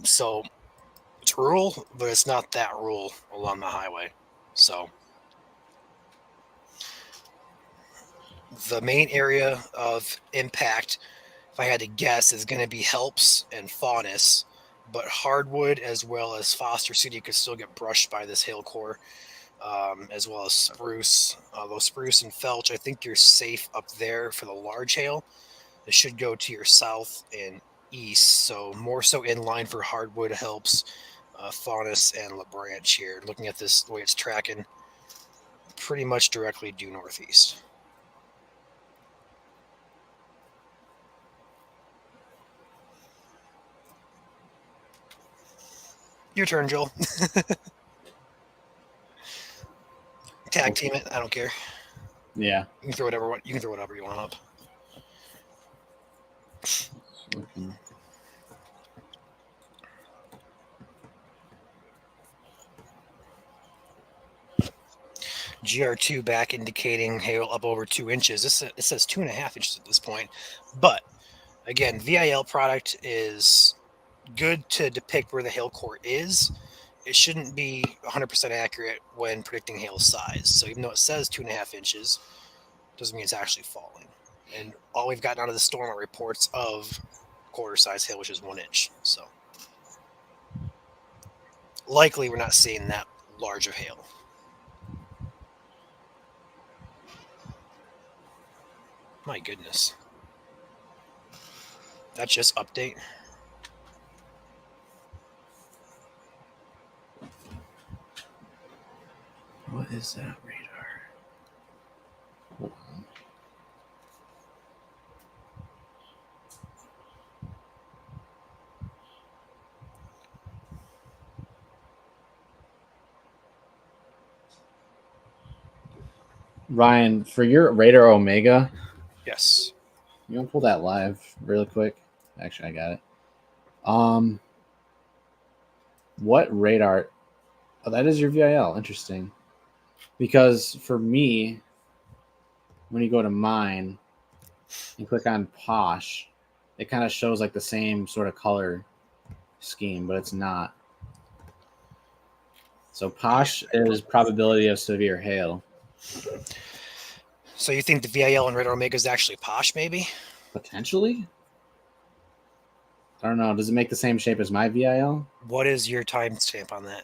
So it's rural, but it's not that rural along the highway. So the main area of impact, if I had to guess, is going to be Helps and Faunus, but Hardwood as well as Foster City could still get brushed by this hail core, as well as Spruce. Although Spruce and Felch, I think you're safe up there for the large hail. It should go to your south and east, so more so in line for Hardwood, Helps, Faunus, and LaBranch here. Looking at this, the way it's tracking, pretty much directly due northeast. Your turn, Joel. Tag team it. I don't care. Yeah. You can throw whatever you want up. GR2 back indicating hail up over 2 inches. It says 2.5 inches at this point. But again, VIL product is good to depict where the hail core is. It shouldn't be 100% accurate when predicting hail size. So even though it says 2.5 inches, doesn't mean it's actually falling. And all we've gotten out of the storm are reports of quarter size hail, which is 1 inch. So likely we're not seeing that large of hail. My goodness. That's just update. What is that radar? Hold on. Ryan, for your Radar Omega, Yes. you want to pull that live really quick? Actually, I got it. What radar? Oh, that is your VIL. Interesting. Because for me, when you go to mine and click on Posh, it kind of shows like the same sort of color scheme, but it's not. So Posh is probability of severe hail. So you think the VIL and Radar Omega is actually Posh, maybe? Potentially? I don't know. Does it make the same shape as my VIL? What is your timestamp on that?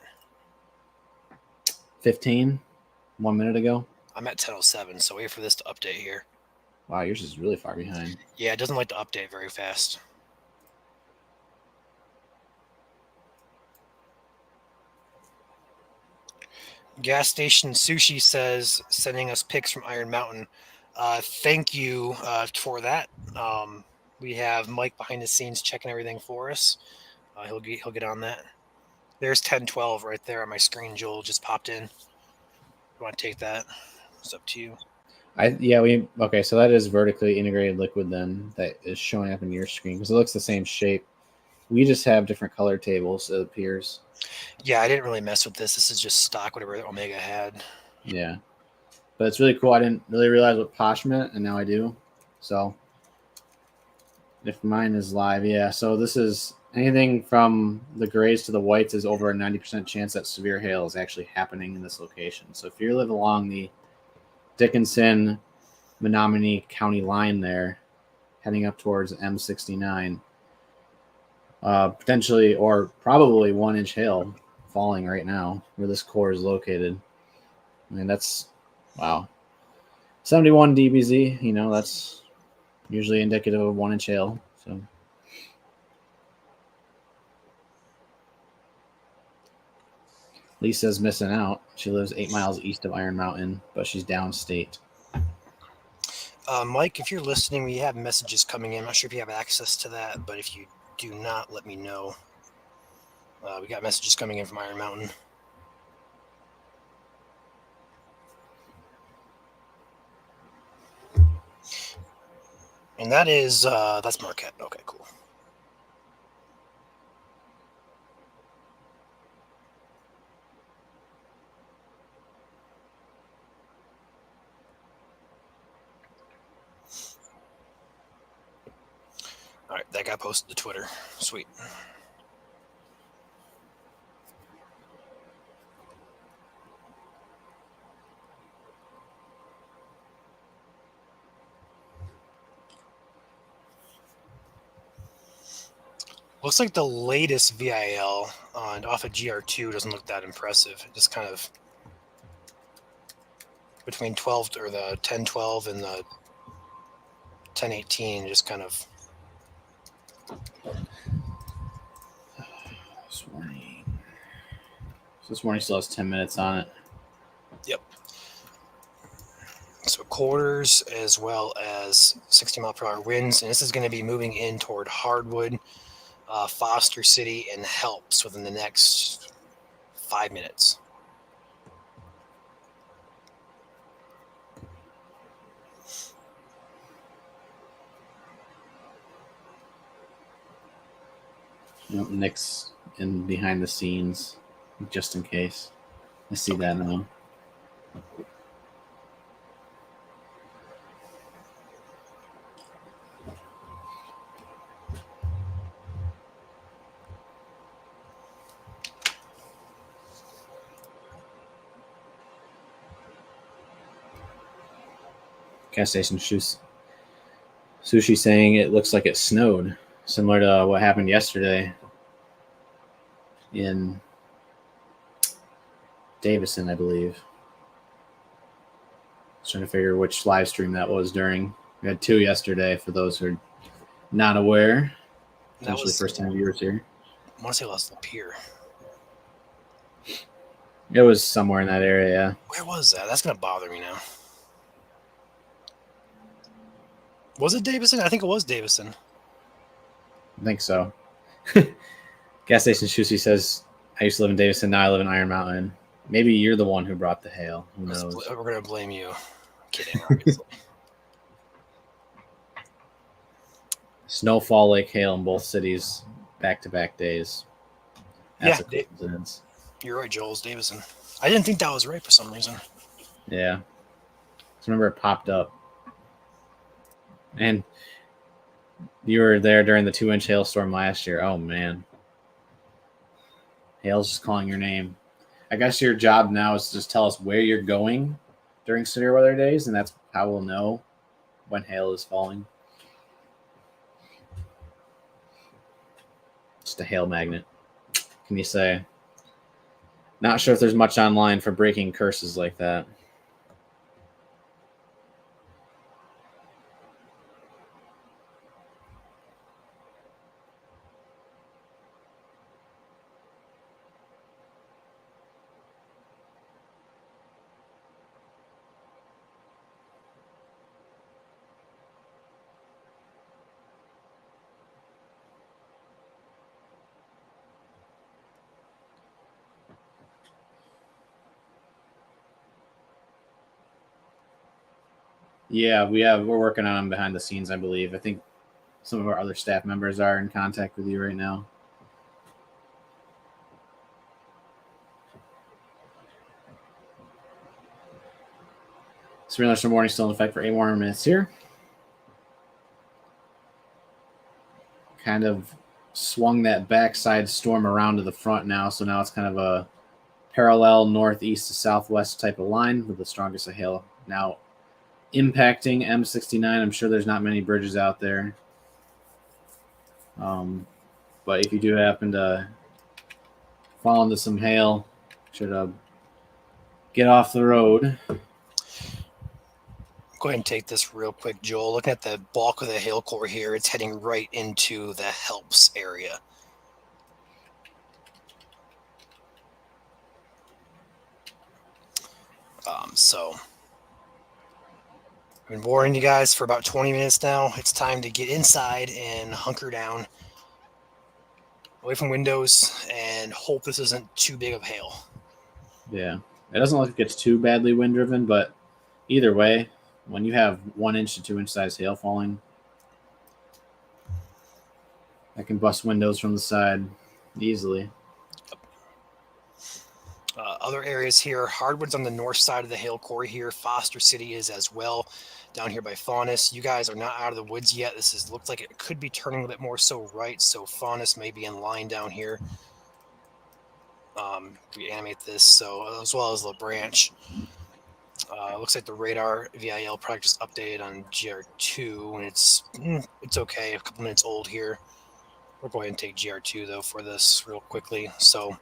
15, 1 minute ago. I'm at 10:07, so wait for this to update here. Wow, yours is really far behind. Yeah, it doesn't like to update very fast. Gas Station Sushi says, sending us pics from Iron Mountain. Thank you for that. We have Mike behind the scenes checking everything for us. He'll get on that. There's 10:12 right there on my screen. Joel just popped in. You want to take that? It's up to you. Okay, so that is vertically integrated liquid then that is showing up in your screen because it looks the same shape. We just have different color tables, it appears. Yeah, I didn't really mess with this. This is just stock, whatever Omega had. Yeah. But it's really cool. I didn't really realize what Posh meant, and now I do. So if mine is live, yeah. So this is anything from the grays to the whites is over a 90% chance that severe hail is actually happening in this location. So if you live along the Dickinson, Menominee County line there, heading up towards M69, potentially or probably 1 inch hail falling right now where this core is located. I mean, that's wow. 71 dBz, that's usually indicative of 1-inch hail. So Lisa's missing out. She lives 8 miles east of Iron Mountain, but she's downstate. Mike, if you're listening, we have messages coming in. I'm not sure if you have access to that, but if you do not, let me know. We got messages coming in from Iron Mountain. And that's Marquette. Okay, cool. All right, that got posted to Twitter. Sweet. Looks like the latest VIL off of GR2 doesn't look that impressive. It just kind of between 12 or the 1012 and the 1018, just kind of. This morning still has 10 minutes on it. Yep. So quarters as well as 60-mile-per-hour winds, and this is going to be moving in toward Hardwood, Foster City, and Helps within the next 5 minutes. Nick's in behind the scenes, just in case. I see that now. Gas station Sushi saying it looks like it snowed, similar to what happened yesterday in Davison, I believe. I was trying to figure which live stream that was during. We had 2 yesterday, for those who are not aware. Potentially first-time viewers here. I want to say it was Lapeer. It was somewhere in that area, yeah. Where was that? That's going to bother me now. Was it Davison? I think it was Davison. I think so. Gas station Shusi says, I used to live in Davison, now I live in Iron Mountain. Maybe you're the one who brought the hail. Who knows? We're going to blame you. Kidding, obviously. Snowfall, like hail in both cities, back-to-back days. That's a coincidence. You're right, Joel's Davison. I didn't think that was right for some reason. Yeah. I remember it popped up. And you were there during the 2-inch hailstorm last year. Oh, man. Hail's just calling your name. I guess your job now is to just tell us where you're going during severe weather days, and that's how we'll know when hail is falling. Just a hail magnet. Can you say? Not sure if there's much online for breaking curses like that. Yeah, we're working on them behind the scenes, I believe. I think some of our other staff members are in contact with you right now. Surveillance warning still in effect for 8 more minutes here. Kind of swung that backside storm around to the front now, so now it's kind of a parallel northeast to southwest type of line with the strongest of hail now impacting M69. I'm sure there's not many bridges out there. But if you do happen to fall into some hail. Should get off the road. Go ahead and take this real quick, Joel. Looking at the bulk of the hail core here, it's heading right into the helps area. So I've been warning you guys for about 20 minutes now. It's time to get inside and hunker down, away from windows, and hope this isn't too big of hail. Yeah, it doesn't look like it's too badly wind driven, but either way, when you have 1 inch to 2 inch size hail falling, that can bust windows from the side easily. Other areas here, hardwood's on the north side of the hail core here. Foster City is as well, down here by Faunus. You guys are not out of the woods yet. Looks like it could be turning a bit more so right, so Faunus may be in line down here. We animate this, so as well as La Branch. Looks like the radar VIL product just updated on GR2, and it's okay, a couple minutes old here. We'll go ahead and take GR2 though for this real quickly. So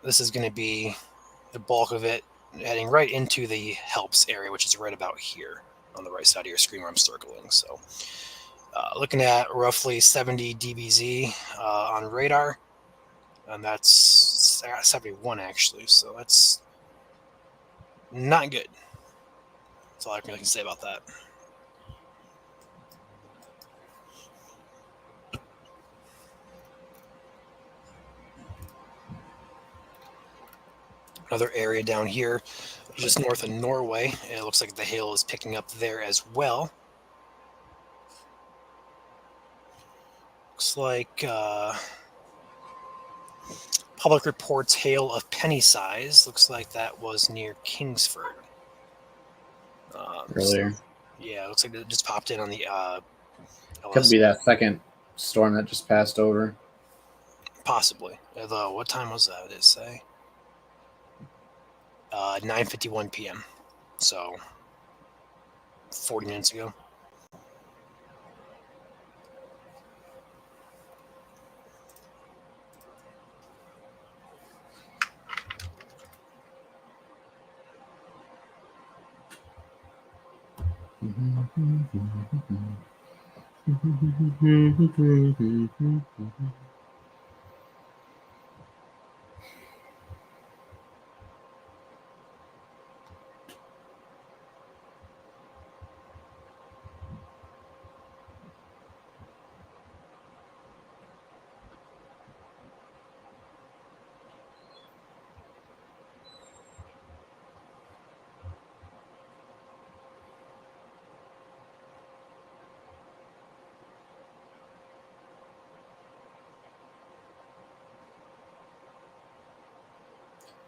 this is going to be the bulk of it heading right into the helps area, which is right about here on the right side of your screen where I'm circling. So looking at roughly 70 dBz on radar, and that's 71 actually. So that's not good. That's all I really can say about that. Another area down here, just north of Norway. It looks like the hail is picking up there as well. Looks like public reports hail of penny size. Looks like that was near Kingsford. Earlier. So, yeah, it looks like it just popped in on the Could be that second storm that just passed over. Possibly. Although, what time was that? Did it say? 9:51 p.m. So 40 minutes ago.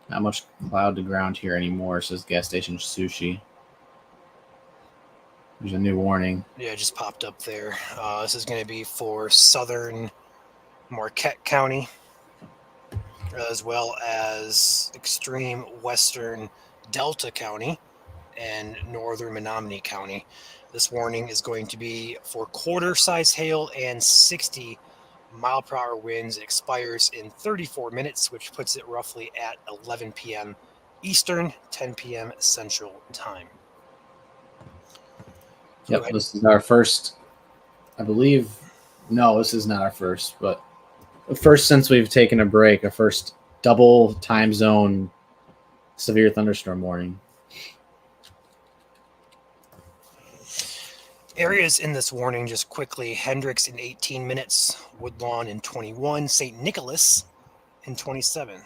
Not much cloud to ground here anymore, says gas station sushi. There's a new warning. Yeah, it just popped up there. This is going to be for southern Marquette County, as well as extreme western Delta County and northern Menominee County. This warning is going to be for quarter-size hail and 60 mile-per-hour winds. It expires in 34 minutes, which puts it roughly at 11 p.m. Eastern, 10 p.m. Central Time. Yep, this is our first, I believe. No, this is not our first, but the first since we've taken a break, a first double time zone severe thunderstorm warning. Areas in this warning, just quickly: Hendricks in 18 minutes, Woodlawn in 21, St. Nicholas in 27.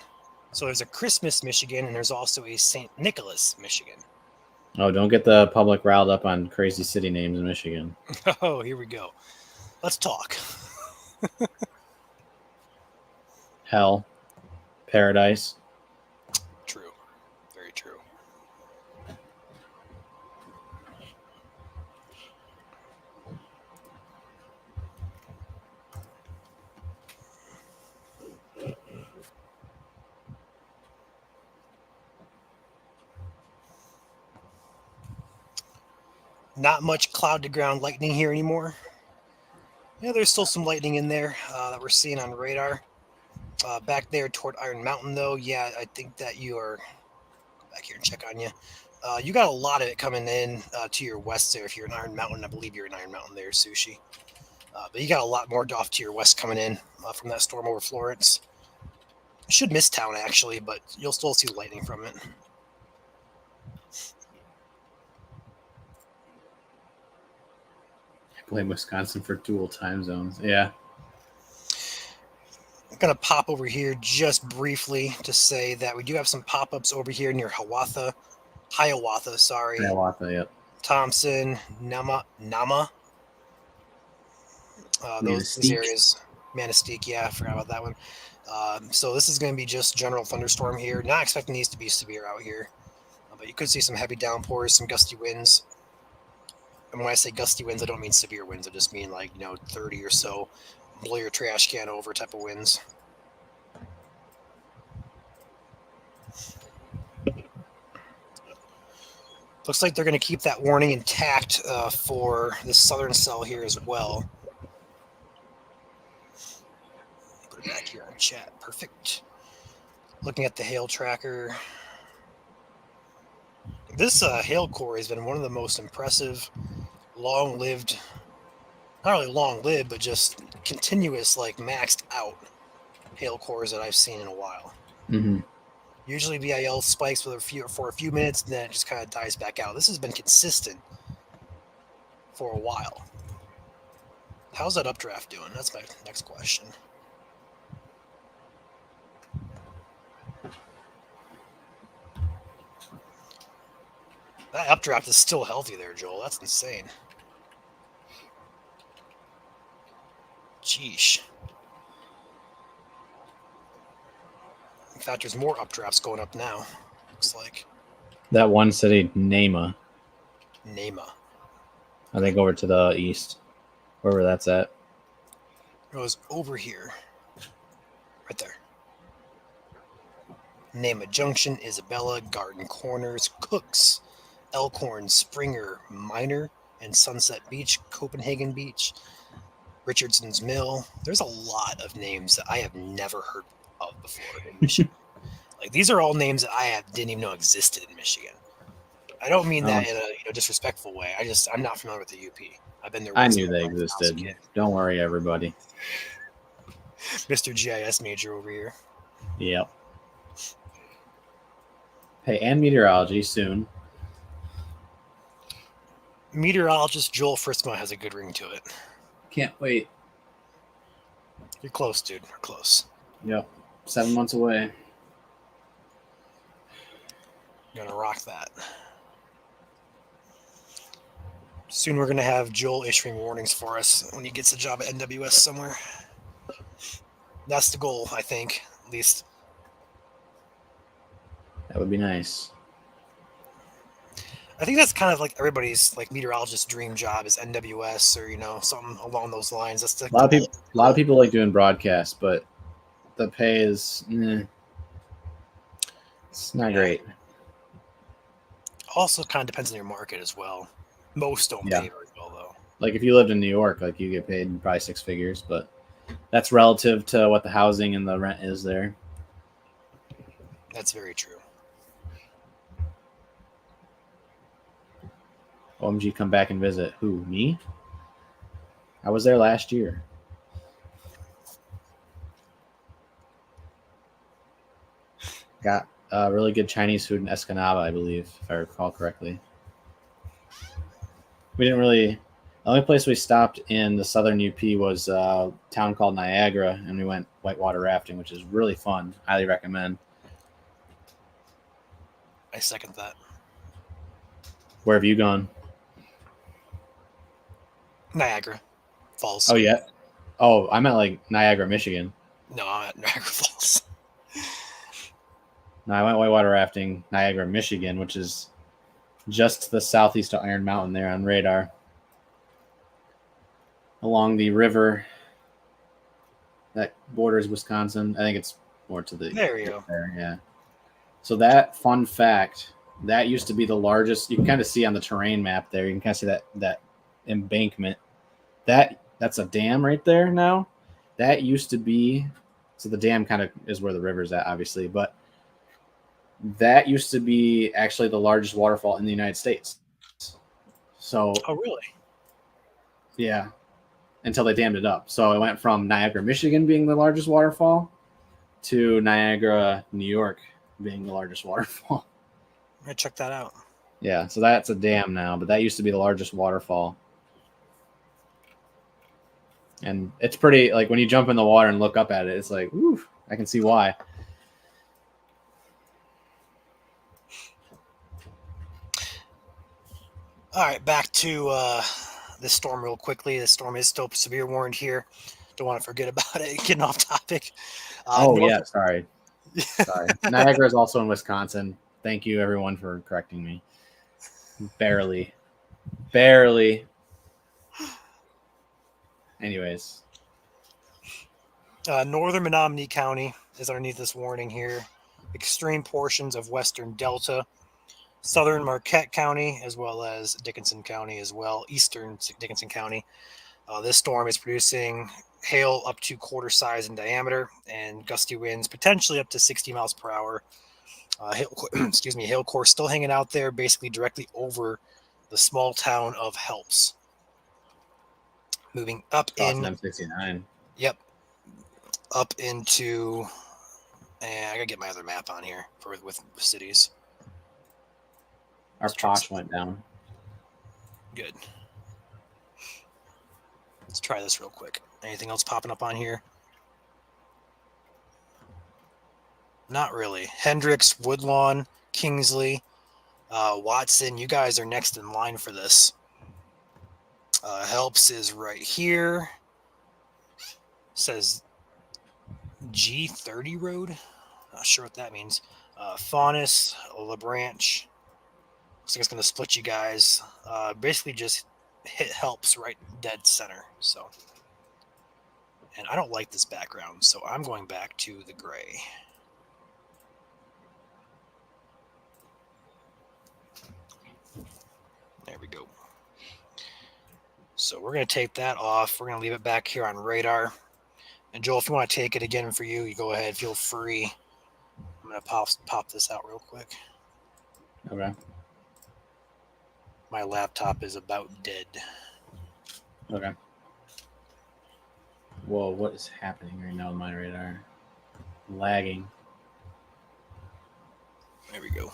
So there's a Christmas, Michigan, and there's also a St. Nicholas, Michigan. Oh, don't get the public riled up on crazy city names in Michigan. Oh, here we go. Let's talk. Hell. Paradise. True. Very true. Not much cloud to ground lightning here anymore. Yeah, there's still some lightning in there that we're seeing on radar. Back there toward Iron Mountain, though, yeah, I think that you are back here and check on you. You got a lot of it coming in to your west there. If you're in Iron Mountain, I believe you're in Iron Mountain there, Sushi. But you got a lot more off to your west coming in from that storm over Florence. Should miss town actually, but you'll still see lightning from it. Blame Wisconsin for dual time zones. Yeah. I'm going to pop over here just briefly to say that we do have some pop-ups over here near Hiawatha, sorry. Hiawatha, yep. Thompson, Nama. Those areas. Manistee, yeah, I forgot about that one. So this is going to be just general thunderstorm here. Not expecting these to be severe out here. But you could see some heavy downpours, some gusty winds. And when I say gusty winds, I don't mean severe winds. I just mean 30 or so, blow your trash can over type of winds. Looks like they're going to keep that warning intact for the southern cell here as well. Put it back here on chat. Perfect. Looking at the hail tracker. This hail core has been one of the most impressive, long-lived, not really long-lived, but just continuous, maxed out hail cores that I've seen in a while. Mm-hmm. Usually VIL spikes for a few minutes, and then it just kind of dies back out. This has been consistent for a while. How's that updraft doing? That's my next question. That updraft is still healthy there, Joel. That's insane. Jeesh. In fact, there's more updrafts going up now. Looks like. That one city, Nama. I think over to the east, wherever that's at. It goes over here. Right there. Nama Junction, Isabella, Garden Corners, Cooks, Elkhorn, Springer, Minor, and Sunset Beach, Copenhagen Beach, Richardson's Mill. There's a lot of names that I have never heard of before in Michigan. These are all names that I didn't even know existed in Michigan. I don't mean that in a disrespectful way. I'm not familiar with the UP. I've been there. I knew they existed. Don't worry, everybody. Mr. GIS major over here. Yep. Hey, and meteorology soon. Meteorologist Joel Frisma has a good ring to it. Can't wait. You're close, dude. You're close. Yep. 7 months away. Gonna rock that. Soon we're gonna have Joel issuing warnings for us when he gets a job at NWS somewhere. That's the goal, I think, at least. That would be nice. I think that's kind of like everybody's meteorologist's dream job is NWS or something along those lines. That's a lot of people like doing broadcasts, but the pay is it's not great. Also, kind of depends on your market as well. Most don't pay very well though. Like if you lived in New York, you get paid probably 6 figures, but that's relative to what the housing and the rent is there. That's very true. OMG, come back and visit. Who, me? I was there last year. Got really good Chinese food in Escanaba, I believe, if I recall correctly. We didn't really... The only place we stopped in the southern UP was a town called Niagara, and we went whitewater rafting, which is really fun. Highly recommend. I second that. Where have you gone? Niagara Falls. Oh, yeah? Oh, I meant Niagara, Michigan. No, I'm at Niagara Falls. No, I went whitewater rafting, Niagara, Michigan, which is just to the southeast of Iron Mountain there on radar. Along the river that borders Wisconsin. I think it's more to the... There you go. There, yeah. So that, fun fact, that used to be the largest... You can kind of see on the terrain map there. You can kind of see that embankment. That's a dam right there now. That used to be So the dam kind of is where the river's at, obviously. But that used to be actually the largest waterfall in the United States. So, Oh, really? yeah, until they dammed it up. So it went from Niagara, Michigan being the largest waterfall to Niagara, New York being the largest waterfall. I'm gonna check that out. Yeah, so that's a dam now, but that used to be the largest waterfall. And it's pretty, like, when you jump in the water and look up at it, it's like, ooh, I can see why. All right, back to this storm real quickly. The storm is still severe warned here. Don't want to forget about it. Getting off topic. Oh, yeah, sorry. Niagara is also in Wisconsin. Thank you, everyone, for correcting me. Barely. Anyways. Northern Menominee County is underneath this warning here. Extreme portions of western Delta, southern Marquette County, as well as Dickinson County, as well eastern Dickinson County. This storm is producing hail up to quarter size in diameter and gusty winds potentially up to 60 miles per hour. Hail core still hanging out there, basically directly over the small town of Helps. Moving up Crossing in M69. Yep, up into. And I gotta get my other map on here with cities. Our Posh went down. Good. Let's try this real quick. Anything else popping up on here? Not really. Hendricks, Woodlawn, Kingsley, Watson, you guys are next in line for this. Helps is right here. Says G30 Road. Not sure what that means. Faunus, LaBranche. Looks like it's going to split you guys. Basically just hit Helps right dead center. So, and I don't like this background, so I'm going back to the gray. There we go. So we're going to take that off. We're going to leave it back here on radar. And Joel, if you want to take it again for you, you go ahead. Feel free. I'm going to pop this out real quick. Okay. My laptop is about dead. Okay. Whoa, what is happening right now with my radar? Lagging. There we go.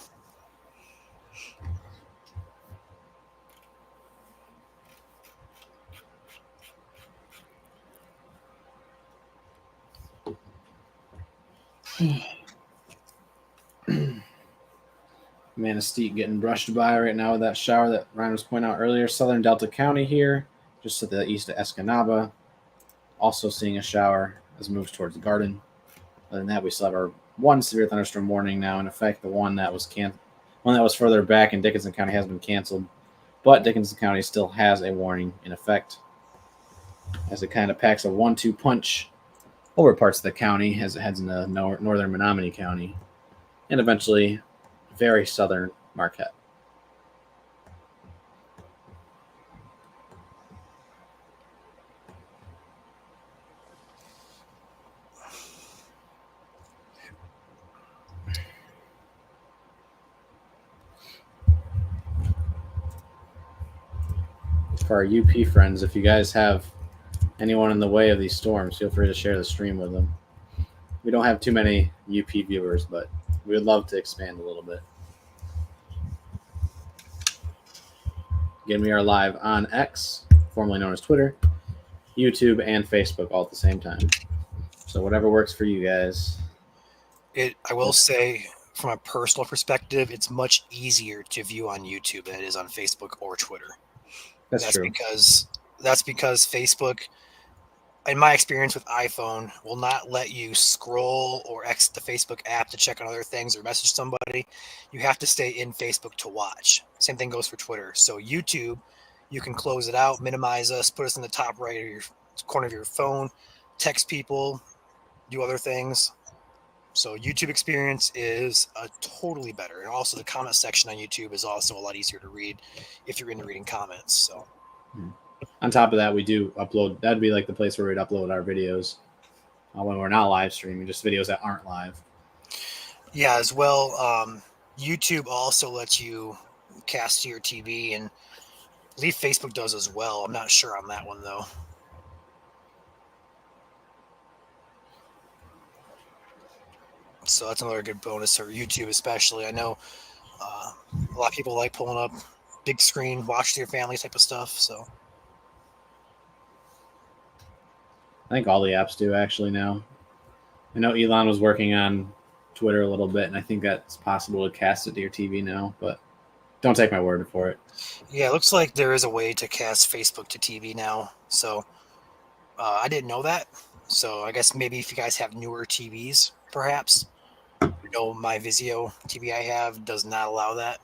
Manistee getting brushed by right now with that shower that Ryan was pointing out earlier. Southern Delta County here, just to the east of Escanaba. Also seeing a shower as it moves towards the garden. Other than that, we still have our one severe thunderstorm warning now in effect. The one that was further back in Dickinson County has been canceled, but Dickinson County still has a warning in effect as it kind of packs a 1-2 punch over parts of the county as it heads into northern Menominee County and eventually very southern Marquette. For our UP friends, if you guys have anyone in the way of these storms, feel free to share the stream with them. We don't have too many UP viewers, but we would love to expand a little bit. Again, we are live on X, formerly known as Twitter, YouTube, and Facebook all at the same time. So whatever works for you guys. I will say, from a personal perspective, it's much easier to view on YouTube than it is on Facebook or Twitter. That's true. That's because Facebook, in my experience with iPhone, will not let you scroll or exit the Facebook app to check on other things or message somebody. You have to stay in Facebook to watch. Same thing goes for Twitter. So YouTube, you can close it out, minimize us, put us in the top right of your corner of your phone, text people, do other things. So YouTube experience is totally better. And also the comment section on YouTube is also a lot easier to read if you're into reading comments. So on top of that, we do upload. That'd be like the place where we'd upload our videos. when we're not live streaming, just videos that aren't live. Yeah, as well. YouTube also lets you cast to your TV, and I believe Facebook does as well. I'm not sure on that one though. So that's another good bonus for YouTube, especially. I know a lot of people like pulling up big screen, watch their family type of stuff. So I think all the apps do actually now. I know Elon was working on Twitter a little bit, and I think that's possible to cast it to your TV now, but don't take my word for it. yeah, it looks like there is a way to cast Facebook to TV now. So I didn't know that. So I guess maybe if you guys have newer TVs, perhaps. My Vizio TV I have does not allow that,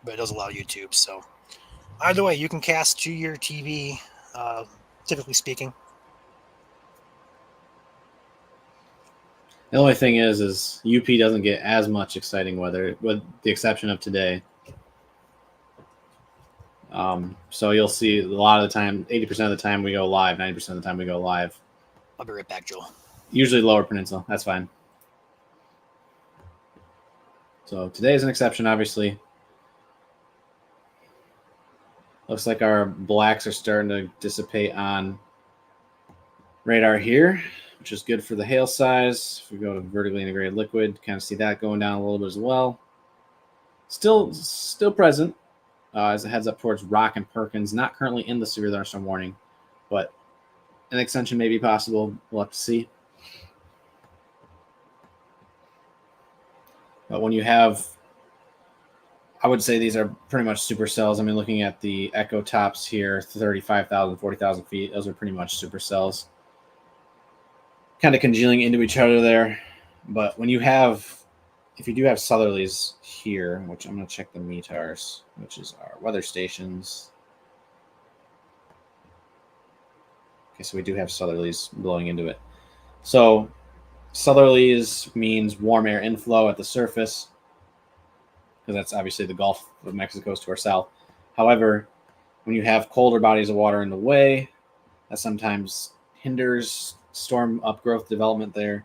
but it does allow YouTube. So either way, you can cast to your TV. Typically speaking, The only thing is UP doesn't get as much exciting weather, with the exception of today. So you'll see a lot of the time, 80% of the time we go live, 90% of the time we go live. I'll be right back, Joel. Usually Lower Peninsula. That's fine. So today is an exception, obviously. Looks like our blacks are starting to dissipate on radar here, which is good for the hail size. If we go to vertically integrated liquid, kind of see that going down a little bit as well. Still present as it heads up towards Rock and Perkins. Not currently in the severe thunderstorm warning, but an extension may be possible. We'll have to see. But when you have, I would say these are pretty much supercells. I mean, looking at the echo tops here, 35,000, 40,000 feet, those are pretty much supercells. Kind of congealing into each other there. But when you have, if you do have southerlies here, which I'm going to check the METARs, which is our weather stations. Okay, so we do have southerlies blowing into it. So southerlies means warm air inflow at the surface, because that's obviously the Gulf of Mexico is to our south. However, when you have colder bodies of water in the way, that sometimes hinders storm upgrowth development there.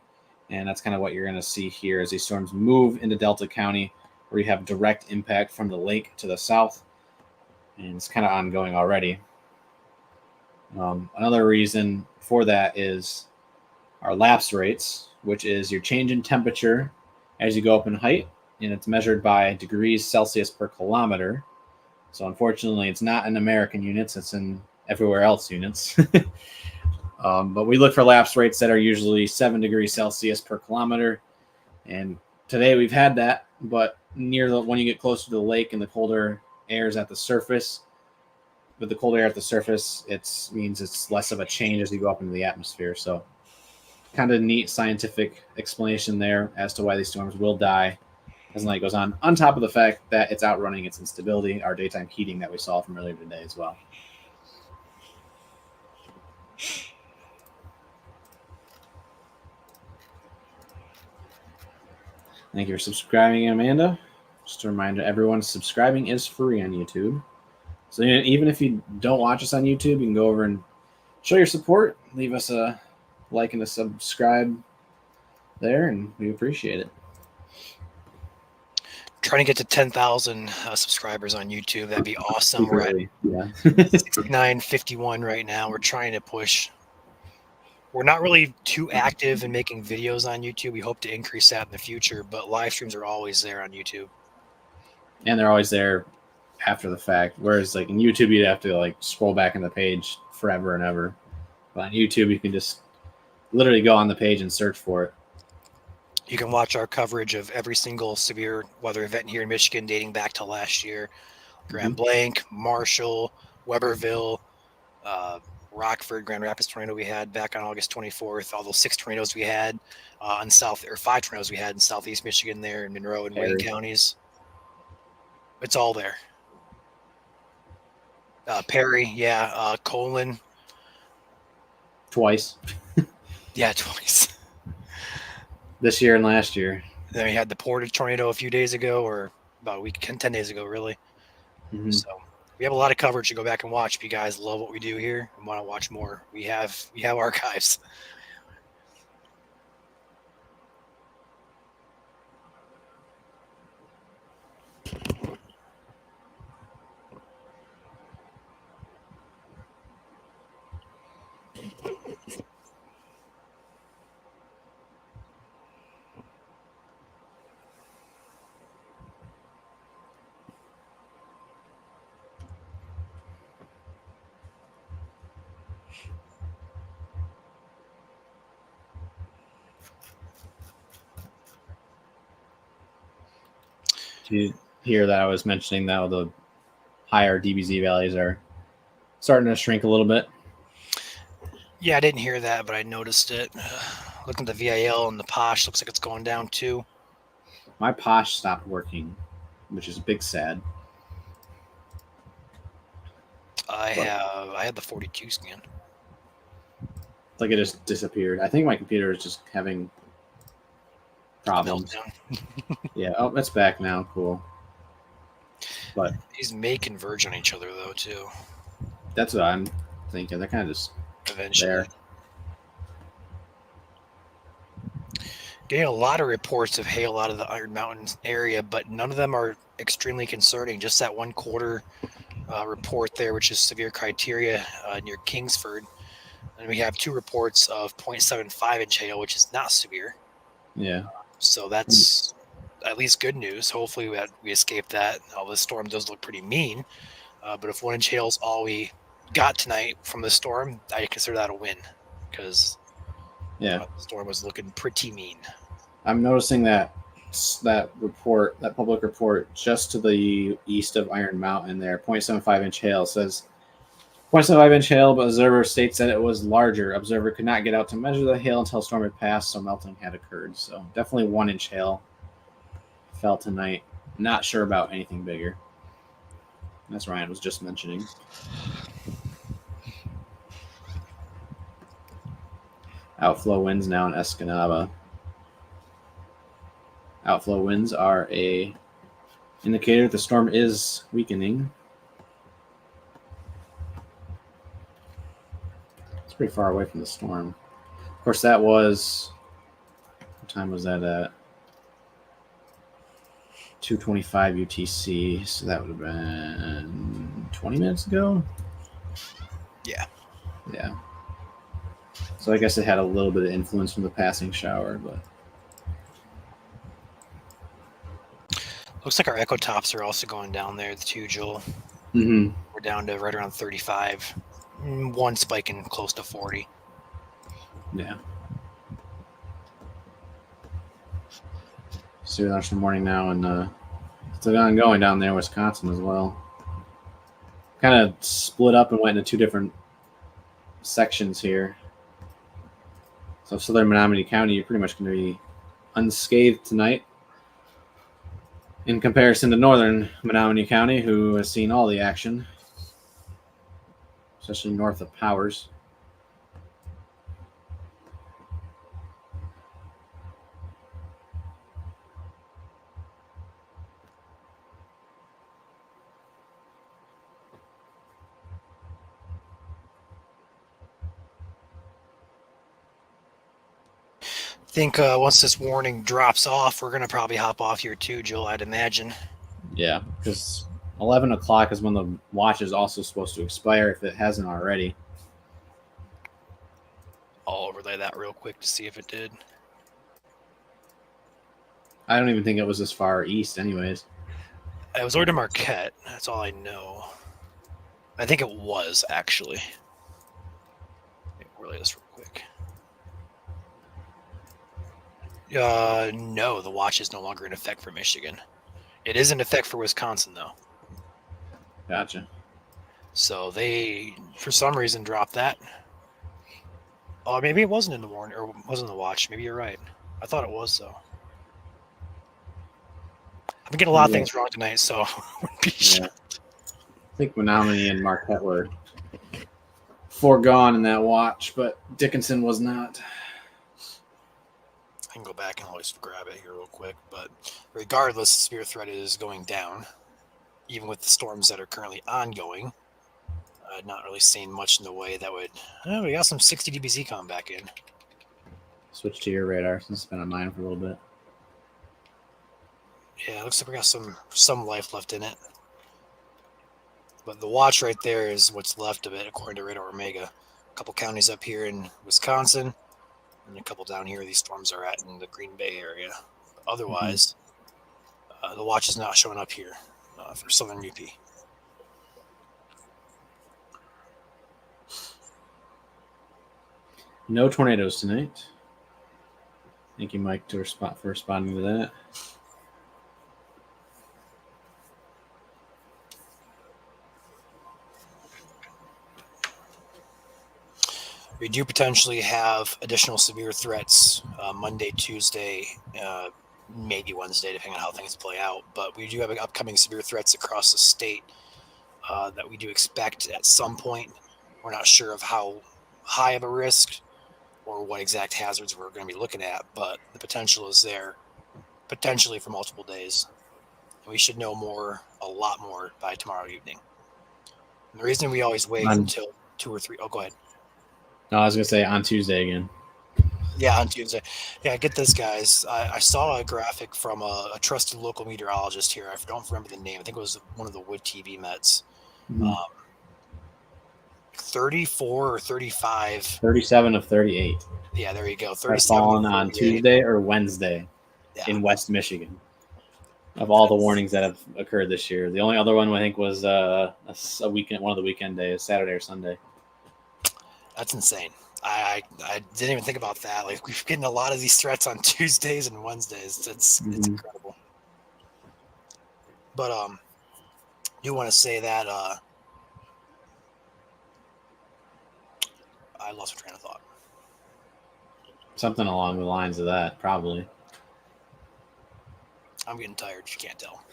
And that's kind of what you're going to see here as these storms move into Delta County, where you have direct impact from the lake to the south. And it's kind of ongoing already. Another reason for that is our lapse rates, which is your change in temperature as you go up in height, and it's measured by degrees Celsius per kilometer. So unfortunately, it's not in American units, it's in everywhere else units. But we look for lapse rates that are usually 7 degrees Celsius per kilometer. And today we've had that, but when you get closer to the lake and the colder air is at the surface, with the cold air at the surface, it means it's less of a change as you go up into the atmosphere. So kind of neat scientific explanation there as to why these storms will die as the night goes on top of the fact that it's outrunning its instability, our daytime heating that we saw from earlier today as well. Thank you for subscribing, Amanda. Just a reminder, everyone, subscribing is free on YouTube. So even if you don't watch us on YouTube, you can go over and show your support. Leave us a like and a subscribe there, and we appreciate it. Trying to get to 10,000 subscribers on YouTube. That'd be awesome. Secretly, we're at 6951 right now. We're trying to push. We're not really too active in making videos on YouTube. We hope to increase that in the future, but live streams are always there on YouTube. And they're always there after the fact. Whereas like in YouTube, you'd have to like scroll back in the page forever and ever. But on YouTube, you can just literally go on the page and search for it. You can watch our coverage of every single severe weather event here in Michigan dating back to last year. Grand Blanc, Marshall, Weberville, Rockford, Grand Rapids tornado we had back on August 24th. All those 6 tornadoes we had on 5 tornadoes we had in southeast Michigan there in Monroe and Wayne counties. It's all there. Perry, yeah. Colon. Twice. Yeah, twice. This year and last year. Then we had the Portage tornado a few days ago, or about a week, 10 days ago, really. Mm-hmm. So We have a lot of coverage to go back and watch. If you guys love what we do here and want to watch more, we have archives. Do you hear that I was mentioning that the higher DBZ values are starting to shrink a little bit? Yeah, I didn't hear that, but I noticed it. Looking at the VIL and the Posh, looks like it's going down too. My Posh stopped working, which is a big sad. I had the 42 scan. Like it just disappeared. I think my computer is just having problems. Meltdown. Yeah. Oh, it's back now. Cool. But These may converge on each other though too. that's what I'm thinking. They're kind of just Eventually. there. Getting a lot of reports of hail out of the Iron Mountain area, but none of them are extremely concerning. Just that 1/4 report there, which is severe criteria near Kingsford. And we have 2 reports of 0.75 inch hail, which is not severe. Yeah. So that's at least good news. Hopefully we escaped that. This storm does look pretty mean. But if 1 inch hail is all we got tonight from the storm, I consider that a win because Yeah. the storm was looking pretty mean. I'm noticing that report, that public report just to the east of Iron Mountain there, 0.75 inch hail says 0.75 inch hail, but observer states that it was larger. Observer could not get out to measure the hail until storm had passed, so melting had occurred. So definitely 1 inch hail fell tonight. Not sure about anything bigger. That's Ryan was just mentioning. Outflow winds now in Escanaba. Outflow winds are a indicator that the storm is weakening. It's pretty far away from the storm. Of course, that was... What time was that at? 2:25 UTC, so that would have been 20 minutes ago? Yeah. Yeah. So I guess it had a little bit of influence from the passing shower, but... Looks like our echo tops are also going down there too, Joel. Mm-hmm. We're down to right around 35. One spiking close to 40. Yeah. See lunch in the morning now, and still ongoing down there in Wisconsin as well. Kind of split up and went into 2 different sections here. So southern Menominee County, you're pretty much going to be unscathed tonight in comparison to northern Menominee County, who has seen all the action, especially north of Powers. I think once this warning drops off, we're going to probably hop off here too, Joel, I'd imagine. Yeah, because 11 o'clock is when the watch is also supposed to expire if it hasn't already. I'll overlay that real quick to see if it did. I don't even think it was this far east anyways. It was over to Marquette. That's all I know. I think it was, actually. Overlay this real quick. No, the watch is no longer in effect for Michigan. It is in effect for Wisconsin, though. Gotcha. So they, for some reason, dropped that. Oh, maybe it wasn't in the warning, or wasn't in the watch. Maybe you're right. I thought it was, though. I'm getting a lot of things wrong tonight, so I wouldn't be shocked. I think Menominee and Marquette were foregone in that watch, but Dickinson was not. I can go back and always grab it here real quick, but regardless, the spear threat is going down. even with the storms that are currently ongoing. Not really seeing much in the way that would. Oh, we got some 60 dBz coming back in. Switch to your radar since it's been on mine for a little bit. Yeah, it looks like we got some life left in it. But the watch right there is what's left of it, according to Radar Omega. A couple counties up here in Wisconsin, and a couple down here these storms are at in the Green Bay area. Otherwise, the watch is not showing up here for Southern UP. No tornadoes tonight. Thank you, Mike, for responding to that. We do potentially have additional severe threats Monday, Tuesday, maybe Wednesday, depending on how things play out. But we do have upcoming severe threats across the state that we do expect at some point. We're not sure of how high of a risk or what exact hazards we're going to be looking at, but the potential is there, potentially for multiple days. And we should know a lot more by tomorrow evening. And the reason we always wait until 2 or 3. Oh, go ahead. No, I was going to say on Tuesday again. Yeah, on Tuesday. Yeah, get this, guys. I saw a graphic from a trusted local meteorologist here. I don't remember the name. I think it was one of the Wood TV Mets. 34 or 35. 37 of 38. Yeah, there you go. 37 fallen on Tuesday or Wednesday in West Michigan. Of all the warnings that have occurred this year, the only other one I think was a weekend, one of the weekend days, Saturday or Sunday. That's insane. I didn't even think about that. Like, we're getting a lot of these threats on Tuesdays and Wednesdays. It's incredible. But you want to say that I lost my train of thought. Something along the lines of that, probably. I'm getting tired. You can't tell.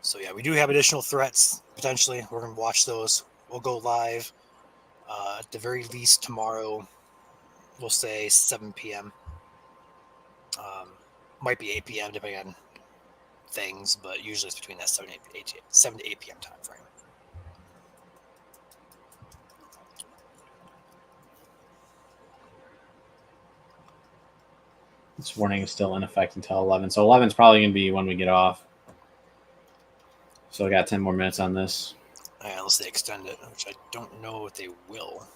So yeah, we do have additional threats potentially. We're going to watch those. We'll go live at the very least tomorrow. We'll say 7 p.m. Might be 8 p.m. depending on things, but usually it's between that 7 to 8 p.m. time frame. This warning is still in effect until 11. So 11 is probably going to be when we get off. So I got 10 more minutes on this. Unless they extend it, which I don't know if they will.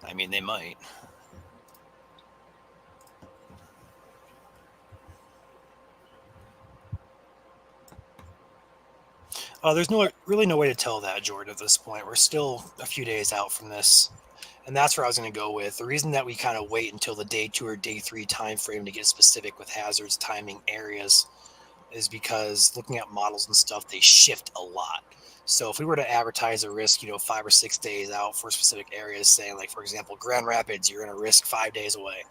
I mean, they might. There's really no way to tell that, Jordan, at this point. We're still a few days out from this. And that's where I was going to go with. The reason that we kind of wait until the day 2 or day 3 time frame to get specific with hazards, timing, areas is because looking at models and stuff, they shift a lot. So if we were to advertise a risk, 5 or 6 days out for specific areas, saying like, for example, Grand Rapids, you're going to risk 5 days away.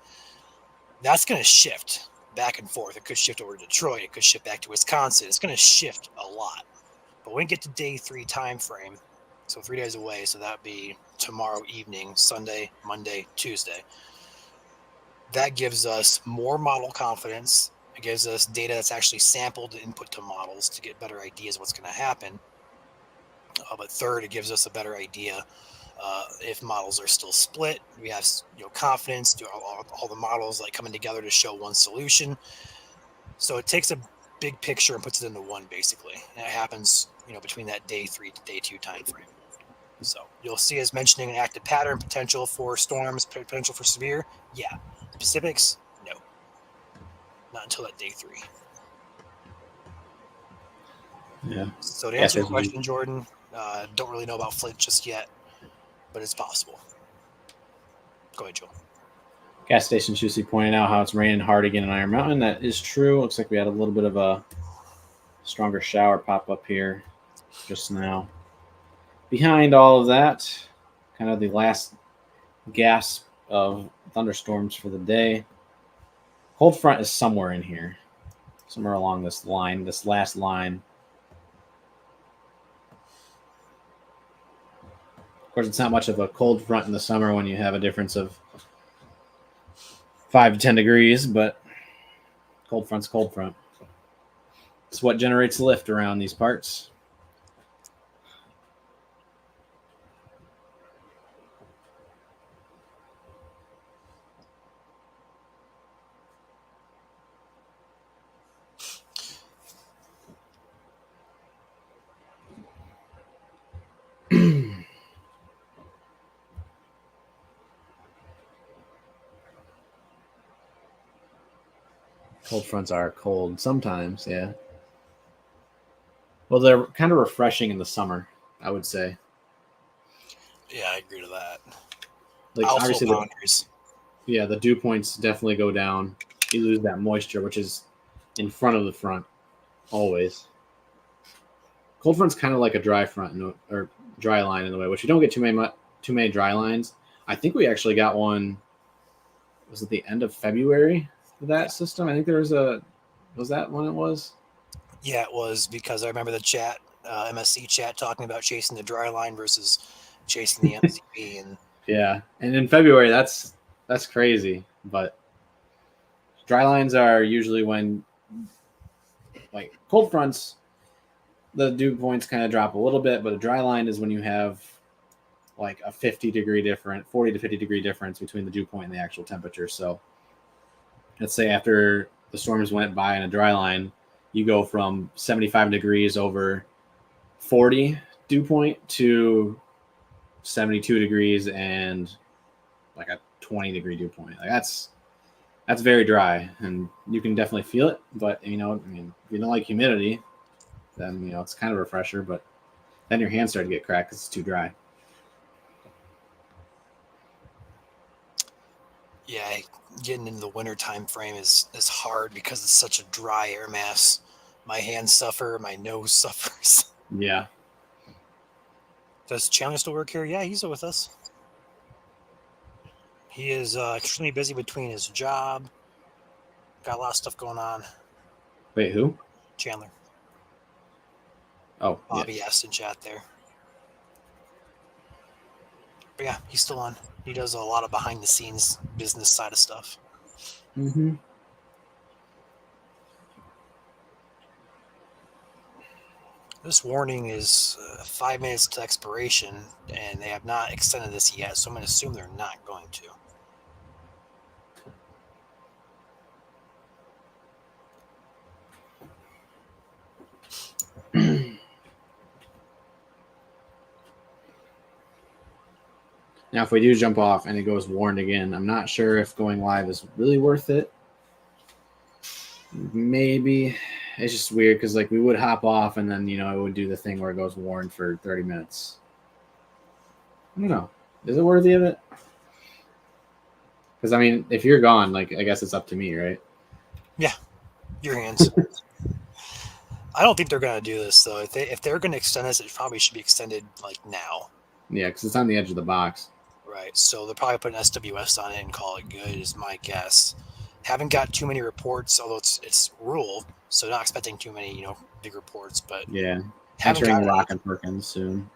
That's going to shift back and forth. It could shift over to Detroit. It could shift back to Wisconsin. It's going to shift a lot. But when we get to day 3 time frame, so 3 days away, so that'd be tomorrow evening, Sunday, Monday, Tuesday. That gives us more model confidence. It gives us data that's actually sampled to input to models to get better ideas of what's going to happen. But third, it gives us a better idea if models are still split. We have confidence to all the models like coming together to show one solution. So it takes a big picture and puts it into one basically. And it happens between that day 3 to day 2 time frame. So you'll see us mentioning an active pattern, potential for storms, potential for severe. Yeah. Specifics, no. Not until that day 3. Yeah. So to answer your question, Jordan, don't really know about Flint just yet, but it's possible. Go ahead, Joel. Gas station Juicy pointing out how it's raining hard again in Iron Mountain. That is true. Looks like we had a little bit of a stronger shower pop up here just now. Behind all of that, kind of the last gasp of thunderstorms for the day. Cold front is somewhere in here, somewhere along this line, this last line. Of course, it's not much of a cold front in the summer when you have a difference of 5 to 10 degrees, but cold front's cold front. It's what generates lift around these parts. Cold fronts are cold sometimes, yeah. Well, they're kind of refreshing in the summer, I would say. Yeah, I agree to that. Like Also obviously, boundaries. the dew points definitely go down. You lose that moisture, which is in front of the front always. Cold front's kind of like a dry front or dry line in a way, which you don't get too many dry lines. I think we actually got one. Was it the end of February for that system? I think there was a. Was that when it was? Yeah, it was because I remember the chat, MSC chat, talking about chasing the dry line versus chasing the MCB, and Yeah, and in February, that's crazy. But dry lines are usually when, like cold fronts, the dew points kind of drop a little bit, but a dry line is when you have like a 40 to 50 degree difference between the dew point and the actual temperature. So let's say after the storms went by in a dry line, you go from 75 degrees over 40 dew point to 72 degrees and like a 20-degree dew point. Like that's very dry, and you can definitely feel it. But I mean, if you don't like humidity, then it's kind of a refresher. But then your hands start to get cracked because it's too dry. yeah, getting into the winter time frame is hard because it's such a dry air mass. My hands suffer, my nose suffers. Yeah. Does Chandler still work here? Yeah, he's still with us. He is extremely busy between his job. Got a lot of stuff going on. Wait, who? Chandler. Oh, Bobby yeah. asked in chat there. But yeah, he's still on. He does a lot of behind the scenes business side of stuff. Mm-hmm. This warning is 5 minutes to expiration, and they have not extended this yet, so I'm going to assume they're not going to. Now, if we do jump off and it goes warned again, I'm not sure if going live is really worth it. Maybe it's just weird because like we would hop off and then it would do the thing where it goes warned for 30 minutes. I don't know. Is it worthy of it? Because I mean, if you're gone, like I guess it's up to me, right? Yeah, your hands. I don't think they're going to do this though. If they're going to extend this, it probably should be extended like now. Yeah, because it's on the edge of the box. Right. So they'll probably put an SWS on it and call it good, is my guess. Haven't got too many reports, although it's rural, so not expecting too many big reports. But Yeah, haven't entering got Rock and Perkins soon.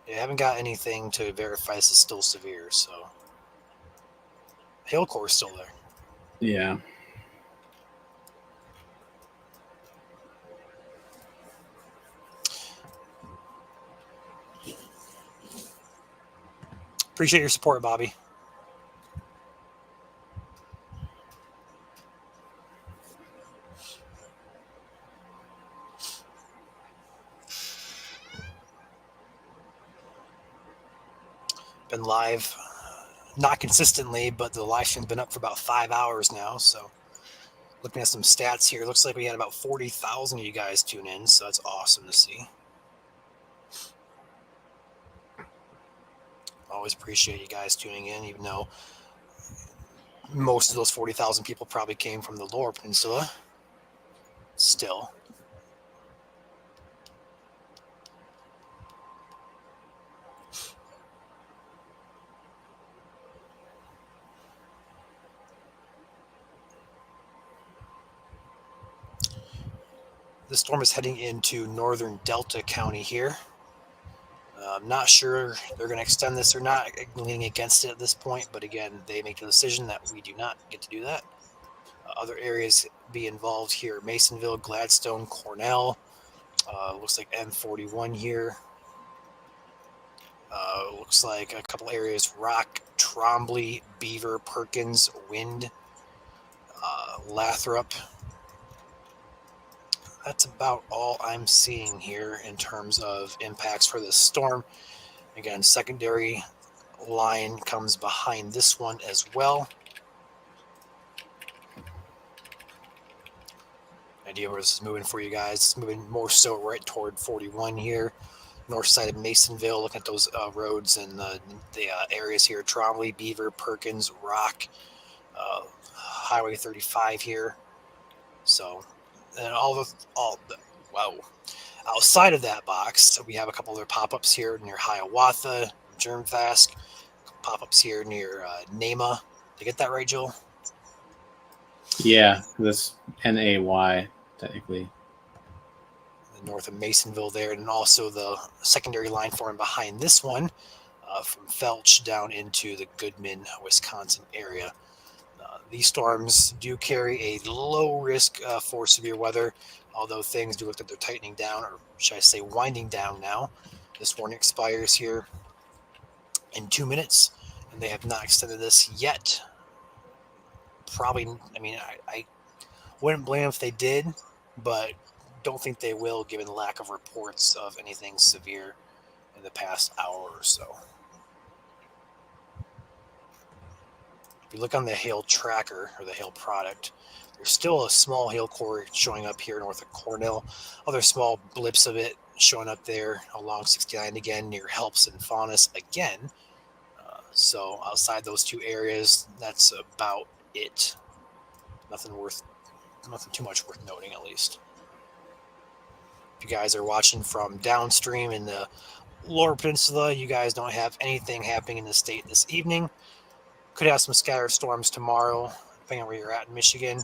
haven't got anything to verify this is still severe. So hail core is still there. Yeah. Appreciate your support, Bobby. Been live, not consistently, but the live stream's been up for about 5 hours now. So looking at some stats here, looks like we had about 40,000 of you guys tune in. So that's awesome to see. Always appreciate you guys tuning in, even though most of those 40,000 people probably came from the Lower Peninsula. Still. The storm is heading into northern Delta County here. I'm not sure they're going to extend this or not, leaning against it at this point. But again, they make the decision that we do not get to do that. Other areas be involved here: Masonville, Gladstone, Cornell. Looks like M41 here. Looks like a couple areas: Rock, Trombley, Beaver, Perkins, Wind, Lathrop. That's about all I'm seeing here in terms of impacts for this storm. Again, secondary line comes behind this one as well. Idea where this is moving for you guys. It's moving more so right toward 41 here. North side of Masonville. Look at those roads and the areas here: Trombley, Beaver, Perkins, Rock, Highway 35 here. So, and wow. Outside of that box, we have a couple other pop-ups here near Hiawatha, Germfast, pop-ups here near Nama. Did I get that right, Joel? Yeah, this NAY technically. North of Masonville there, and also the secondary line forming behind this one from Felch down into the Goodman, Wisconsin area. These storms do carry a low risk for severe weather, although things do look like they're tightening down, or should I say winding down now. This warning expires here in 2 minutes, and they have not extended this yet. Probably, I mean, I wouldn't blame them if they did, but don't think they will, given the lack of reports of anything severe in the past hour or so. If you look on the hail tracker or the hail product, there's still a small hail core showing up here north of Cornell. Other small blips of it showing up there along 69 again near Helps and Faunus again. So outside those two areas, that's about it. Nothing too much worth noting, at least. If you guys are watching from downstream in the lower peninsula, you guys don't have anything happening in the state this evening. Could have some scattered storms tomorrow, depending on where you're at in Michigan.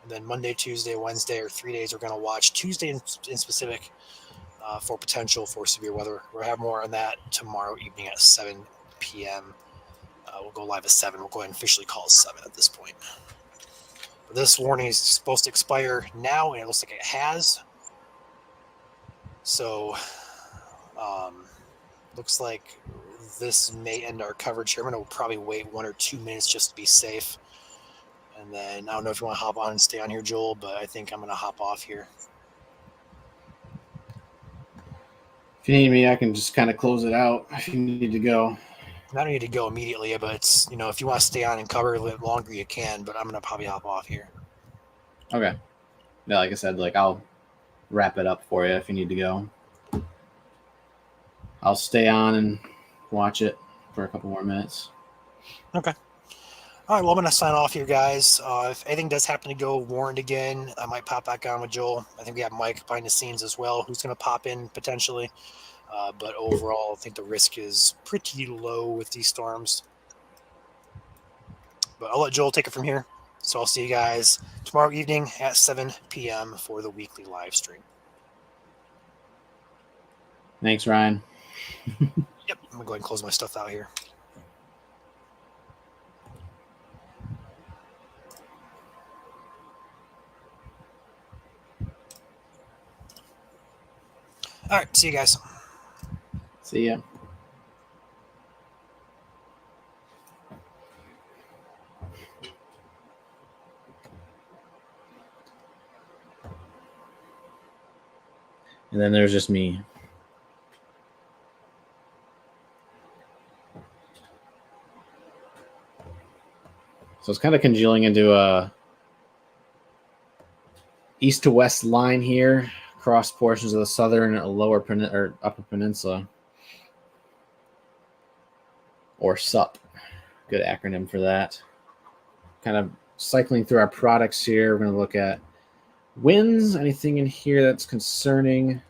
And then Monday, Tuesday, Wednesday, or 3 days, we're going to watch Tuesday in specific for potential for severe weather. We'll have more on that tomorrow evening at 7 p.m. We'll go live at 7. We'll go ahead and officially call it 7 at this point. But this warning is supposed to expire now, and it looks like it has. So, looks like this may end our coverage here. I'm going to probably wait 1 or 2 minutes just to be safe. And then I don't know if you want to hop on and stay on here, Joel, but I think I'm going to hop off here. If you need me, I can just kind of close it out if you need to go. I don't need to go immediately, but it's, if you want to stay on and cover a little longer, you can, but I'm going to probably hop off here. Okay. Yeah, like I said, I'll wrap it up for you if you need to go. I'll stay on and watch it for a couple more minutes. Okay. All right, well, I'm going to sign off here, guys. If anything does happen to go warned again, I might pop back on with Joel. I think we have Mike behind the scenes as well, who's going to pop in potentially. But overall, I think the risk is pretty low with these storms. But I'll let Joel take it from here. So I'll see you guys tomorrow evening at 7 p.m. for the weekly live stream. Thanks, Ryan. Yep, I'm going to go ahead and close my stuff out here. All right, see you guys. See ya. And then there's just me. So it's kind of congealing into a east to west line here, across portions of the southern or lower or upper peninsula, or SUP. Good acronym for that. Kind of cycling through our products here. We're going to look at winds. Anything in here that's concerning?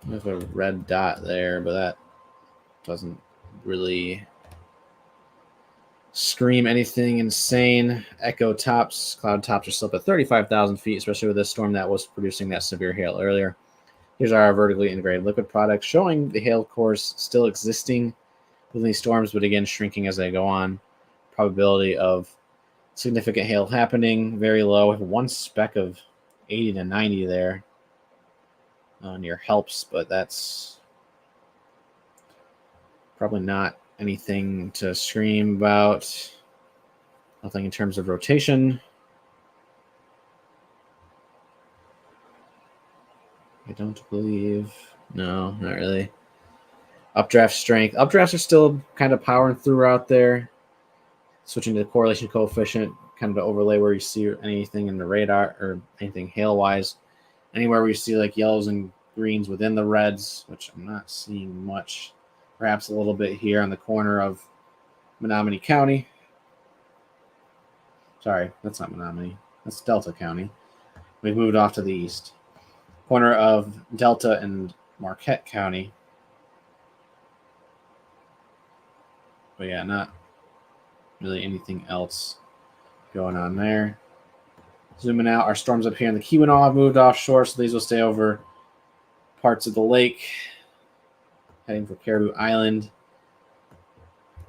I have a red dot there, but that doesn't really scream anything insane. Echo tops, cloud tops are still up at 35,000 feet, especially with this storm that was producing that severe hail earlier. Here's our vertically integrated liquid products showing the hail cores still existing with these storms, but again, shrinking as they go on. Probability of significant hail happening, very low. With one speck of 80 to 90 there near helps, but that's probably not anything to scream about. Nothing in terms of rotation. I don't believe. No, not really. Updraft strength. Updrafts are still kind of powering through out there. Switching to the correlation coefficient, kind of to overlay where you see anything in the radar or anything hail-wise. Anywhere where you see like yellows and greens within the reds, which I'm not seeing much. Perhaps a little bit here on the corner of Menominee County. Sorry, that's not Menominee. That's Delta County. We've moved off to the east. Corner of Delta and Marquette County. But yeah, not really anything else going on there. Zooming out, our storms up here in the Keweenaw have moved offshore, so these will stay over parts of the lake. Heading for Caribou Island.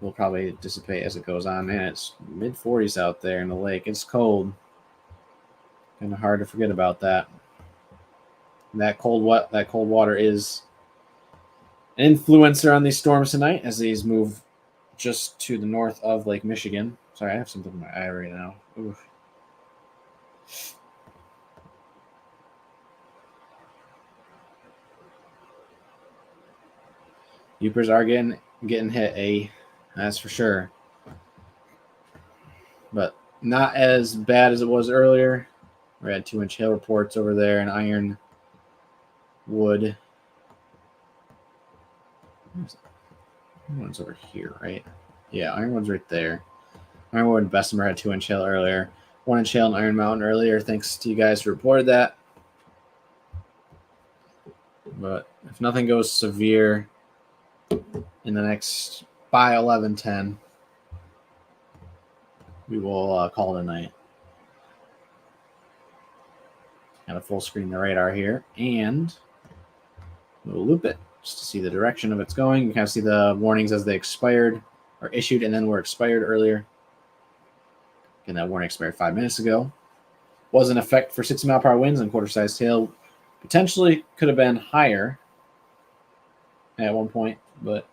Will probably dissipate as it goes on. Man, it's mid-40s out there in the lake. It's cold. Kind of hard to forget about that. That cold water is an influencer on these storms tonight as these move just to the north of Lake Michigan. Sorry, I have something in my eye right now. Oof. Upers are getting hit, that's for sure. But not as bad as it was earlier. We had 2-inch hail reports over there in Ironwood. Ironwood's over here, right? Yeah, Ironwood's right there. Ironwood and Bessemer had 2-inch hail earlier. 1-inch hail in Iron Mountain earlier. Thanks to you guys who reported that. But if nothing goes severe in the next by 11:10, we will call it a night. Got a full screen the radar here, and we'll loop it just to see the direction of it's going. You can kind of see the warnings as they expired or issued and then were expired earlier. Again, that warning expired 5 minutes ago. Was in effect for 60-mile-per-hour winds and quarter-sized hail. Potentially could have been higher at one point, but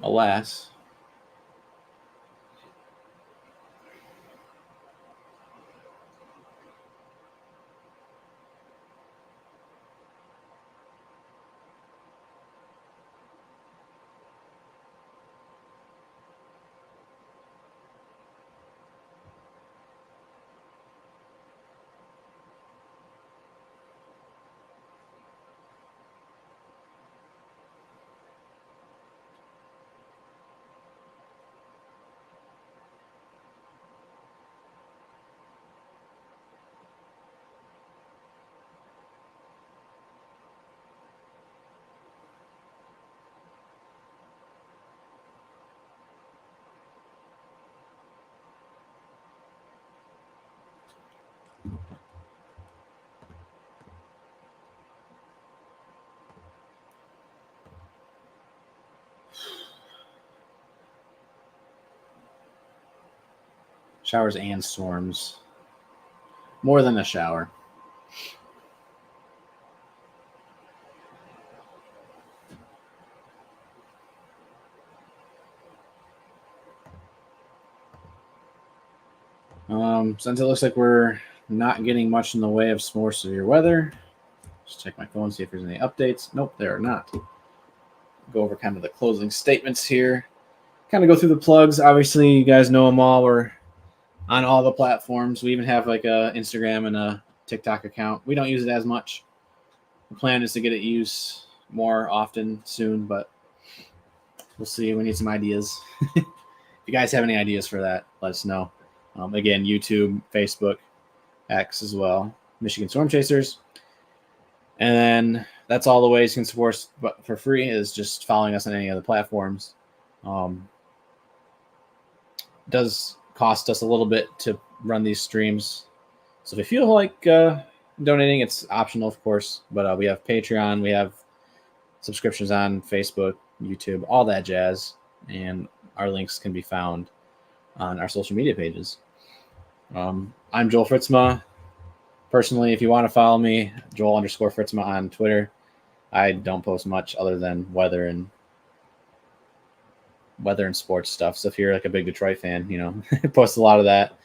alas. Showers and storms. More than a shower. Since it looks like we're not getting much in the way of some more severe weather, just check my phone, see if there's any updates. Nope, there are not. Go over kind of the closing statements here. Kind of go through the plugs. Obviously, you guys know them all. We're on all the platforms. We even have like a Instagram and a TikTok account. We don't use it as much. The plan is to get it used more often soon, but we'll see. We need some ideas. If you guys have any ideas for that, let us know. Again, YouTube, Facebook, X as well, Michigan Storm Chasers. And then that's all the ways you can support us for free is just following us on any other platforms. Does cost us a little bit to run these streams. So if you feel like donating, it's optional, of course. But we have Patreon. We have subscriptions on Facebook, YouTube, all that jazz. And our links can be found on our social media pages. I'm Joel Fritzma. Personally, if you want to follow me, Joel_Fritzma on Twitter. I don't post much other than weather and sports stuff. So if you're like a big Detroit fan, post a lot of that.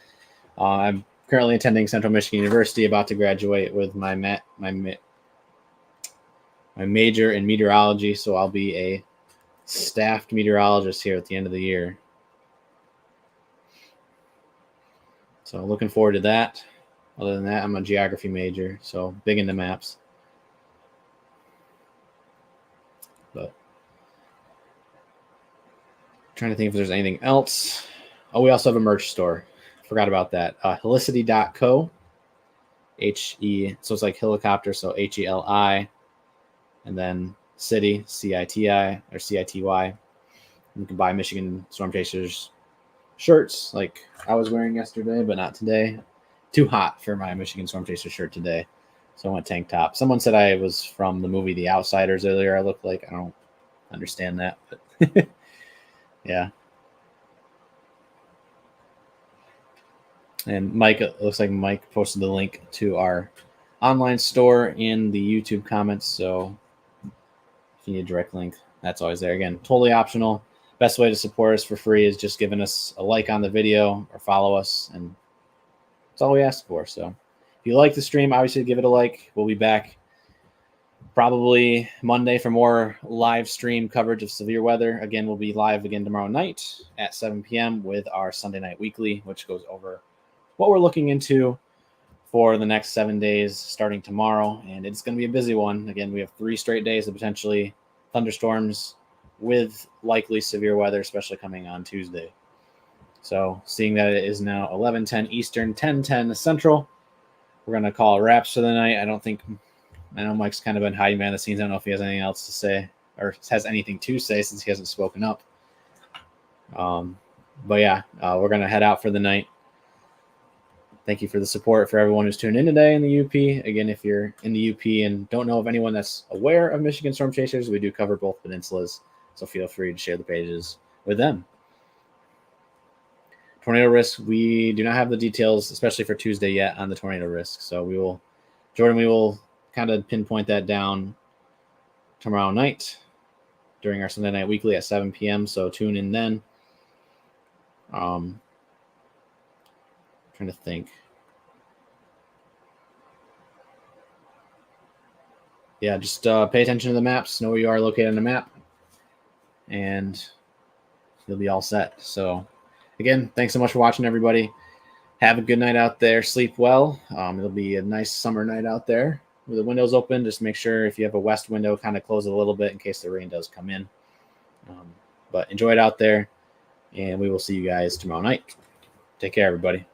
I'm currently attending Central Michigan University, about to graduate with my major in meteorology. So I'll be a staffed meteorologist here at the end of the year. So looking forward to that. Other than that, I'm a geography major, so big into maps. But trying to think if there's anything else. Oh, we also have a merch store. Forgot about that. Helicity.co. So it's like helicopter, so HELI, and then city, CITI or CITY. You can buy Michigan Storm Chasers shirts like I was wearing yesterday, but not today. Too hot for my Michigan Storm Chaser shirt today, so I went tank top. Someone said I was from the movie The Outsiders earlier. I look like, I don't understand that, but yeah. And Mike, it looks like Mike posted the link to our online store in the YouTube comments. So if you need a direct link, that's always there. Again, totally optional. Best way to support us for free is just giving us a like on the video or follow us, and that's all we ask for. So if you like the stream, obviously give it a like. We'll be back probably Monday for more live stream coverage of severe weather. Again, we'll be live again tomorrow night at 7 p.m. with our Sunday Night Weekly, which goes over what we're looking into for the next 7 days starting tomorrow. And it's going to be a busy one. Again, we have 3 straight days of potentially thunderstorms with likely severe weather, especially coming on Tuesday. So seeing that it is now 11:10 Eastern, 10:10 Central, we're going to call it wraps for the night. I know Mike's kind of been hiding behind the scenes. I don't know if he has anything else to say or has anything to say since he hasn't spoken up. But yeah, we're going to head out for the night. Thank you for the support for everyone who's tuned in today in the UP. Again, if you're in the UP and don't know of anyone that's aware of Michigan Storm Chasers, we do cover both peninsulas, so feel free to share the pages with them. Tornado risk, we do not have the details, especially for Tuesday yet, on the tornado risk. So we will kind of pinpoint that down tomorrow night during our Sunday Night Weekly at 7 p.m. So tune in then. Trying to think. Yeah, just pay attention to the maps, know where you are located on the map, and you'll be all set. So again, thanks so much for watching, everybody. Have a good night out there. Sleep well. It'll be a nice summer night out there with the windows open. Just make sure if you have a west window, kind of close it a little bit in case the rain does come in. But enjoy it out there, and we will see you guys tomorrow night. Take care, everybody.